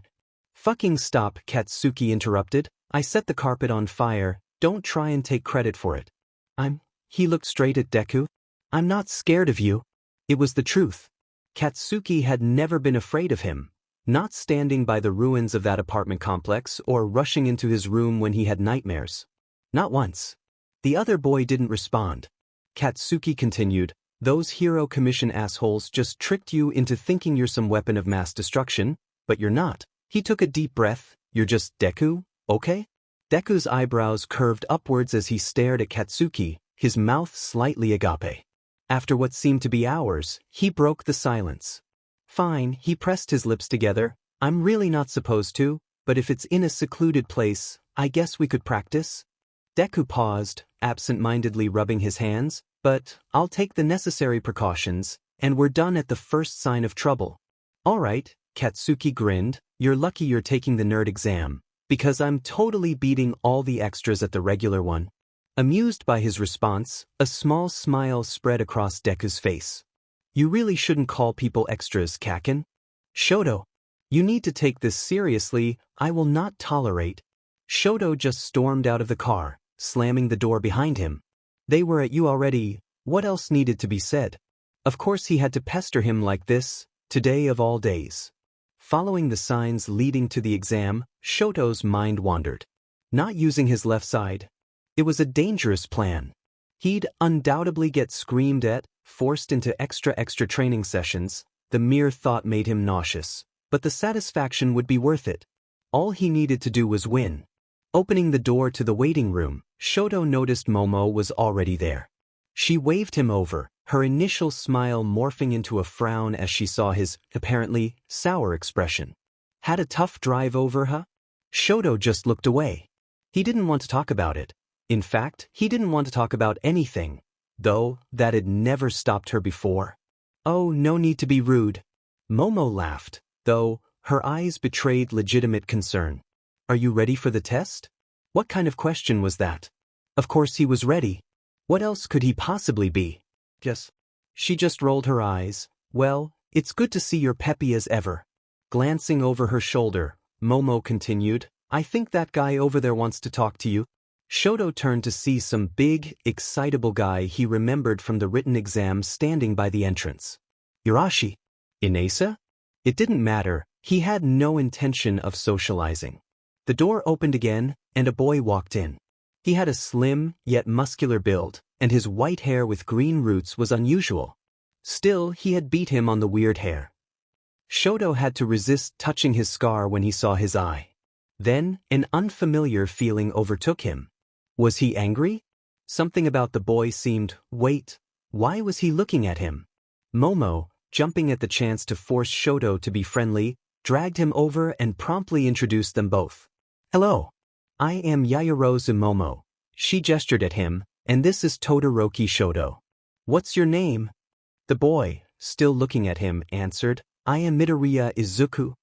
Fucking stop, Katsuki interrupted. I set the carpet on fire. Don't try and take credit for it. He looked straight at Deku. I'm not scared of you. It was the truth. Katsuki had never been afraid of him. Not standing by the ruins of that apartment complex or rushing into his room when he had nightmares. Not once. The other boy didn't respond. Katsuki continued, those Hero Commission assholes just tricked you into thinking you're some weapon of mass destruction, but you're not. He took a deep breath. You're just Deku, okay? Deku's eyebrows curved upwards as he stared at Katsuki, his mouth slightly agape. After what seemed to be hours, he broke the silence. Fine, he pressed his lips together. I'm really not supposed to, but if it's in a secluded place, I guess we could practice. Deku paused, absent-mindedly rubbing his hands, but I'll take the necessary precautions, and we're done at the first sign of trouble. All right, Katsuki grinned, you're lucky you're taking the nerd exam, because I'm totally beating all the extras at the regular one. Amused by his response, a small smile spread across Deku's face. You really shouldn't call people extras, Kaken. Shoto. You need to take this seriously. I will not tolerate. Shoto just stormed out of the car, slamming the door behind him. They were at you already. What else needed to be said? Of course he had to pester him like this, today of all days. Following the signs leading to the exam, Shoto's mind wandered. Not using his left side. It was a dangerous plan. He'd undoubtedly get screamed at, forced into extra training sessions. The mere thought made him nauseous, but the satisfaction would be worth it. All he needed to do was win. Opening the door to the waiting room, Shoto noticed Momo was already there. She waved him over, her initial smile morphing into a frown as she saw his, apparently, sour expression. Had a tough drive over, huh? Shoto just looked away. He didn't want to talk about it. In fact, he didn't want to talk about anything, though that had never stopped her before. Oh, no need to be rude. Momo laughed, though her eyes betrayed legitimate concern. Are you ready for the test? What kind of question was that? Of course he was ready. What else could he possibly be? Yes. She just rolled her eyes. Well, it's good to see you're peppy as ever. Glancing over her shoulder, Momo continued, I think that guy over there wants to talk to you. Shoto turned to see some big, excitable guy he remembered from the written exam standing by the entrance. Irashi? Inasa? It didn't matter, he had no intention of socializing. The door opened again, and a boy walked in. He had a slim, yet muscular build, and his white hair with green roots was unusual. Still, he had beat him on the weird hair. Shoto had to resist touching his scar when he saw his eye. Then, an unfamiliar feeling overtook him. Was he angry? Something about the boy seemed, wait, why was he looking at him? Momo, jumping at the chance to force Shoto to be friendly, dragged him over and promptly introduced them both. Hello. I am Yaoyorozu Momo. She gestured at him, and this is Todoroki Shoto. What's your name? The boy, still looking at him, answered, I am Midoriya Izuku.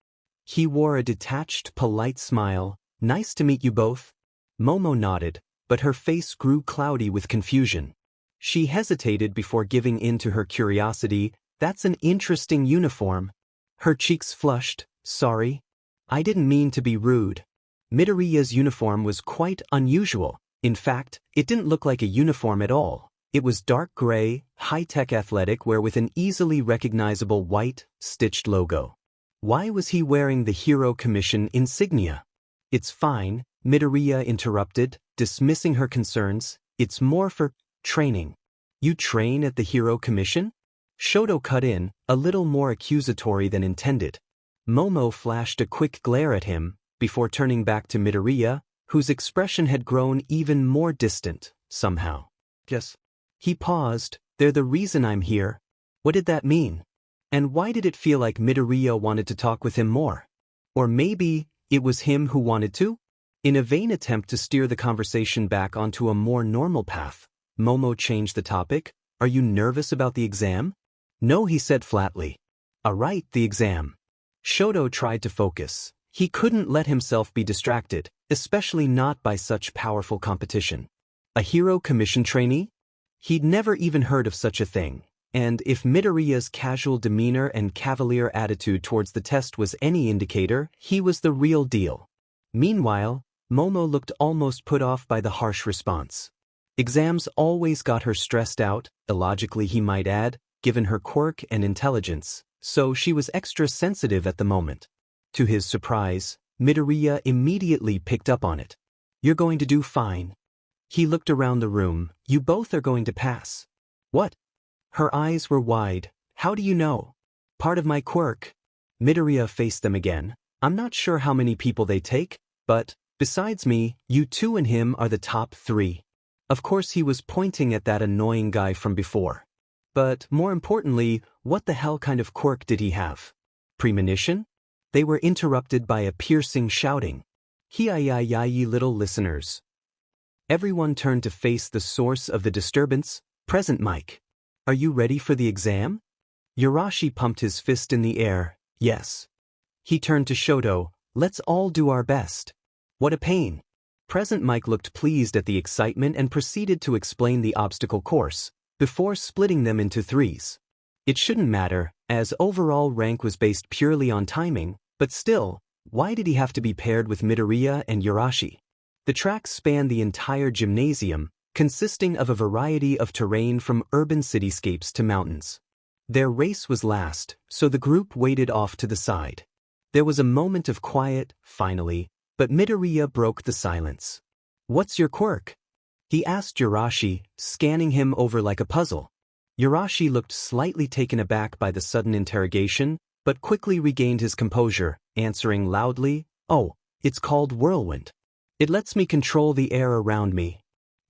He wore a detached, polite smile. Nice to meet you both. Momo nodded, but her face grew cloudy with confusion. She hesitated before giving in to her curiosity. That's an interesting uniform. Her cheeks flushed. Sorry. I didn't mean to be rude. Midoriya's uniform was quite unusual. In fact, it didn't look like a uniform at all. It was dark gray, high-tech athletic wear with an easily recognizable white, stitched logo. Why was he wearing the Hero Commission insignia? It's fine, Midoriya interrupted, dismissing her concerns. It's more for training. You train at the Hero Commission? Shoto cut in, a little more accusatory than intended. Momo flashed a quick glare at him, before turning back to Midoriya, whose expression had grown even more distant, somehow. Yes. He paused. They're the reason I'm here. What did that mean? And why did it feel like Midoriya wanted to talk with him more? Or maybe it was him who wanted to? In a vain attempt to steer the conversation back onto a more normal path, Momo changed the topic. Are you nervous about the exam? No, he said flatly. Alright, the exam. Shoto tried to focus. He couldn't let himself be distracted, especially not by such powerful competition. A Hero Commission trainee? He'd never even heard of such a thing, and if Midoriya's casual demeanor and cavalier attitude towards the test was any indicator, he was the real deal. Meanwhile, Momo looked almost put off by the harsh response. Exams always got her stressed out, illogically he might add, given her quirk and intelligence, so she was extra sensitive at the moment. To his surprise, Midoriya immediately picked up on it. You're going to do fine. He looked around the room. You both are going to pass. What? Her eyes were wide. How do you know? Part of my quirk. Midoriya faced them again. I'm not sure how many people they take, but, besides me, you two and him are the top 3. Of course he was pointing at that annoying guy from before. But, more importantly, what the hell kind of quirk did he have? Premonition? They were interrupted by a piercing shouting. Hi-yi-yi-yi little listeners. Everyone turned to face the source of the disturbance. Present Mike. Are you ready for the exam? Yarashi pumped his fist in the air. Yes. He turned to Shoto. Let's all do our best. What a pain. Present Mike looked pleased at the excitement and proceeded to explain the obstacle course, before splitting them into 3s. It shouldn't matter, as overall rank was based purely on timing, but still, why did he have to be paired with Midoriya and Yarashi? The tracks spanned the entire gymnasium, consisting of a variety of terrain from urban cityscapes to mountains. Their race was last, so the group waited off to the side. There was a moment of quiet, finally, but Midoriya broke the silence. What's your quirk? He asked Yarashi, scanning him over like a puzzle. Yarashi looked slightly taken aback by the sudden interrogation, but quickly regained his composure, answering loudly, Oh, it's called Whirlwind. It lets me control the air around me.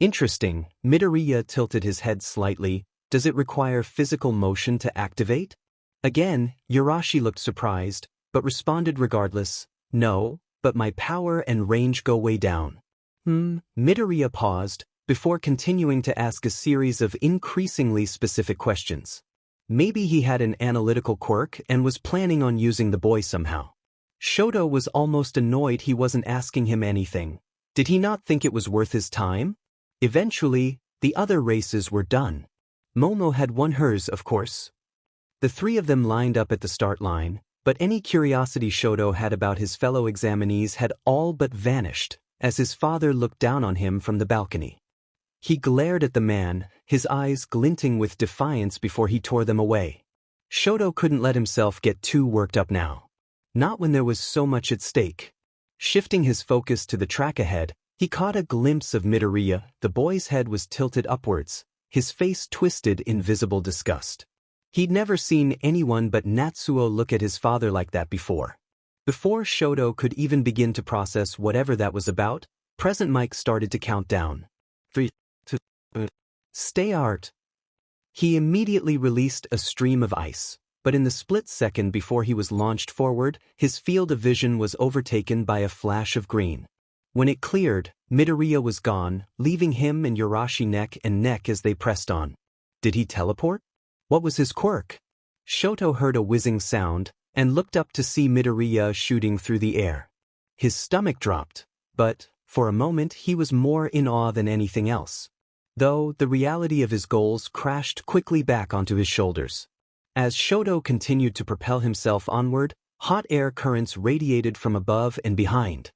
Interesting, Midoriya tilted his head slightly. Does it require physical motion to activate? Again, Yarashi looked surprised, but responded regardless, No, but my power and range go way down. Midoriya paused, before continuing to ask a series of increasingly specific questions. Maybe he had an analytical quirk and was planning on using the boy somehow. Shoto was almost annoyed he wasn't asking him anything. Did he not think it was worth his time? Eventually, the other races were done. Momo had won hers, of course. The 3 of them lined up at the start line, but any curiosity Shoto had about his fellow examinees had all but vanished, as his father looked down on him from the balcony. He glared at the man, his eyes glinting with defiance before he tore them away. Shoto couldn't let himself get too worked up now. Not when there was so much at stake. Shifting his focus to the track ahead, He caught a glimpse of Midoriya. The boy's head was tilted upwards, his face twisted in visible disgust. He'd never seen anyone but Natsuo look at his father like that before. Before Shoto could even begin to process whatever that was about, Present Mike started to count down. 3, 2, Stay art. He immediately released a stream of ice, but in the split second before he was launched forward, his field of vision was overtaken by a flash of green. When it cleared, Midoriya was gone, leaving him and Yurashi neck and neck as they pressed on. Did he teleport? What was his quirk? Shoto heard a whizzing sound and looked up to see Midoriya shooting through the air. His stomach dropped, but, for a moment he was more in awe than anything else. Though the reality of his goals crashed quickly back onto his shoulders. As Shoto continued to propel himself onward, hot air currents radiated from above and behind.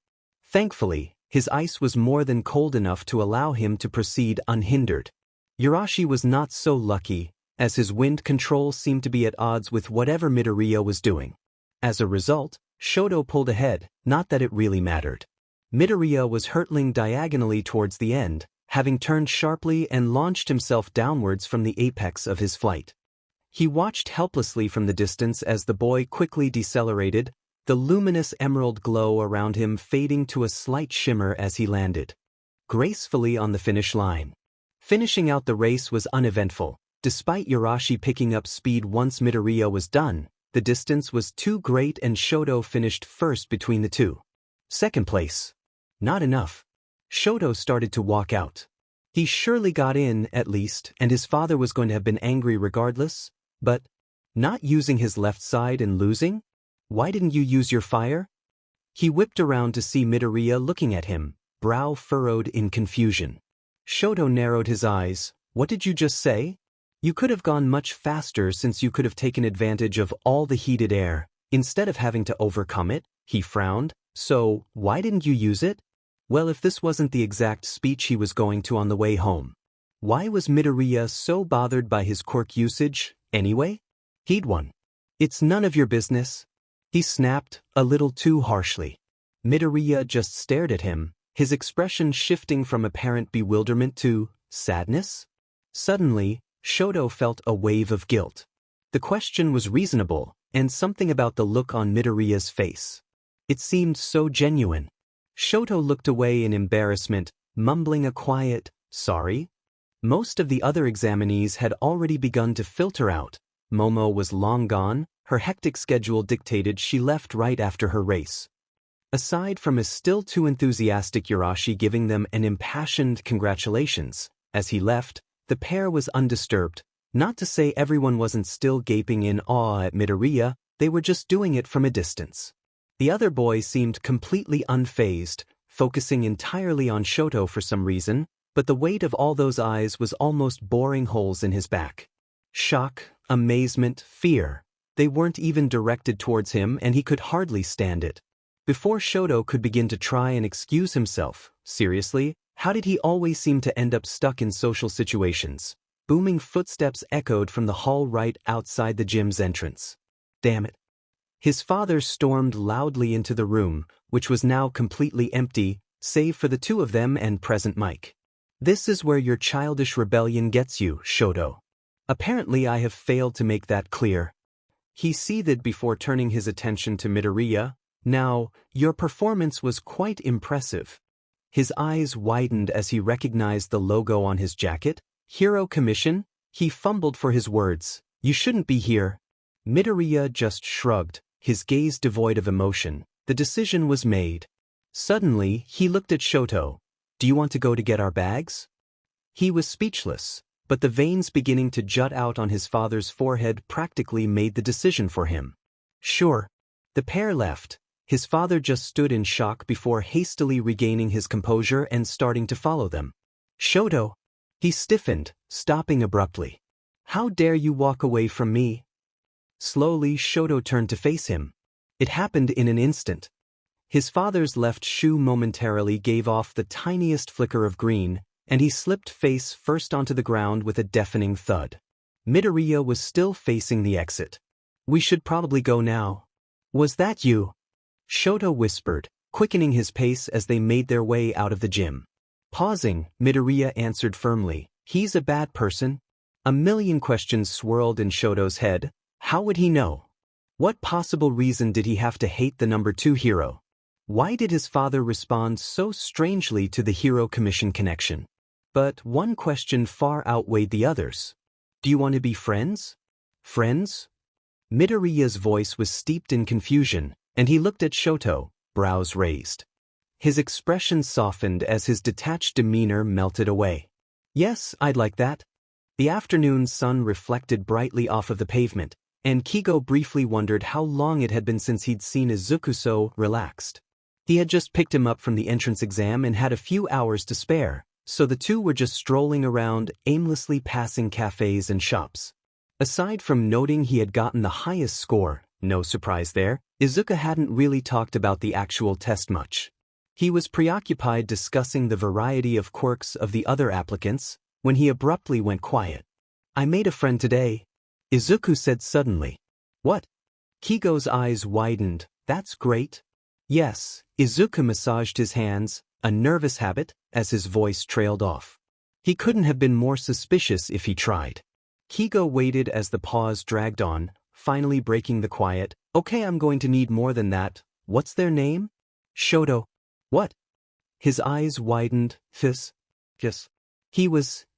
Thankfully, his ice was more than cold enough to allow him to proceed unhindered. Yurashi was not so lucky, as his wind control seemed to be at odds with whatever Midoriya was doing. As a result, Shoto pulled ahead, not that it really mattered. Midoriya was hurtling diagonally towards the end, having turned sharply and launched himself downwards from the apex of his flight. He watched helplessly from the distance as the boy quickly decelerated, the luminous emerald glow around him fading to a slight shimmer as he landed gracefully on the finish line. Finishing out the race was uneventful. Despite Yurashi picking up speed once Midoriya was done, the distance was too great and Shoto finished first between the two. Second place. Not enough. Shoto started to walk out. He surely got in, at least, and his father was going to have been angry regardless, but not using his left side and losing? Why didn't you use your fire? He whipped around to see Midoriya looking at him, brow furrowed in confusion. Shoto narrowed his eyes. What did you just say? You could have gone much faster since you could have taken advantage of all the heated air, instead of having to overcome it, he frowned. So, why didn't you use it? Well, if this wasn't the exact speech he was going to on the way home. Why was Midoriya so bothered by his quirk usage, anyway? He'd won. It's none of your business. He snapped, a little too harshly. Midoriya just stared at him, his expression shifting from apparent bewilderment to sadness. Suddenly, Shoto felt a wave of guilt. The question was reasonable, and something about the look on Midoriya's face. It seemed so genuine. Shoto looked away in embarrassment, mumbling a quiet, sorry. Most of the other examinees had already begun to filter out. Momo was long gone, her hectic schedule dictated she left right after her race. Aside from a still too enthusiastic Yurashi giving them an impassioned congratulations, as he left, the pair was undisturbed. Not to say everyone wasn't still gaping in awe at Midoriya, they were just doing it from a distance. The other boy seemed completely unfazed, focusing entirely on Shoto for some reason, but the weight of all those eyes was almost boring holes in his back. Shock, amazement, fear. They weren't even directed towards him and he could hardly stand it. Before Shoto could begin to try and excuse himself, seriously, how did he always seem to end up stuck in social situations? Booming footsteps echoed from the hall right outside the gym's entrance. Damn it. His father stormed loudly into the room, which was now completely empty, save for the two of them and Present Mike. This is where your childish rebellion gets you, Shoto. Apparently I have failed to make that clear. He seethed before turning his attention to Midoriya. Now, your performance was quite impressive. His eyes widened as he recognized the logo on his jacket. Hero Commission? He fumbled for his words. You shouldn't be here. Midoriya just shrugged, his gaze devoid of emotion. The decision was made. Suddenly, he looked at Shoto. Do you want to go to get our bags? He was speechless, but the veins beginning to jut out on his father's forehead practically made the decision for him. Sure. The pair left. His father just stood in shock before hastily regaining his composure and starting to follow them. Shoto. He stiffened, stopping abruptly. How dare you walk away from me? Slowly, Shoto turned to face him. It happened in an instant. His father's left shoe momentarily gave off the tiniest flicker of green, and he slipped face first onto the ground with a deafening thud. Midoriya was still facing the exit. We should probably go now. Was that you? Shoto whispered, quickening his pace as they made their way out of the gym. Pausing, Midoriya answered firmly, "He's a bad person." A million questions swirled in Shoto's head. How would he know? What possible reason did he have to hate the number 2 hero? Why did his father respond so strangely to the Hero Commission connection? But one question far outweighed the others. Do you want to be friends? Friends? Midoriya's voice was steeped in confusion, and he looked at Shoto, brows raised. His expression softened as his detached demeanor melted away. Yes, I'd like that. The afternoon sun reflected brightly off of the pavement, and Kigo briefly wondered how long it had been since he'd seen Izuku so relaxed. He had just picked him up from the entrance exam and had a few hours to spare, so the two were just strolling around, aimlessly passing cafes and shops. Aside from noting he had gotten the highest score, no surprise there, Izuku hadn't really talked about the actual test much. He was preoccupied discussing the variety of quirks of the other applicants, when he abruptly went quiet. "I made a friend today," Izuku said suddenly. "What?" Kigo's eyes widened. "That's great." "Yes," Izuku massaged his hands, a nervous habit, as his voice trailed off. He couldn't have been more suspicious if he tried. Kigo waited as the pause dragged on, finally breaking the quiet. "Okay, I'm going to need more than that. What's their name?" "Shoto." "What?" His eyes widened. "Fis." "Yes."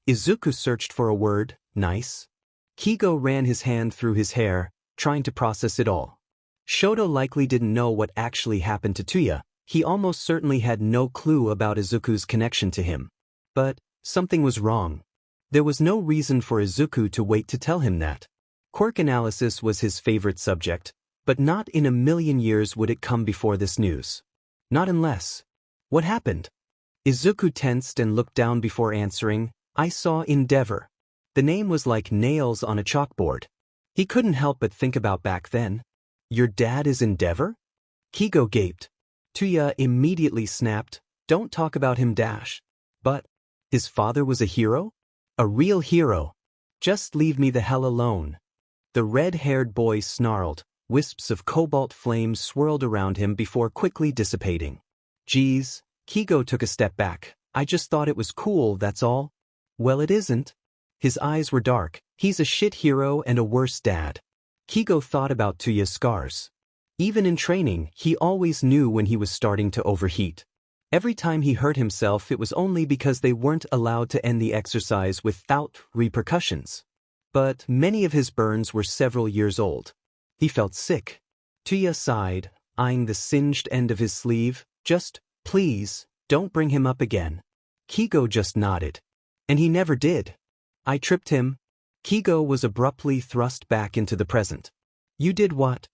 Izuku searched for a word. "Nice." Kigo ran his hand through his hair, trying to process it all. Shoto likely didn't know what actually happened to Tuya. He almost certainly had no clue about Izuku's connection to him. But something was wrong. There was no reason for Izuku to wait to tell him that. Quirk analysis was his favorite subject, but not in a million years would it come before this news. Not unless. What happened? Izuku tensed and looked down before answering. "I saw Endeavor." The name was like nails on a chalkboard. He couldn't help but think about back then. "Your dad is Endeavor?" Kigo gaped. Tuya immediately snapped, "Don't talk about him, Dash." "But his father was a hero? A real hero. Just leave me the hell alone." The red-haired boy snarled. Wisps of cobalt flames swirled around him before quickly dissipating. "Geez." Kigo took a step back. "I just thought it was cool, that's all." "Well, it isn't." His eyes were dark. "He's a shit hero and a worse dad." Kigo thought about Tuya's scars. Even in training, he always knew when he was starting to overheat. Every time he hurt himself, it was only because they weren't allowed to end the exercise without repercussions. But many of his burns were several years old. He felt sick. Tuya sighed, eyeing the singed end of his sleeve. "Just, please, don't bring him up again." Kigo just nodded. "And he never did." "I tripped him." Kigo was abruptly thrust back into the present. "You did what?"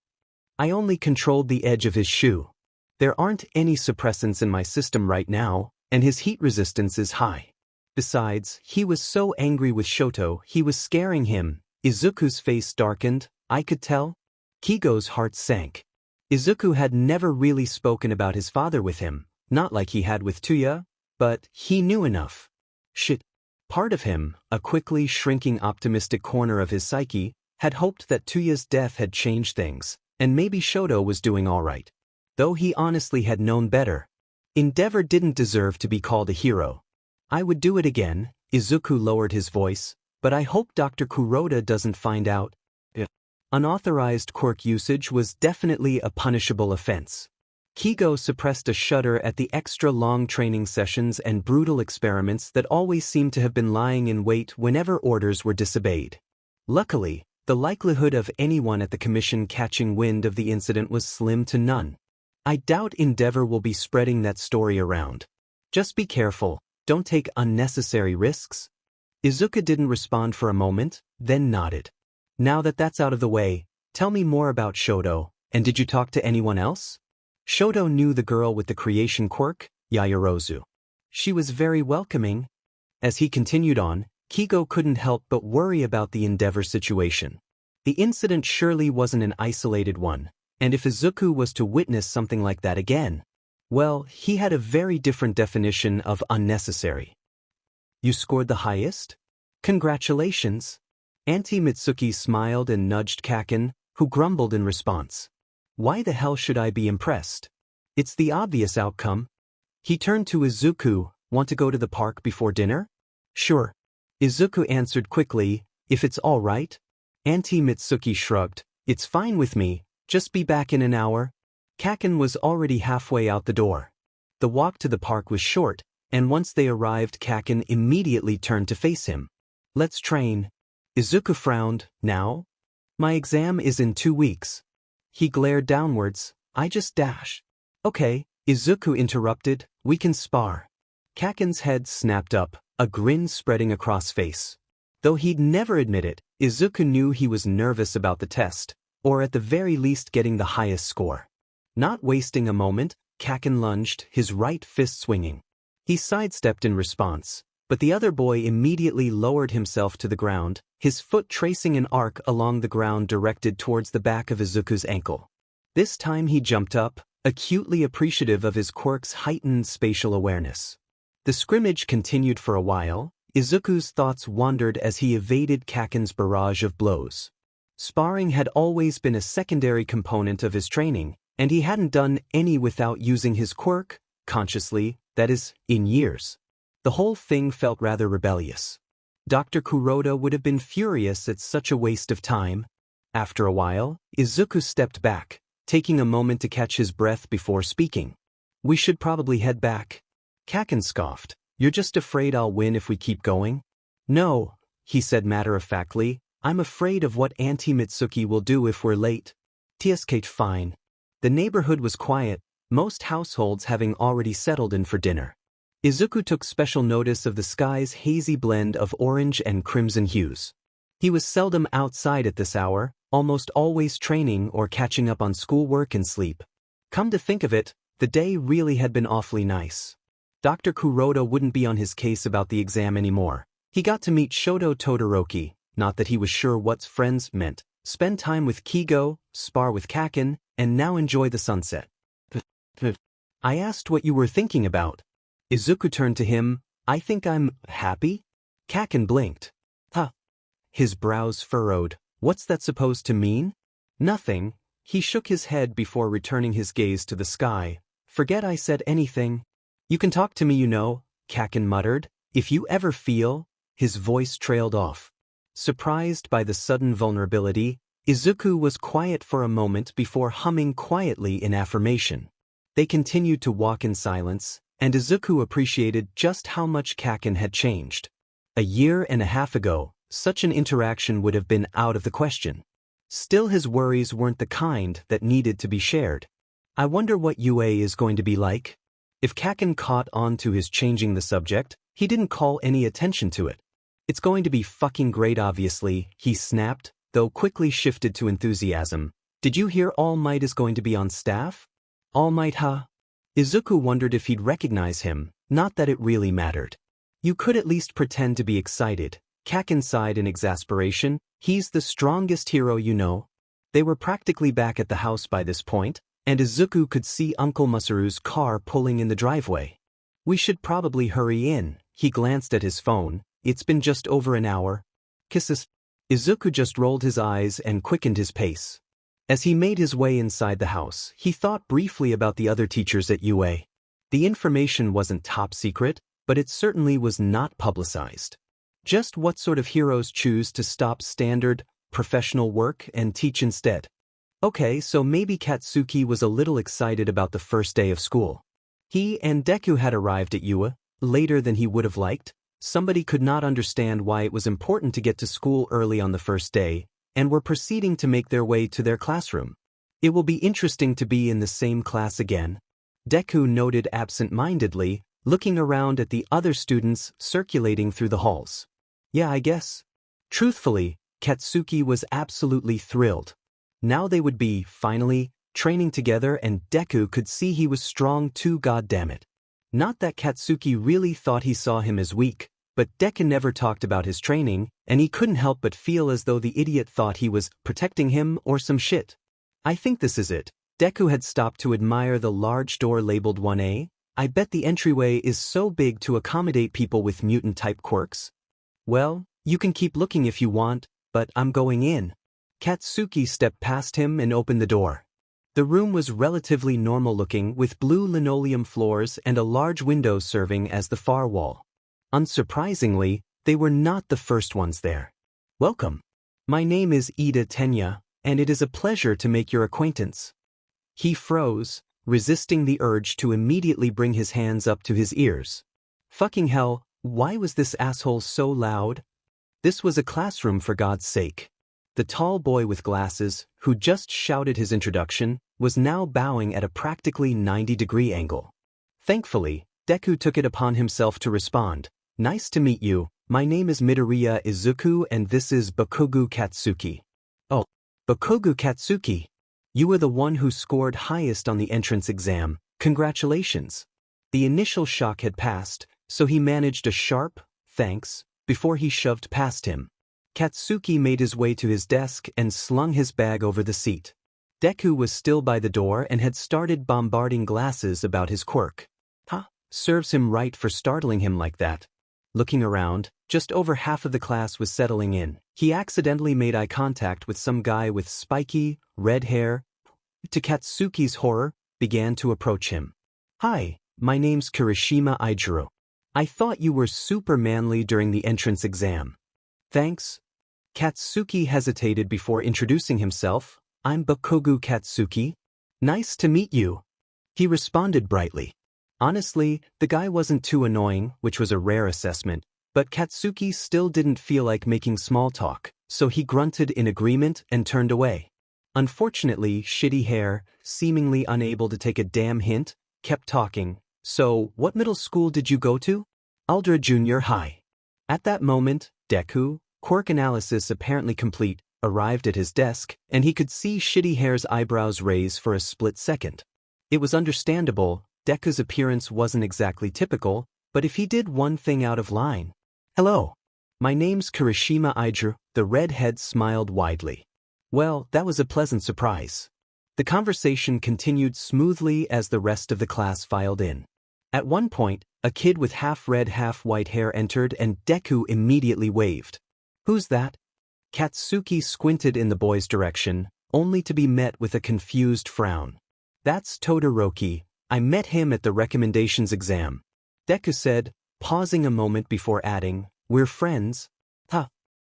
"I only controlled the edge of his shoe. There aren't any suppressants in my system right now, and his heat resistance is high. Besides, he was so angry with Shoto, he was scaring him." Izuku's face darkened. "I could tell." Kigo's heart sank. Izuku had never really spoken about his father with him, not like he had with Tuya, but he knew enough. Shit. Part of him, a quickly shrinking optimistic corner of his psyche, had hoped that Tuya's death had changed things, and maybe Shoto was doing all right. Though he honestly had known better. Endeavor didn't deserve to be called a hero. "I would do it again," Izuku lowered his voice, "but I hope Dr. Kuroda doesn't find out." Unauthorized quirk usage was definitely a punishable offense. Kigo suppressed a shudder at the extra-long training sessions and brutal experiments that always seemed to have been lying in wait whenever orders were disobeyed. Luckily, the likelihood of anyone at the commission catching wind of the incident was slim to none. "I doubt Endeavor will be spreading that story around. Just be careful, don't take unnecessary risks." Izuku didn't respond for a moment, then nodded. "Now that that's out of the way, tell me more about Shoto, and did you talk to anyone else?" Shoto knew the girl with the creation quirk, Yaoyorozu. She was very welcoming. As he continued on, Kigo couldn't help but worry about the Endeavor situation. The incident surely wasn't an isolated one, and if Izuku was to witness something like that again, well, he had a very different definition of unnecessary. "You scored the highest? Congratulations." Auntie Mitsuki smiled and nudged Kaken, who grumbled in response. "Why the hell should I be impressed?" It's the obvious outcome. He turned to Izuku. Want to go to the park before dinner? Sure. Izuku answered quickly, if it's all right. Auntie Mitsuki shrugged, it's fine with me, just be back in an hour. Kaken was already halfway out the door. The walk to the park was short, and once they arrived Kaken immediately turned to face him. Let's train. Izuku frowned, now? My exam is in 2 weeks. He glared downwards, I just dash. Okay, Izuku interrupted, we can spar. Kaken's head snapped up, a grin spreading across face. Though he'd never admit it, Izuku knew he was nervous about the test, or at the very least getting the highest score. Not wasting a moment, Kaken lunged, his right fist swinging. He sidestepped in response, but the other boy immediately lowered himself to the ground, his foot tracing an arc along the ground directed towards the back of Izuku's ankle. This time he jumped up, acutely appreciative of his quirk's heightened spatial awareness. The scrimmage continued for a while. Izuku's thoughts wandered as he evaded Kaken's barrage of blows. Sparring had always been a secondary component of his training, and he hadn't done any without using his quirk, consciously, that is, in years. The whole thing felt rather rebellious. Dr. Kuroda would have been furious at such a waste of time. After a while, Izuku stepped back, taking a moment to catch his breath before speaking. We should probably head back. Kaken scoffed. You're just afraid I'll win if we keep going? No, he said matter-of-factly, I'm afraid of what Auntie Mitsuki will do if we're late. TSK fine. The neighborhood was quiet, most households having already settled in for dinner. Izuku took special notice of the sky's hazy blend of orange and crimson hues. He was seldom outside at this hour, almost always training or catching up on schoolwork and sleep. Come to think of it, the day really had been awfully nice. Dr. Kuroda wouldn't be on his case about the exam anymore. He got to meet Shoto Todoroki, not that he was sure what friends meant, spend time with Kigo, spar with Kaken, and now enjoy the sunset. I asked what you were thinking about. Izuku turned to him, I think I'm happy? Kaken blinked. Huh. His brows furrowed, what's that supposed to mean? Nothing. He shook his head before returning his gaze to the sky. Forget I said anything. You can talk to me, you know, Kaken muttered. If you ever feel... His voice trailed off. Surprised by the sudden vulnerability, Izuku was quiet for a moment before humming quietly in affirmation. They continued to walk in silence, and Izuku appreciated just how much Kaken had changed. A year and a half ago, such an interaction would have been out of the question. Still, his worries weren't the kind that needed to be shared. I wonder what UA is going to be like? If Kaken caught on to his changing the subject, he didn't call any attention to it. It's going to be fucking great obviously, he snapped, though quickly shifted to enthusiasm. Did you hear All Might is going to be on staff? All Might, huh? Izuku wondered if he'd recognize him, not that it really mattered. You could at least pretend to be excited. Kaken sighed in exasperation, he's the strongest hero you know. They were practically back at the house by this point, and Izuku could see Uncle Masaru's car pulling in the driveway. We should probably hurry in, he glanced at his phone, it's been just over an hour. Kisses. Izuku just rolled his eyes and quickened his pace. As he made his way inside the house, he thought briefly about the other teachers at UA. The information wasn't top secret, but it certainly was not publicized. Just what sort of heroes choose to stop standard, professional work and teach instead? Okay, so maybe Katsuki was a little excited about the first day of school. He and Deku had arrived at UA, later than he would have liked. Somebody could not understand why it was important to get to school early on the first day, and were proceeding to make their way to their classroom. It will be interesting to be in the same class again. Deku noted absent-mindedly, looking around at the other students circulating through the halls. Yeah, I guess. Truthfully, Katsuki was absolutely thrilled. Now they would be, finally, training together, and Deku could see he was strong too, goddammit. Not that Katsuki really thought he saw him as weak, but Deku never talked about his training, and he couldn't help but feel as though the idiot thought he was protecting him or some shit. I think this is it. Deku had stopped to admire the large door labeled 1A. I bet the entryway is so big to accommodate people with mutant-type quirks. Well, you can keep looking if you want, but I'm going in. Katsuki stepped past him and opened the door. The room was relatively normal-looking with blue linoleum floors and a large window serving as the far wall. Unsurprisingly, they were not the first ones there. "Welcome. My name is Ida Tenya, and it is a pleasure to make your acquaintance." He froze, resisting the urge to immediately bring his hands up to his ears. Fucking hell, why was this asshole so loud? This was a classroom, for God's sake. The tall boy with glasses, who just shouted his introduction, was now bowing at a practically 90-degree angle. Thankfully, Deku took it upon himself to respond. "Nice to meet you, my name is Midoriya Izuku and this is Bakugo Katsuki." "Oh, Bakugo Katsuki. You were the one who scored highest on the entrance exam, congratulations." The initial shock had passed, so he managed a sharp, "thanks," before he shoved past him. Katsuki made his way to his desk and slung his bag over the seat. Deku was still by the door and had started bombarding glasses about his quirk. Serves him right for startling him like that. Looking around, just over half of the class was settling in. He accidentally made eye contact with some guy with spiky, red hair. To Katsuki's horror, began to approach him. "Hi, my name's Kirishima Aijiro. I thought you were super manly during the entrance exam." "Thanks." Katsuki hesitated before introducing himself. "I'm Bakugo Katsuki. Nice to meet you." He responded brightly. Honestly, the guy wasn't too annoying, which was a rare assessment, but Katsuki still didn't feel like making small talk, so he grunted in agreement and turned away. Unfortunately, Shitty Hair, seemingly unable to take a damn hint, kept talking. "So, what middle school did you go to?" "Aldra Junior High." At that moment, Deku, quirk analysis apparently complete, arrived at his desk, and he could see Shitty Hair's eyebrows raise for a split second. It was understandable. Deku's appearance wasn't exactly typical, but if he did one thing out of line. "Hello. My name's Kirishima Aijiro." The redhead smiled widely. "Well, that was a pleasant surprise." The conversation continued smoothly as the rest of the class filed in. At one point, a kid with half-red half-white hair entered and Deku immediately waved. "Who's that?" Katsuki squinted in the boy's direction, only to be met with a confused frown. "That's Todoroki. I met him at the recommendations exam." Deku said, pausing a moment before adding, "We're friends."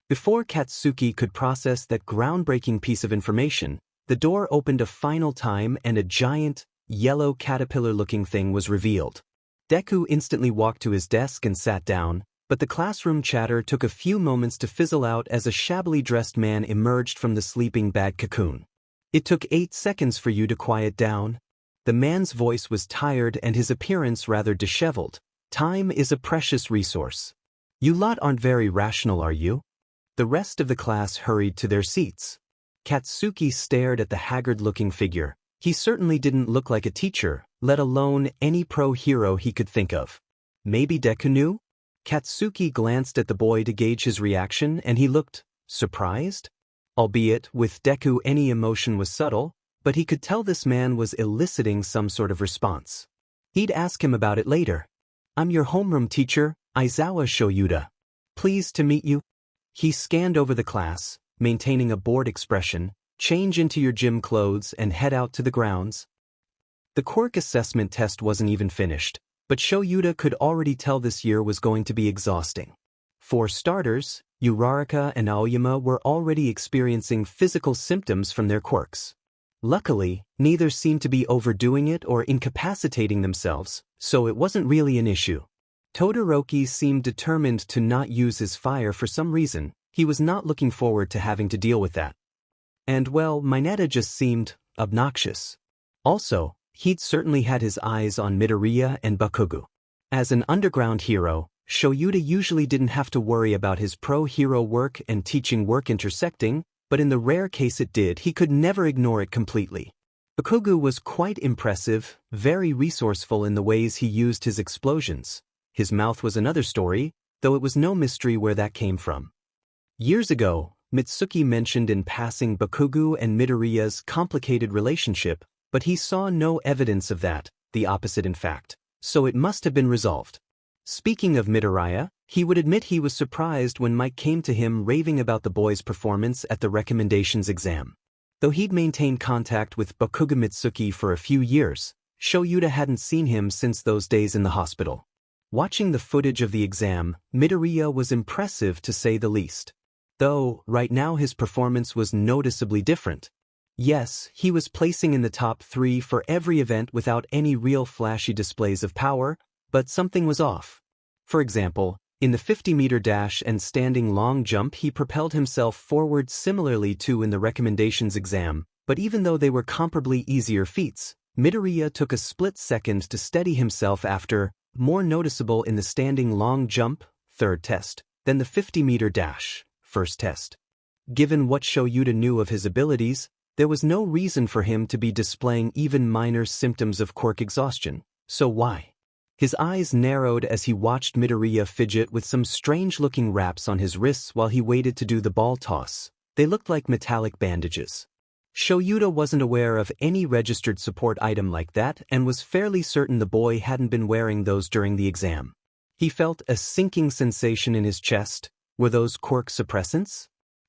Before Katsuki could process that groundbreaking piece of information, the door opened a final time and a giant, yellow caterpillar-looking thing was revealed. Deku instantly walked to his desk and sat down, but the classroom chatter took a few moments to fizzle out as a shabbily dressed man emerged from the sleeping bag cocoon. "It took 8 seconds for you to quiet down." The man's voice was tired and his appearance rather disheveled. "Time is a precious resource. You lot aren't very rational, are you?" The rest of the class hurried to their seats. Katsuki stared at the haggard-looking figure. He certainly didn't look like a teacher, let alone any pro-hero he could think of. Maybe Deku knew? Katsuki glanced at the boy to gauge his reaction and he looked surprised. Albeit, with Deku any emotion was subtle, but he could tell this man was eliciting some sort of response. He'd ask him about it later. "I'm your homeroom teacher, Aizawa Shoyuda. Pleased to meet you." He scanned over the class, maintaining a bored expression. "Change into your gym clothes and head out to the grounds." The quirk assessment test wasn't even finished, but Shoyuda could already tell this year was going to be exhausting. For starters, Uraraka and Aoyama were already experiencing physical symptoms from their quirks. Luckily, neither seemed to be overdoing it or incapacitating themselves, so it wasn't really an issue. Todoroki seemed determined to not use his fire for some reason. He was not looking forward to having to deal with that. And well, Mineta just seemed obnoxious. Also, he'd certainly had his eyes on Midoriya and Bakugo. As an underground hero, Shoyuda usually didn't have to worry about his pro-hero work and teaching work intersecting, but in the rare case it did, he could never ignore it completely. Bakugo was quite impressive, very resourceful in the ways he used his explosions. His mouth was another story, though it was no mystery where that came from. Years ago, Mitsuki mentioned in passing Bakugo and Midoriya's complicated relationship, but he saw no evidence of that, the opposite in fact, so it must have been resolved. Speaking of Midoriya, he would admit he was surprised when Mike came to him raving about the boy's performance at the recommendations exam. Though he'd maintained contact with Bakuga Mitsuki for a few years, Shoyuta hadn't seen him since those days in the hospital. Watching the footage of the exam, Midoriya was impressive to say the least. Though, right now his performance was noticeably different. Yes, he was placing in the top 3 for every event without any real flashy displays of power, but something was off. For example, in the 50-meter dash and standing long jump he propelled himself forward similarly to in the recommendations exam, but even though they were comparably easier feats, Midoriya took a split second to steady himself after, more noticeable in the standing long jump, third test, than the 50-meter dash, first test. Given what Shoyuta knew of his abilities, there was no reason for him to be displaying even minor symptoms of quirk exhaustion, so why? His eyes narrowed as he watched Midoriya fidget with some strange-looking wraps on his wrists while he waited to do the ball toss. They looked like metallic bandages. Shoyuta wasn't aware of any registered support item like that and was fairly certain the boy hadn't been wearing those during the exam. He felt a sinking sensation in his chest. Were those quirk suppressants?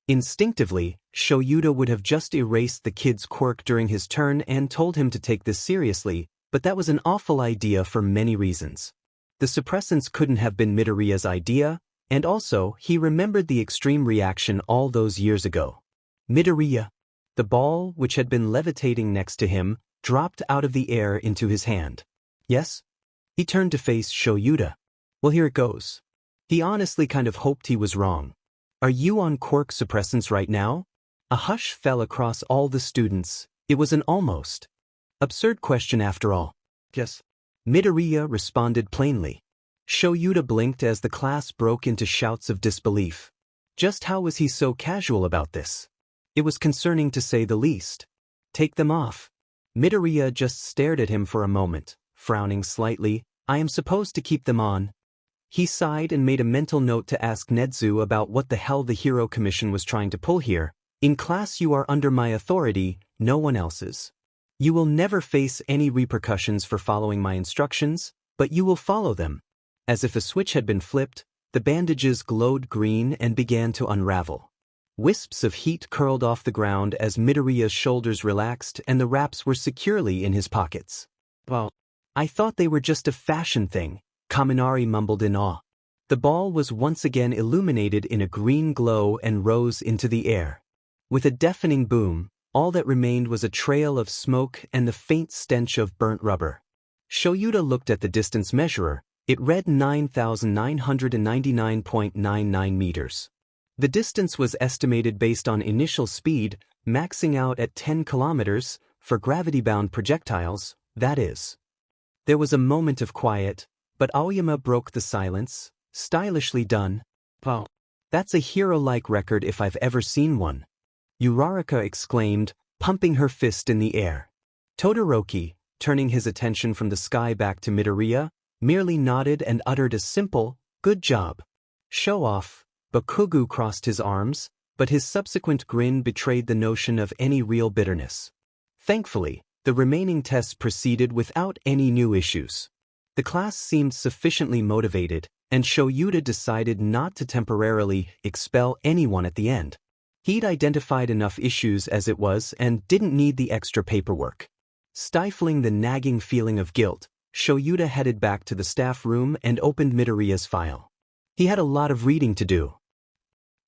Instinctively, Shoyuta would have just erased the kid's quirk during his turn and told him to take this seriously, but that was an awful idea for many reasons. The suppressants couldn't have been Midoriya's idea, and also, he remembered the extreme reaction all those years ago. Midoriya. The ball, which had been levitating next to him, dropped out of the air into his hand. Yes? He turned to face Shoyuta. Well, here it goes. He honestly kind of hoped he was wrong. Are you on quirk suppressants right now? A hush fell across all the students. It was an almost absurd question after all. Yes. Midoriya responded plainly. Shoyuta blinked as the class broke into shouts of disbelief. Just how was he so casual about this? It was concerning to say the least. Take them off. Midoriya just stared at him for a moment, frowning slightly. I am supposed to keep them on. He sighed and made a mental note to ask Nedzu about what the hell the Hero Commission was trying to pull here. In class you are under my authority, no one else's. You will never face any repercussions for following my instructions, but you will follow them. As if a switch had been flipped, the bandages glowed green and began to unravel. Wisps of heat curled off the ground as Midoriya's shoulders relaxed and the wraps were securely in his pockets. Well, I thought they were just a fashion thing, Kaminari mumbled in awe. The ball was once again illuminated in a green glow and rose into the air. With a deafening boom, all that remained was a trail of smoke and the faint stench of burnt rubber. Shoyuta looked at the distance measurer. It read 9,999.99 meters. The distance was estimated based on initial speed, maxing out at 10 kilometers, for gravity-bound projectiles, that is. There was a moment of quiet, but Aoyama broke the silence. Stylishly done. Wow. That's a hero-like record if I've ever seen one. Uraraka exclaimed, pumping her fist in the air. Todoroki, turning his attention from the sky back to Midoriya, merely nodded and uttered a simple, good job. Show off. Bakugu crossed his arms, but his subsequent grin betrayed the notion of any real bitterness. Thankfully, the remaining tests proceeded without any new issues. The class seemed sufficiently motivated, and Shoyuta decided not to temporarily expel anyone at the end. He'd identified enough issues as it was and didn't need the extra paperwork. Stifling the nagging feeling of guilt, Shoyuta headed back to the staff room and opened Midoriya's file. He had a lot of reading to do.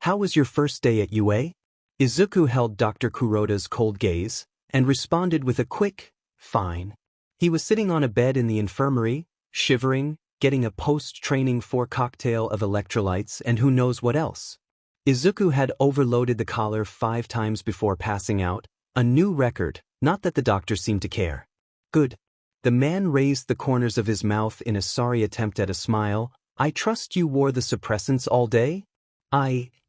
How was your first day at UA? Izuku held Dr. Kuroda's cold gaze and responded with a quick, fine. He was sitting on a bed in the infirmary, shivering, getting a post-training 4 cocktail of electrolytes and who knows what else. Izuku had overloaded the collar 5 times before passing out, a new record, not that the doctor seemed to care. Good. The man raised the corners of his mouth in a sorry attempt at a smile. I trust you wore the suppressants all day?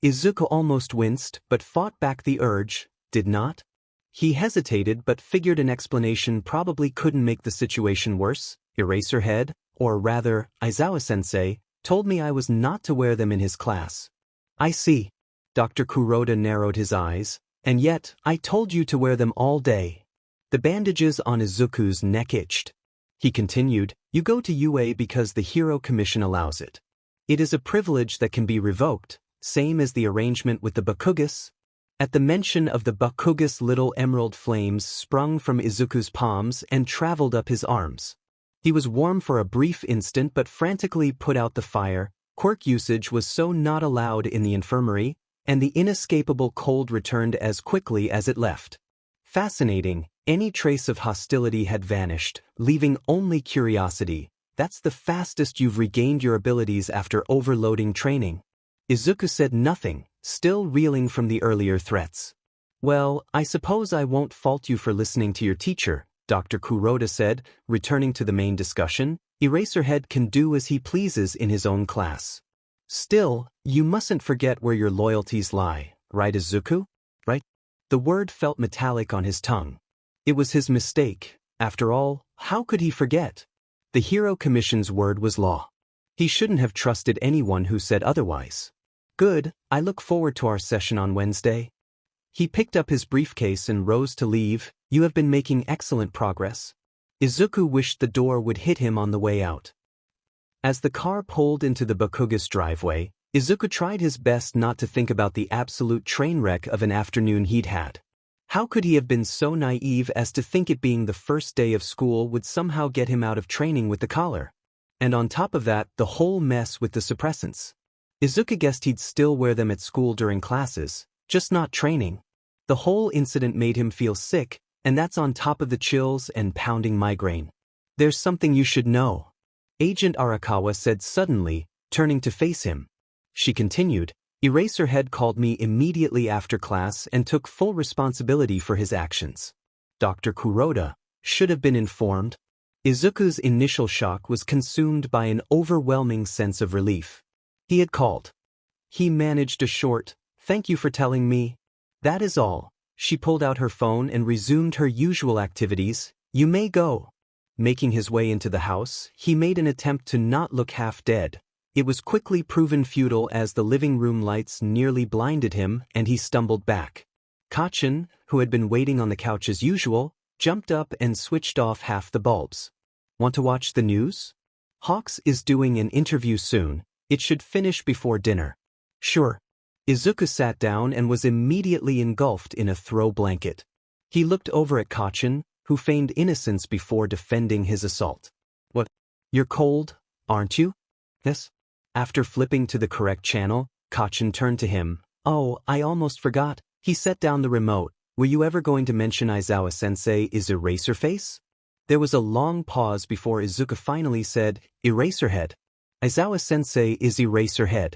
Izuku almost winced but fought back the urge, did not? He hesitated but figured an explanation probably couldn't make the situation worse. Eraserhead, or rather, Aizawa-sensei, told me I was not to wear them in his class. I see. Dr. Kuroda narrowed his eyes, and yet, I told you to wear them all day. The bandages on Izuku's neck itched. He continued, you go to UA because the Hero Commission allows it. It is a privilege that can be revoked, same as the arrangement with the Bakugas. At the mention of the Bakuga's little emerald flames sprung from Izuku's palms and traveled up his arms. He was warm for a brief instant but frantically put out the fire. Quirk usage was so not allowed in the infirmary, and the inescapable cold returned as quickly as it left. Fascinating, any trace of hostility had vanished, leaving only curiosity. That's the fastest you've regained your abilities after overloading training. Izuku said nothing, still reeling from the earlier threats. Well, I suppose I won't fault you for listening to your teacher, Dr. Kuroda said, returning to the main discussion. Eraserhead can do as he pleases in his own class. Still, you mustn't forget where your loyalties lie, right, Izuku? Right? The word felt metallic on his tongue. It was his mistake. After all, how could he forget? The Hero Commission's word was law. He shouldn't have trusted anyone who said otherwise. Good, I look forward to our session on Wednesday. He picked up his briefcase and rose to leave. You have been making excellent progress. Izuku wished the door would hit him on the way out. As the car pulled into the Bakuga's driveway, Izuku tried his best not to think about the absolute train wreck of an afternoon he'd had. How could he have been so naive as to think it being the first day of school would somehow get him out of training with the collar? And on top of that, the whole mess with the suppressants. Izuku guessed he'd still wear them at school during classes, just not training. The whole incident made him feel sick, and that's on top of the chills and pounding migraine. There's something you should know, Agent Arakawa said suddenly, turning to face him. She continued, Eraserhead called me immediately after class and took full responsibility for his actions. Dr. Kuroda should have been informed. Izuku's initial shock was consumed by an overwhelming sense of relief. He had called. He managed a short, "Thank you for telling me." That is all. She pulled out her phone and resumed her usual activities. You may go. Making his way into the house, he made an attempt to not look half dead. It was quickly proven futile as the living room lights nearly blinded him and he stumbled back. Kachin, who had been waiting on the couch as usual, jumped up and switched off half the bulbs. Want to watch the news? Hawks is doing an interview soon. It should finish before dinner. Sure. Izuku sat down and was immediately engulfed in a throw blanket. He looked over at Kachin, who feigned innocence before defending his assault. What? You're cold, aren't you? Yes. After flipping to the correct channel, Kachin turned to him. Oh, I almost forgot. He set down the remote. Were you ever going to mention Aizawa-sensei is Eraserface? There was a long pause before Izuku finally said, Eraserhead. Aizawa-sensei is Eraserhead.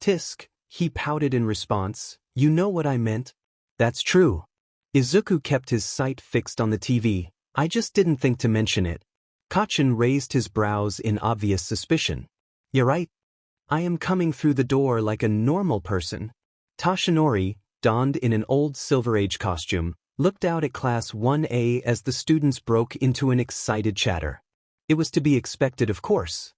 Tisk, he pouted in response. You know what I meant? That's true. Izuku kept his sight fixed on the TV. I just didn't think to mention it. Kachin raised his brows in obvious suspicion. You're right. I am coming through the door like a normal person. Tashinori, donned in an old Silver Age costume, looked out at Class 1A as the students broke into an excited chatter. It was to be expected, of course.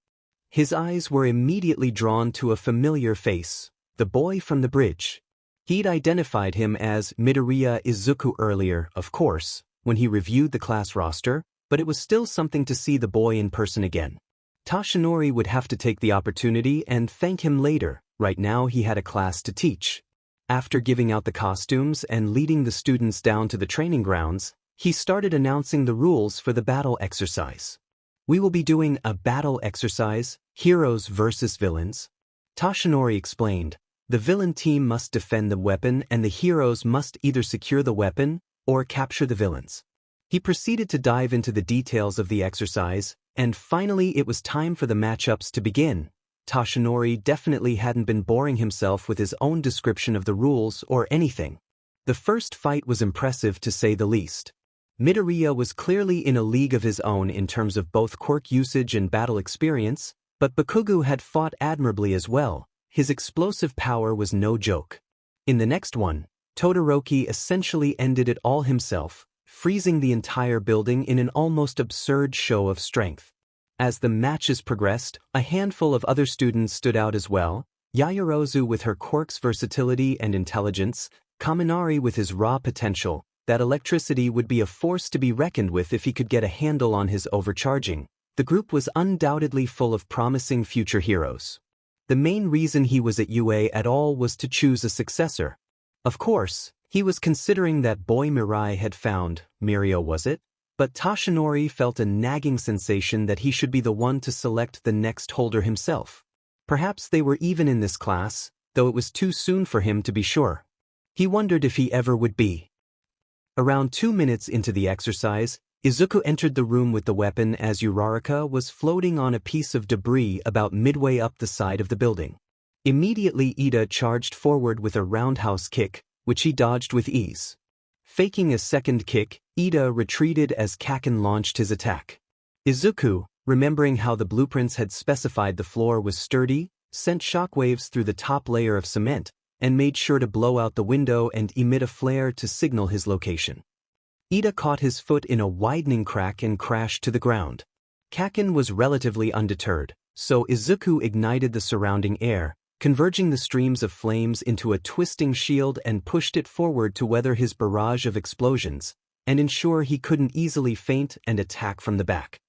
His eyes were immediately drawn to a familiar face, the boy from the bridge. He'd identified him as Midoriya Izuku earlier, of course, when he reviewed the class roster, but it was still something to see the boy in person again. Tashinori would have to take the opportunity and thank him later. Right now he had a class to teach. After giving out the costumes and leading the students down to the training grounds, he started announcing the rules for the battle exercise. We will be doing a battle exercise, heroes versus villains. Tashinori explained, the villain team must defend the weapon and the heroes must either secure the weapon or capture the villains. He proceeded to dive into the details of the exercise, and finally it was time for the matchups to begin. Tashinori definitely hadn't been boring himself with his own description of the rules or anything. The first fight was impressive to say the least. Midoriya was clearly in a league of his own in terms of both quirk usage and battle experience, but Bakugo had fought admirably as well. His explosive power was no joke. In the next one, Todoroki essentially ended it all himself, freezing the entire building in an almost absurd show of strength. As the matches progressed, a handful of other students stood out as well. Yaoyorozu with her quirk's versatility and intelligence, Kaminari with his raw potential. That electricity would be a force to be reckoned with if he could get a handle on his overcharging. The group was undoubtedly full of promising future heroes. The main reason he was at UA at all was to choose a successor. Of course, he was considering that boy Mirai had found, Mirio was it? But Toshinori felt a nagging sensation that he should be the one to select the next holder himself. Perhaps they were even in this class, though it was too soon for him to be sure. He wondered if he ever would be. Around 2 minutes into the exercise, Izuku entered the room with the weapon as Uraraka was floating on a piece of debris about midway up the side of the building. Immediately Ida charged forward with a roundhouse kick, which he dodged with ease. Faking a second kick, Ida retreated as Kaken launched his attack. Izuku, remembering how the blueprints had specified the floor was sturdy, sent shockwaves through the top layer of cement, and made sure to blow out the window and emit a flare to signal his location. Ida caught his foot in a widening crack and crashed to the ground. Kaken was relatively undeterred, so Izuku ignited the surrounding air, converging the streams of flames into a twisting shield and pushed it forward to weather his barrage of explosions, and ensure he couldn't easily feint and attack from the back.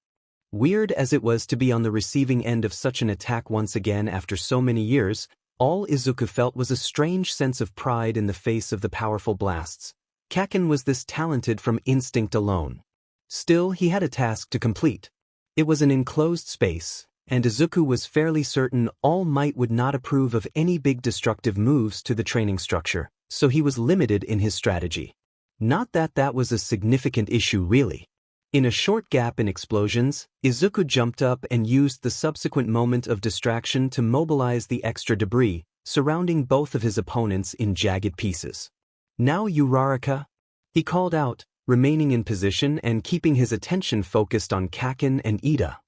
Weird as it was to be on the receiving end of such an attack once again after so many years, all Izuku felt was a strange sense of pride in the face of the powerful blasts. Kaken was this talented from instinct alone. Still, he had a task to complete. It was an enclosed space, and Izuku was fairly certain All Might would not approve of any big destructive moves to the training structure, so he was limited in his strategy. Not that that was a significant issue really. In a short gap in explosions, Izuku jumped up and used the subsequent moment of distraction to mobilize the extra debris, surrounding both of his opponents in jagged pieces. "Now Uraraka," he called out, remaining in position and keeping his attention focused on Kaken and Ida.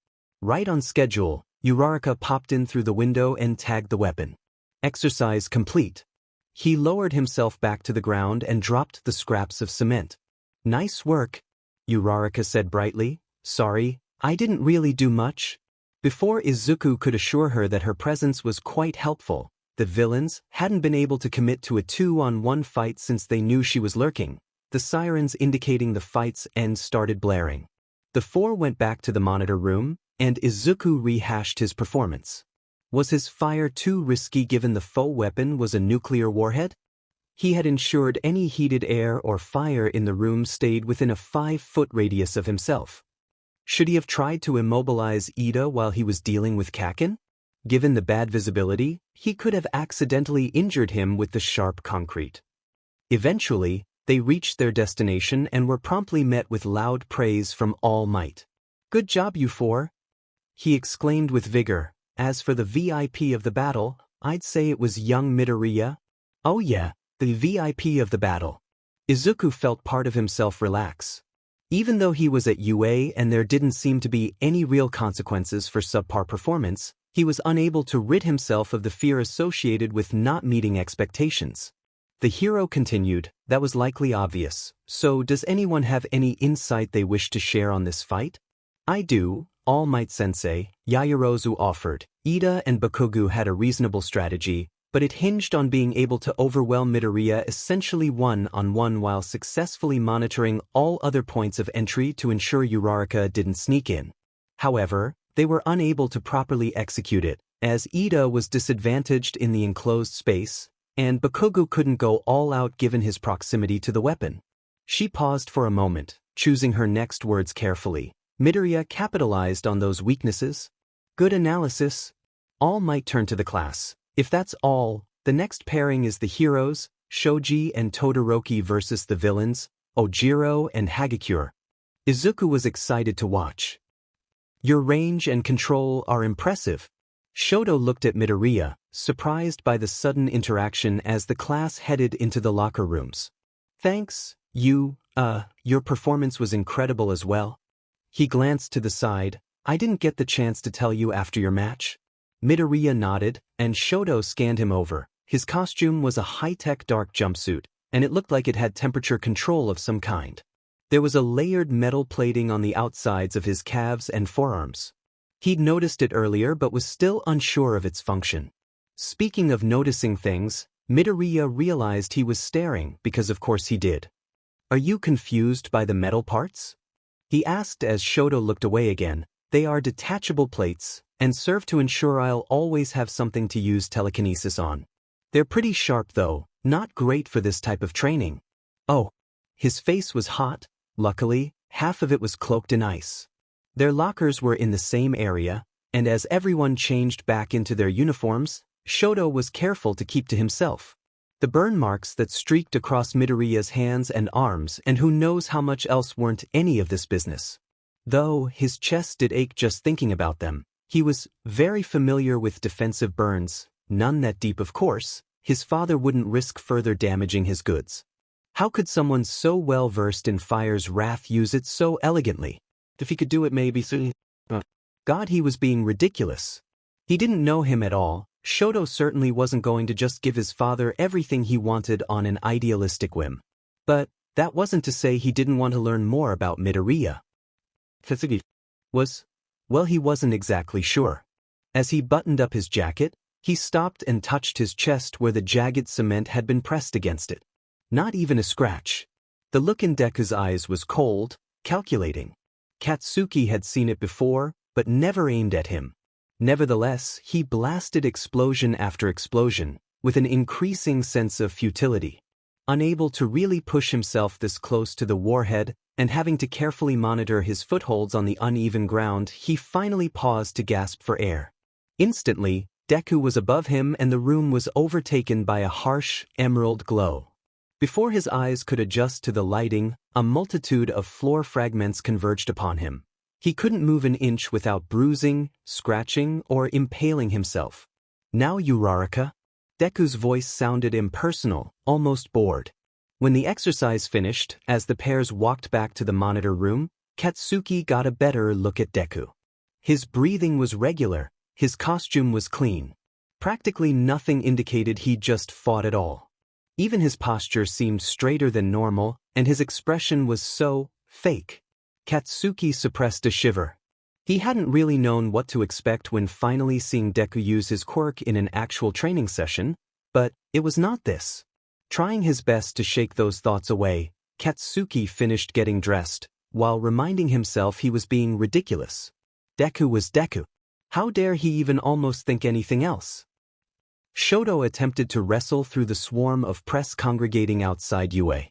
Right on schedule, Uraraka popped in through the window and tagged the weapon. Exercise complete. He lowered himself back to the ground and dropped the scraps of cement. "Nice work," Uraraka said brightly. "Sorry, I didn't really do much." Before Izuku could assure her that her presence was quite helpful, the villains hadn't been able to commit to a 2-on-1 fight since they knew she was lurking. The sirens indicating the fight's end started blaring. The four went back to the monitor room, and Izuku rehashed his performance. Was his fire too risky given the foe weapon was a nuclear warhead? He had ensured any heated air or fire in the room stayed within a 5-foot radius of himself. Should he have tried to immobilize Ida while he was dealing with Kaken? Given the bad visibility, he could have accidentally injured him with the sharp concrete. Eventually, they reached their destination and were promptly met with loud praise from All Might. "Good job, you four," he exclaimed with vigor. "As for the VIP of the battle, I'd say it was young Midoriya." "Oh yeah, the VIP of the battle." Izuku felt part of himself relax. Even though he was at UA and there didn't seem to be any real consequences for subpar performance, he was unable to rid himself of the fear associated with not meeting expectations. The hero continued, "That was likely obvious, so does anyone have any insight they wish to share on this fight?" "I do," All Might Sensei, Yaoyorozu offered. Ida and Bakugo had a reasonable strategy, but it hinged on being able to overwhelm Midoriya essentially one-on-one while successfully monitoring all other points of entry to ensure Uraraka didn't sneak in. However, they were unable to properly execute it, as Ida was disadvantaged in the enclosed space, and Bakugo couldn't go all out given his proximity to the weapon. She paused for a moment, choosing her next words carefully. Midoriya capitalized on those weaknesses. "Good analysis." All Might turned to the class. "If that's all, the next pairing is the heroes, Shoji and Todoroki versus the villains, Ojiro and Hagakure." Izuku was excited to watch. "Your range and control are impressive." Shoto looked at Midoriya, surprised by the sudden interaction as the class headed into the locker rooms. "Thanks, your performance was incredible as well." He glanced to the side. "I didn't get the chance to tell you after your match." Midoriya nodded, and Shoto scanned him over. His costume was a high-tech dark jumpsuit, and it looked like it had temperature control of some kind. There was a layered metal plating on the outsides of his calves and forearms. He'd noticed it earlier but was still unsure of its function. Speaking of noticing things, Midoriya realized he was staring because of course he did. "Are you confused by the metal parts?" he asked as Shoto looked away again. "They are detachable plates, and serve to ensure I'll always have something to use telekinesis on. They're pretty sharp though, Not great for this type of training. Oh. His face was hot, luckily, half of it was cloaked in ice. Their lockers were in the same area, and as everyone changed back into their uniforms, Shoto was careful to keep to himself. The burn marks that streaked across Midoriya's hands and arms, and who knows how much else weren't any of this business. Though his chest did ache just thinking about them, he was very familiar with defensive burns, none that deep of course. His father wouldn't risk further damaging his goods. How could someone so well versed in fire's wrath use it so elegantly? If he could do it maybe so. God, he was being ridiculous. He didn't know him at all. Shoto certainly wasn't going to just give his father everything he wanted on an idealistic whim. But that wasn't to say he didn't want to learn more about Midoriya. Well, he wasn't exactly sure. As he buttoned up his jacket, he stopped and touched his chest where the jagged cement had been pressed against it. Not even a scratch. The look in Deku's eyes was cold, calculating. Katsuki had seen it before, but never aimed at him. Nevertheless, he blasted explosion after explosion, with an increasing sense of futility. Unable to really push himself this close to the warhead, and having to carefully monitor his footholds on the uneven ground, he finally paused to gasp for air. Instantly, Deku was above him and the room was overtaken by a harsh, emerald glow. Before his eyes could adjust to the lighting, a multitude of floor fragments converged upon him. He couldn't move an inch without bruising, scratching, or impaling himself. Now, Uraraka? Deku's voice sounded impersonal, almost bored. When the exercise finished, as the pairs walked back to the monitor room, Katsuki got a better look at Deku. His breathing was regular, his costume was clean. Practically nothing indicated he'd just fought at all. Even his posture seemed straighter than normal, and his expression was so fake. Katsuki suppressed a shiver. He hadn't really known what to expect when finally seeing Deku use his quirk in an actual training session, but it was not this. Trying his best to shake those thoughts away, Katsuki finished getting dressed, while reminding himself he was being ridiculous. Deku was Deku. How dare he even almost think anything else? Shoto attempted to wrestle through the swarm of press congregating outside UA.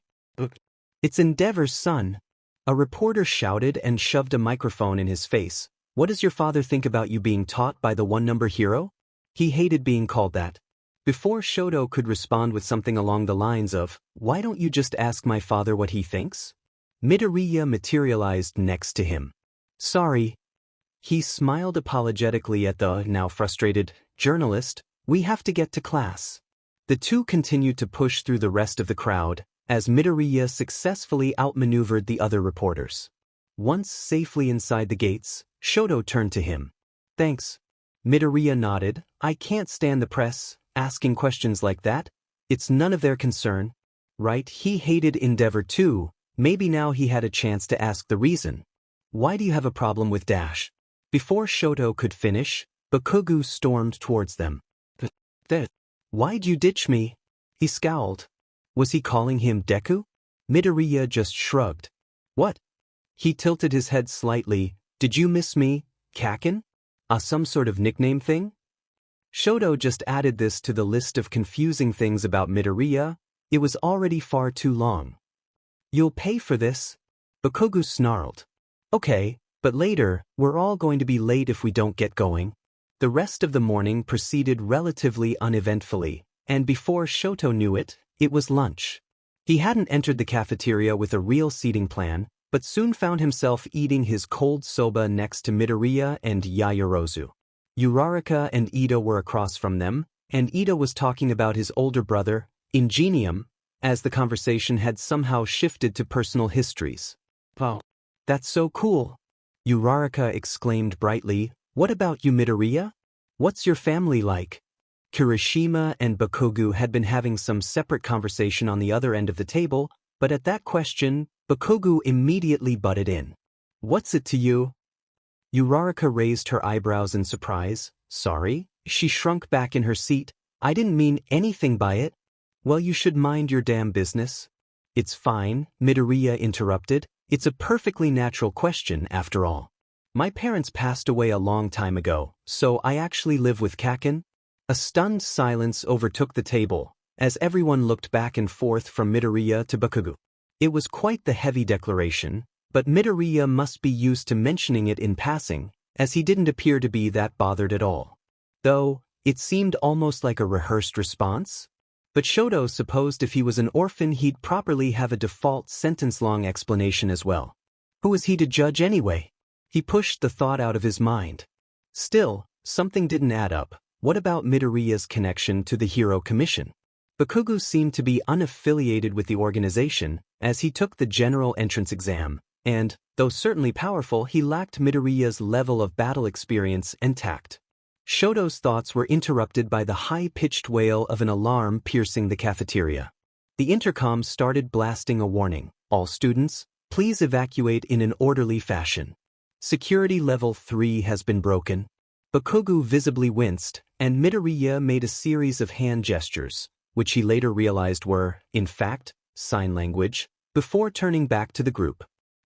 It's Endeavor's son. A reporter shouted and shoved a microphone in his face. What does your father think about you being taught by the one-number hero? He hated being called that. Before Shoto could respond with something along the lines of, why don't you just ask my father what he thinks? Midoriya materialized next to him. Sorry. He smiled apologetically at the now frustrated journalist. We have to get to class. The two continued to push through the rest of the crowd, as Midoriya successfully outmaneuvered the other reporters. Once safely inside the gates, Shoto turned to him. Thanks. Midoriya nodded. I can't stand the press, asking questions like that. It's none of their concern. Right, he hated Endeavor too. Maybe now he had a chance to ask the reason. Why do you have a problem with Dash? Before Shoto could finish, Bakugo stormed towards them. Why'd you ditch me? He scowled. Was he calling him Deku? Midoriya just shrugged. What? He tilted his head slightly. Did you miss me, Kakin? Some sort of nickname thing? Shoto just added this to the list of confusing things about Midoriya. It was already far too long. You'll pay for this? Bakugo snarled. Okay, but later, we're all going to be late if we don't get going. The rest of the morning proceeded relatively uneventfully, and before Shoto knew it, it was lunch. He hadn't entered the cafeteria with a real seating plan, but soon found himself eating his cold soba next to Midoriya and Yaoyorozu. Uraraka and Ida were across from them, and Ida was talking about his older brother, Ingenium, as the conversation had somehow shifted to personal histories. Wow. That's so cool. Uraraka exclaimed brightly, what about you, Midoriya? What's your family like? Kirishima and Bakugo had been having some separate conversation on the other end of the table, but at that question, Bakugo immediately butted in. What's it to you? Uraraka raised her eyebrows in surprise. Sorry? She shrunk back in her seat. I didn't mean anything by it. Well, you should mind your damn business. It's fine, Midoriya interrupted. It's a perfectly natural question, after all. My parents passed away a long time ago, so I actually live with Kakin. A stunned silence overtook the table, as everyone looked back and forth from Midoriya to Bakugo. It was quite the heavy declaration, but Midoriya must be used to mentioning it in passing, as he didn't appear to be that bothered at all. Though, it seemed almost like a rehearsed response. But Shoto supposed if he was an orphan he'd properly have a default sentence-long explanation as well. Who was he to judge anyway? He pushed the thought out of his mind. Still, something didn't add up. What about Midoriya's connection to the Hero Commission? Bakugo seemed to be unaffiliated with the organization, as he took the general entrance exam, and, though certainly powerful, he lacked Midoriya's level of battle experience and tact. Shoto's thoughts were interrupted by the high-pitched wail of an alarm piercing the cafeteria. The intercom started blasting a warning. All students, please evacuate in an orderly fashion. Security level 3 has been broken. Bakugo visibly winced, and Midoriya made a series of hand gestures, which he later realized were, in fact, sign language, before turning back to the group.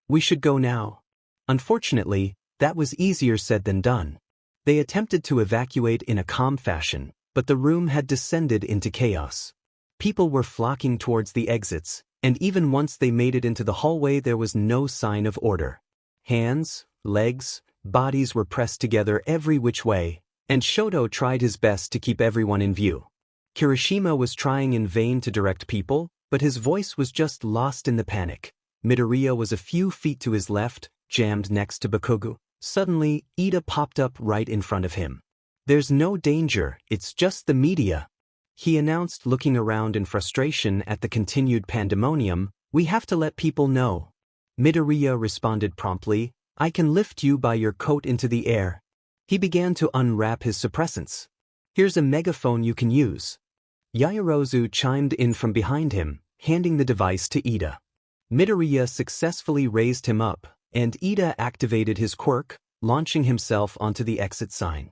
We should go now. Unfortunately, that was easier said than done. They attempted to evacuate in a calm fashion, but the room had descended into chaos. People were flocking towards the exits, and even once they made it into the hallway there was no sign of order. Hands, legs, bodies were pressed together every which way, and Shoto tried his best to keep everyone in view. Kirishima was trying in vain to direct people, but his voice was just lost in the panic. Midoriya was a few feet to his left, jammed next to Bakugo. Suddenly, Ida popped up right in front of him. There's no danger, it's just the media, he announced, looking around in frustration at the continued pandemonium. We have to let people know. Midoriya responded promptly, I can lift you by your coat into the air. He began to unwrap his suppressants. Here's a megaphone you can use. Yaoyorozu chimed in from behind him, handing the device to Ida. Midoriya successfully raised him up, and Ida activated his quirk, launching himself onto the exit sign.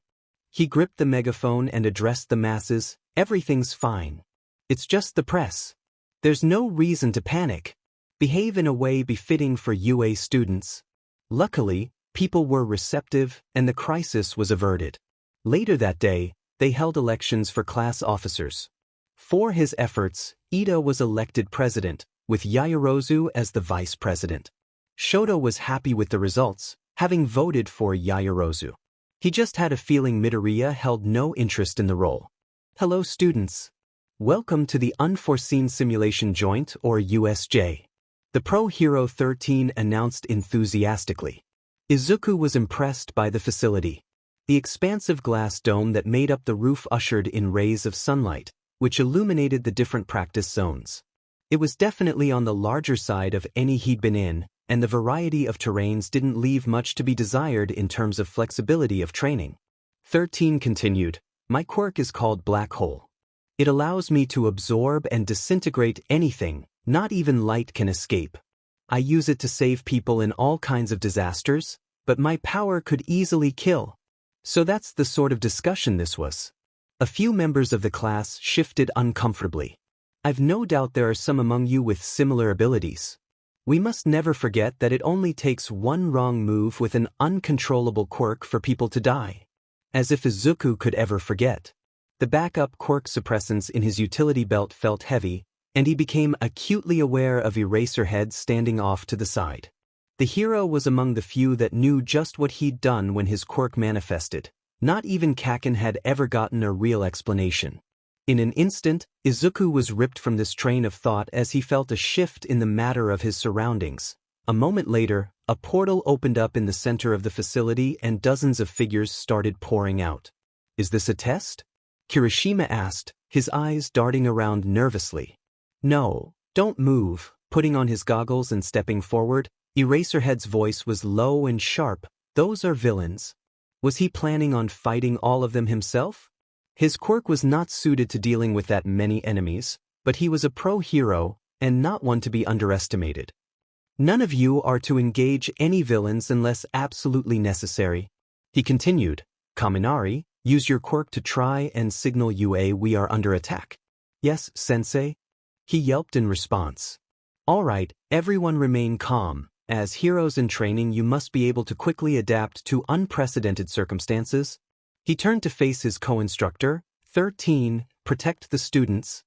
He gripped the megaphone and addressed the masses. Everything's fine. It's just the press. There's no reason to panic. Behave in a way befitting for UA students. Luckily, people were receptive and the crisis was averted. Later that day, they held elections for class officers. For his efforts, Ida was elected president, with Yaoyorozu as the vice president. Shoto was happy with the results, having voted for Yaoyorozu. He just had a feeling Midoriya held no interest in the role. Hello students. Welcome to the Unforeseen Simulation Joint, or USJ. The Pro Hero 13 announced enthusiastically. Izuku was impressed by the facility. The expansive glass dome that made up the roof ushered in rays of sunlight, which illuminated the different practice zones. It was definitely on the larger side of any he'd been in, and the variety of terrains didn't leave much to be desired in terms of flexibility of training. 13 continued, my quirk is called Black Hole. It allows me to absorb and disintegrate anything, not even light can escape. I use it to save people in all kinds of disasters, but my power could easily kill. So that's the sort of discussion this was. A few members of the class shifted uncomfortably. I've no doubt there are some among you with similar abilities. We must never forget that it only takes one wrong move with an uncontrollable quirk for people to die. As if Izuku could ever forget. The backup quirk suppressants in his utility belt felt heavy, and he became acutely aware of Eraserhead standing off to the side. The hero was among the few that knew just what he'd done when his quirk manifested. Not even Kaken had ever gotten a real explanation. In an instant, Izuku was ripped from this train of thought as he felt a shift in the matter of his surroundings. A moment later, a portal opened up in the center of the facility and dozens of figures started pouring out. Is this a test? Kirishima asked, his eyes darting around nervously. No, don't move. Putting on his goggles and stepping forward, Eraserhead's voice was low and sharp. Those are villains. Was he planning on fighting all of them himself? His quirk was not suited to dealing with that many enemies, but he was a pro hero, and not one to be underestimated. None of you are to engage any villains unless absolutely necessary. He continued, Kaminari, use your quirk to try and signal UA we are under attack. Yes, sensei? He yelped in response. All right, everyone remain calm. As heroes in training you must be able to quickly adapt to unprecedented circumstances. He turned to face his co-instructor. 13, protect the students.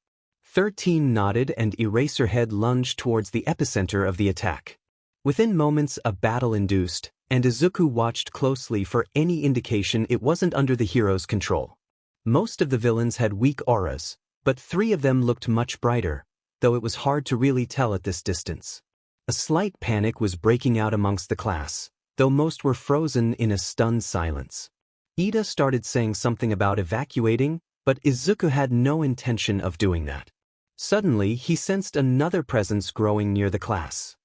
13 nodded and Eraserhead lunged towards the epicenter of the attack. Within moments a battle induced, and Izuku watched closely for any indication it wasn't under the hero's control. Most of the villains had weak auras, but 3 of them looked much brighter, though it was hard to really tell at this distance. A slight panic was breaking out amongst the class, though most were frozen in a stunned silence. Ida started saying something about evacuating, but Izuku had no intention of doing that. Suddenly, he sensed another presence growing near the class.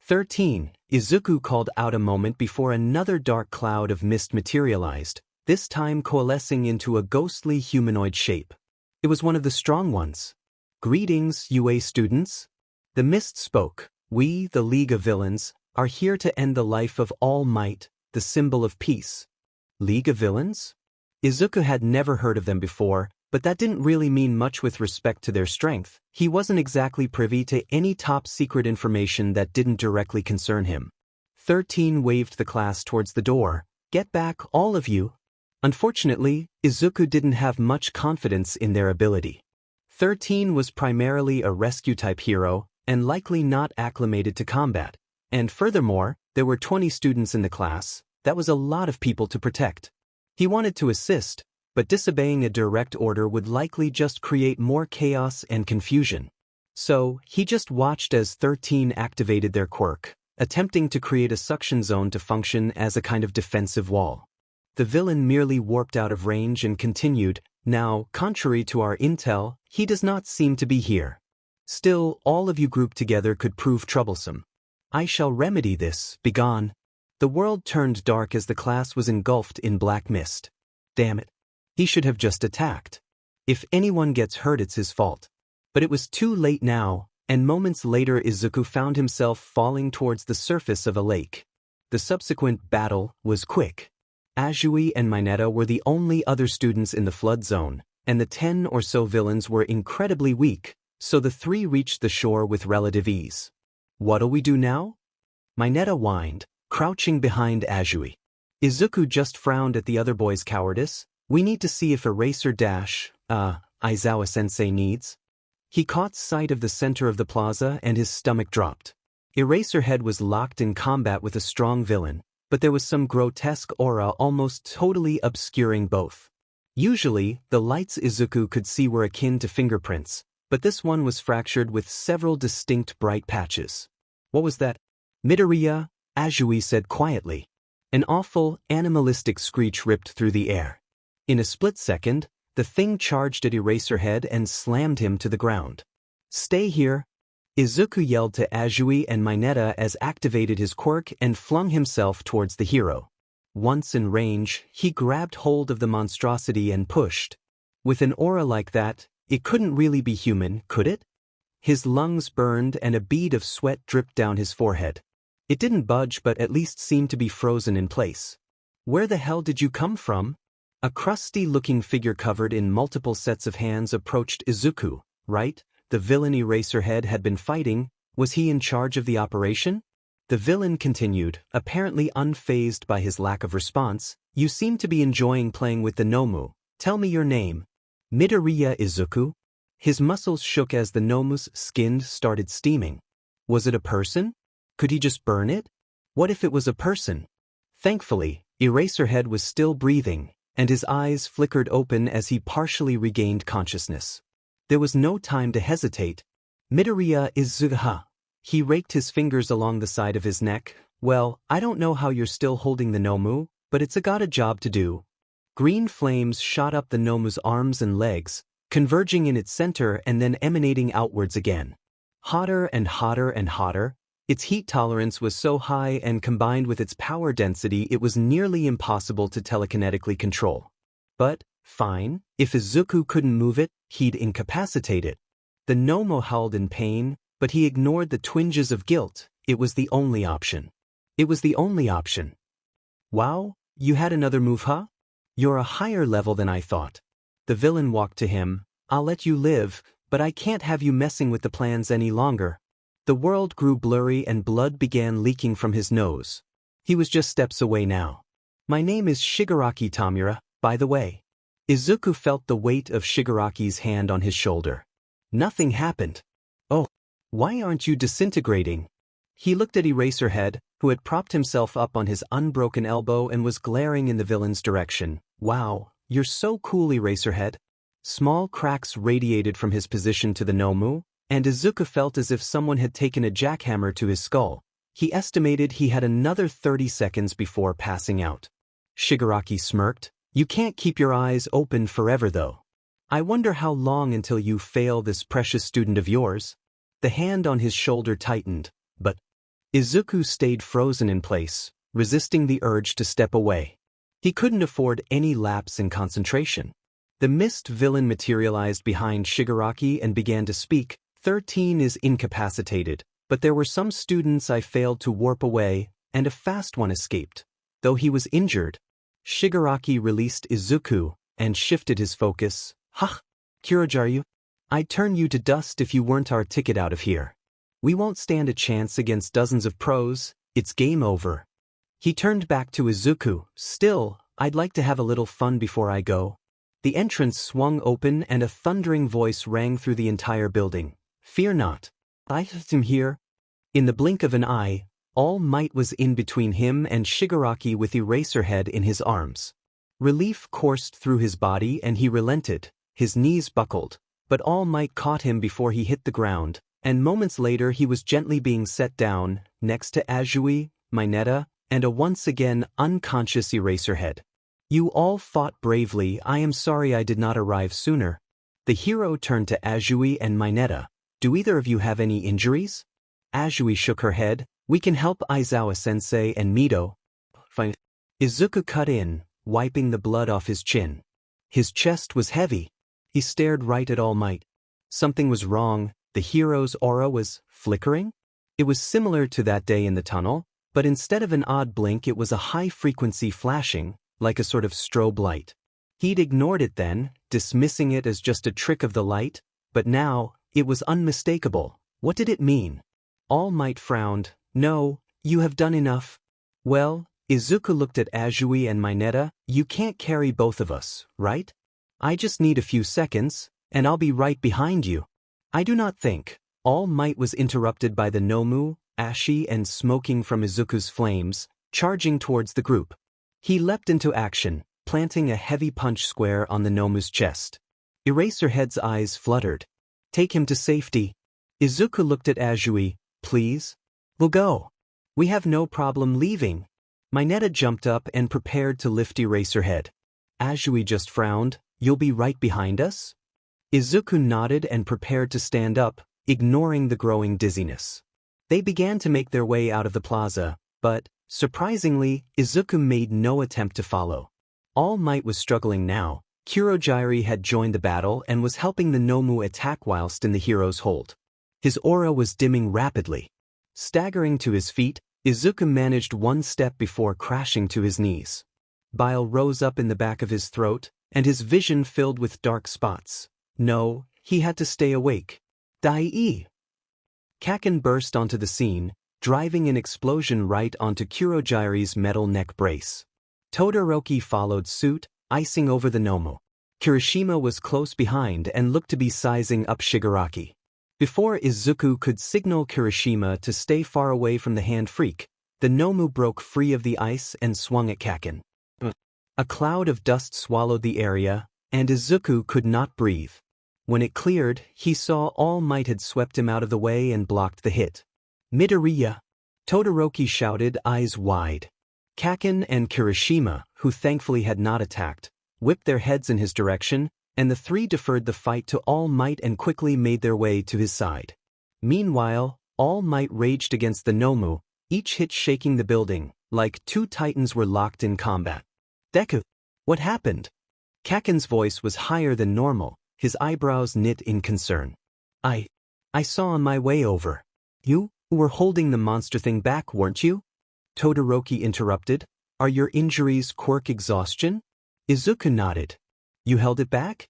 13. Izuku called out a moment before another dark cloud of mist materialized, this time coalescing into a ghostly humanoid shape. It was one of the strong ones. "Greetings, UA students." The mist spoke. "We, the League of Villains, are here to end the life of All Might, the symbol of peace." League of Villains? Izuku had never heard of them before, but that didn't really mean much with respect to their strength. He wasn't exactly privy to any top-secret information that didn't directly concern him. 13 waved the class towards the door. "Get back, all of you." Unfortunately, Izuku didn't have much confidence in their ability. 13 was primarily a rescue-type hero, and likely not acclimated to combat. And furthermore, there were 20 students in the class. That was a lot of people to protect. He wanted to assist, but disobeying a direct order would likely just create more chaos and confusion. So, he just watched as 13 activated their quirk, attempting to create a suction zone to function as a kind of defensive wall. The villain merely warped out of range and continued, "Now, contrary to our intel, he does not seem to be here. Still, all of you grouped together could prove troublesome. I shall remedy this, begone." The world turned dark as the class was engulfed in black mist. Damn it. He should have just attacked. If anyone gets hurt, it's his fault. But it was too late now, and moments later Izuku found himself falling towards the surface of a lake. The subsequent battle was quick. Azui and Mineta were the only other students in the flood zone, and the 10 or so villains were incredibly weak, so the 3 reached the shore with relative ease. "What'll we do now?" Mineta whined, crouching behind Azui. Izuku just frowned at the other boy's cowardice. "We need to see if Eraser Dash, Aizawa-sensei needs." He caught sight of the center of the plaza and his stomach dropped. Eraserhead was locked in combat with a strong villain, but there was some grotesque aura almost totally obscuring both. Usually, the lights Izuku could see were akin to fingerprints, but this one was fractured with several distinct bright patches. "What was that?" "Midoriya," Azui said quietly. An awful, animalistic screech ripped through the air. In a split second, the thing charged at Eraserhead and slammed him to the ground. "Stay here." Izuku yelled to Azui and Mineta as activated his quirk and flung himself towards the hero. Once in range, he grabbed hold of the monstrosity and pushed. With an aura like that, it couldn't really be human, could it? His lungs burned and a bead of sweat dripped down his forehead. It didn't budge but at least seemed to be frozen in place. "Where the hell did you come from?" A crusty-looking figure covered in multiple sets of hands approached Izuku. "Right? The villain Eraserhead had been fighting. Was he in charge of the operation?" The villain continued, apparently unfazed by his lack of response. "You seem to be enjoying playing with the Nomu. Tell me your name." "Midoriya Izuku." His muscles shook as the Nomu's skin started steaming. Was it a person? Could he just burn it? What if it was a person? Thankfully, Eraserhead was still breathing, and his eyes flickered open as he partially regained consciousness. There was no time to hesitate. "Midoriya Izuha." He raked his fingers along the side of his neck. "Well, I don't know how you're still holding the Nomu, but it's got a job to do." Green flames shot up the Nomu's arms and legs, converging in its center and then emanating outwards again. Hotter and hotter and hotter. Its heat tolerance was so high and combined with its power density it was nearly impossible to telekinetically control. But, fine, if Izuku couldn't move it, he'd incapacitate it. The Nomu howled in pain, but he ignored the twinges of guilt. It was the only option. It was the only option. "Wow, you had another move, huh? You're a higher level than I thought." The villain walked to him. "I'll let you live, but I can't have you messing with the plans any longer." The world grew blurry and blood began leaking from his nose. He was just steps away now. "My name is Shigaraki Tamura, by the way." Izuku felt the weight of Shigaraki's hand on his shoulder. Nothing happened. Oh, why aren't you disintegrating? He looked at Eraserhead, who had propped himself up on his unbroken elbow and was glaring in the villain's direction. Wow, you're so cool, Eraserhead. Small cracks radiated from his position to the Nomu, and Izuku felt as if someone had taken a jackhammer to his skull. He estimated he had another 30 seconds before passing out. Shigaraki smirked. You can't keep your eyes open forever though. I wonder how long until you fail this precious student of yours. The hand on his shoulder tightened, but Izuku stayed frozen in place, resisting the urge to step away. He couldn't afford any lapse in concentration. The mist villain materialized behind Shigaraki and began to speak. 13 is incapacitated, but there were some students I failed to warp away, and a fast one escaped. Though he was injured, Shigaraki released Izuku and shifted his focus. Ha! Kurojaryu, I'd turn you to dust if you weren't our ticket out of here. We won't stand a chance against dozens of pros, it's game over. He turned back to Izuku. Still, I'd like to have a little fun before I go. The entrance swung open and a thundering voice rang through the entire building. Fear not. I am here. In the blink of an eye, All Might was in between him and Shigaraki with Eraserhead in his arms. Relief coursed through his body and he relented. His knees buckled, but All Might caught him before he hit the ground, and moments later he was gently being set down, next to Azui, Mineta, and a once again unconscious Eraserhead. You all fought bravely. I am sorry I did not arrive sooner. The hero turned to Azui and Mineta. Do either of you have any injuries? Azui shook her head. We can help Aizawa-sensei and Mito. Fine. Izuku cut in, wiping the blood off his chin. His chest was heavy. He stared right at All Might. Something was wrong. The hero's aura was flickering? It was similar to that day in the tunnel, but instead of an odd blink it was a high-frequency flashing, like a sort of strobe light. He'd ignored it then, dismissing it as just a trick of the light, but now, it was unmistakable. What did it mean? All Might frowned. No, you have done enough. Well, Izuku looked at Azui and Mineta. You can't carry both of us, right? I just need a few seconds, and I'll be right behind you. I do not think. All Might was interrupted by the Nomu, ashy and smoking from Izuku's flames, charging towards the group. He leapt into action, planting a heavy punch square on the Nomu's chest. Eraserhead's eyes fluttered. Take him to safety. Izuku looked at Azui. Please? We'll go. We have no problem leaving. Mineta jumped up and prepared to lift Eraserhead. Azui just frowned. You'll be right behind us? Izuku nodded and prepared to stand up, ignoring the growing dizziness. They began to make their way out of the plaza, but, surprisingly, Izuku made no attempt to follow. All Might was struggling now. Kurojairi had joined the battle and was helping the Nomu attack whilst in the hero's hold. His aura was dimming rapidly. Staggering to his feet, Izuku managed one step before crashing to his knees. Bile rose up in the back of his throat, and his vision filled with dark spots. No, he had to stay awake. Dai! Kaken burst onto the scene, driving an explosion right onto Kurojairi's metal neck brace. Todoroki followed suit, icing over the Nomu. Kirishima was close behind and looked to be sizing up Shigaraki. Before Izuku could signal Kirishima to stay far away from the hand freak, the Nomu broke free of the ice and swung at Kaken. A cloud of dust swallowed the area, and Izuku could not breathe. When it cleared, he saw All Might had swept him out of the way and blocked the hit. Midoriya! Todoroki shouted, eyes wide. Kaken and Kirishima, who thankfully had not attacked, whipped their heads in his direction, and the three deferred the fight to All Might and quickly made their way to his side. Meanwhile, All Might raged against the Nomu, each hit shaking the building, like two titans were locked in combat. Deku! What happened? Kaken's voice was higher than normal, his eyebrows knit in concern. I saw on my way over. You were holding the monster thing back, weren't you? Todoroki interrupted. Are your injuries quirk exhaustion? Izuku nodded. You held it back?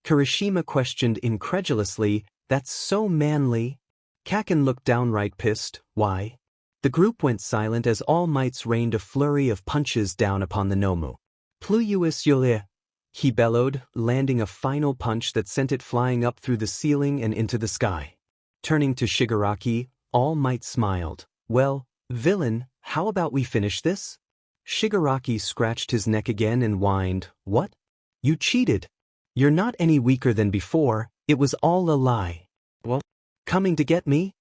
Kirishima questioned incredulously. That's so manly. Kaken looked downright pissed. Why? The group went silent as All Mights rained a flurry of punches down upon the Nomu. Pluyus Yole. he bellowed, landing a final punch that sent it flying up through the ceiling and into the sky. Turning to Shigaraki, All Might smiled. Well, villain, how about we finish this? Shigaraki scratched his neck again and whined, What? You cheated. You're not any weaker than before, it was all a lie. Well, coming to get me?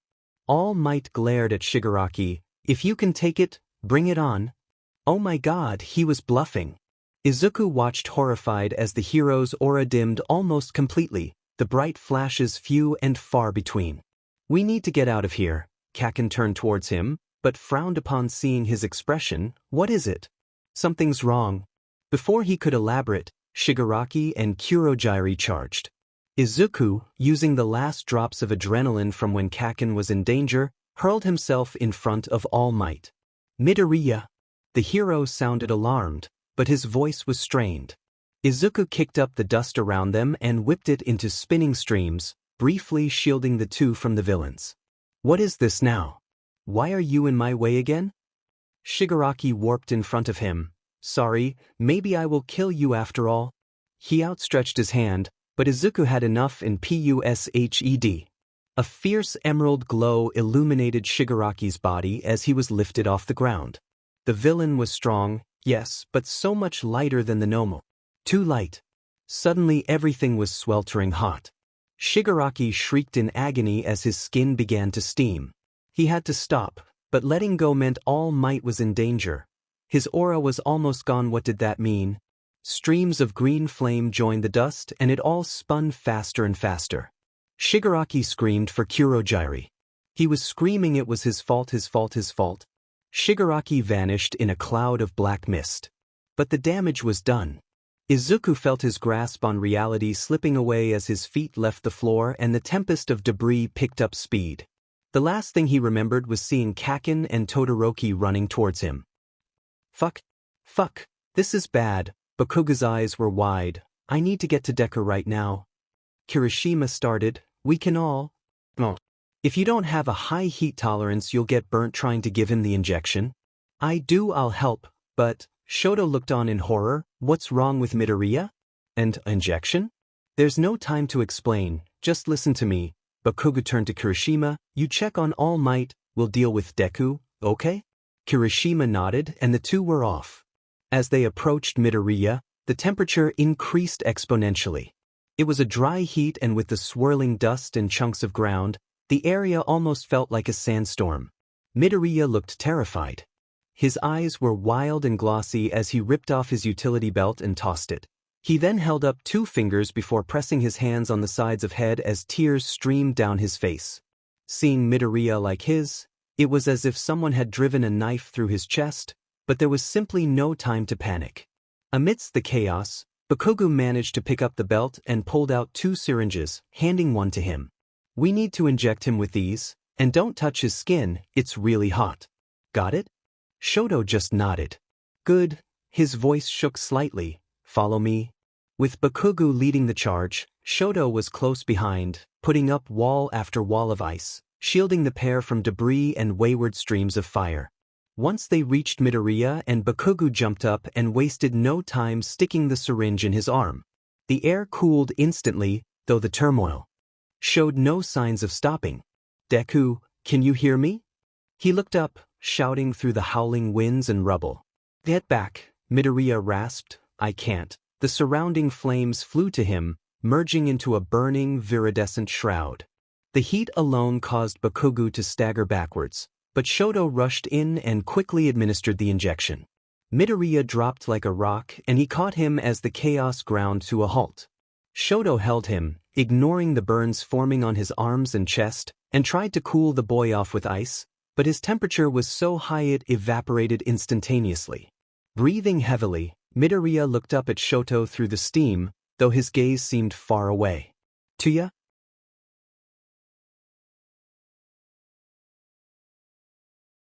All Might glared at Shigaraki. If you can take it, bring it on. Oh my god, he was bluffing. Izuku watched horrified as the hero's aura dimmed almost completely, the bright flashes few and far between. We need to get out of here. Kaken turned towards him, but frowned upon seeing his expression. What is it? Something's wrong. Before he could elaborate, Shigaraki and Kurogiri charged. Izuku, using the last drops of adrenaline from when Kaken was in danger, hurled himself in front of All Might. Midoriya. The hero sounded alarmed, but his voice was strained. Izuku kicked up the dust around them and whipped it into spinning streams, briefly shielding the two from the villains. What is this now? Why are you in my way again? Shigaraki warped in front of him. Sorry, maybe I will kill you after all. He outstretched his hand, but Izuku had enough in PUSHED. A fierce emerald glow illuminated Shigaraki's body as he was lifted off the ground. The villain was strong, yes, but so much lighter than the Nomo. Too light. Suddenly everything was sweltering hot. Shigaraki shrieked in agony as his skin began to steam. He had to stop, but letting go meant All Might was in danger. His aura was almost gone. What did that mean? Streams of green flame joined the dust and it all spun faster and faster. Shigaraki screamed for Kurogiri. He was screaming it was his fault, his fault, his fault. Shigaraki vanished in a cloud of black mist. But the damage was done. Izuku felt his grasp on reality slipping away as his feet left the floor and the tempest of debris picked up speed. The last thing he remembered was seeing Kaken and Todoroki running towards him. Fuck, this is bad. Bakuga's eyes were wide. I need to get to Deku right now. Kirishima started, we can all. Oh. If you don't have a high heat tolerance you'll get burnt trying to give him the injection. I'll help, but, Shoto looked on in horror, what's wrong with Midoriya? And, injection? There's no time to explain, just listen to me. Bakuga turned to Kirishima, you check on All Might, we'll deal with Deku, okay? Kirishima nodded and the two were off. As they approached Midoriya, the temperature increased exponentially. It was a dry heat and with the swirling dust and chunks of ground, the area almost felt like a sandstorm. Midoriya looked terrified. His eyes were wild and glossy as he ripped off his utility belt and tossed it. He then held up 2 fingers before pressing his hands on the sides of head as tears streamed down his face. Seeing Midoriya like his, it was as if someone had driven a knife through his chest, but there was simply no time to panic. Amidst the chaos, Bakugo managed to pick up the belt and pulled out 2 syringes, handing one to him. We need to inject him with these, and don't touch his skin, it's really hot. Got it? Shoto just nodded. Good. His voice shook slightly. Follow me. With Bakugo leading the charge, Shoto was close behind, putting up wall after wall of ice, shielding the pair from debris and wayward streams of fire. Once they reached Midoriya and Bakugo jumped up and wasted no time sticking the syringe in his arm. The air cooled instantly, though the turmoil showed no signs of stopping. Deku, can you hear me? He looked up, shouting through the howling winds and rubble. Get back, Midoriya rasped. I can't. The surrounding flames flew to him, merging into a burning, viridescent shroud. The heat alone caused Bakugo to stagger backwards, but Shoto rushed in and quickly administered the injection. Midoriya dropped like a rock and he caught him as the chaos ground to a halt. Shoto held him, ignoring the burns forming on his arms and chest, and tried to cool the boy off with ice, but his temperature was so high it evaporated instantaneously. Breathing heavily, Midoriya looked up at Shoto through the steam, though his gaze seemed far away. Tuya?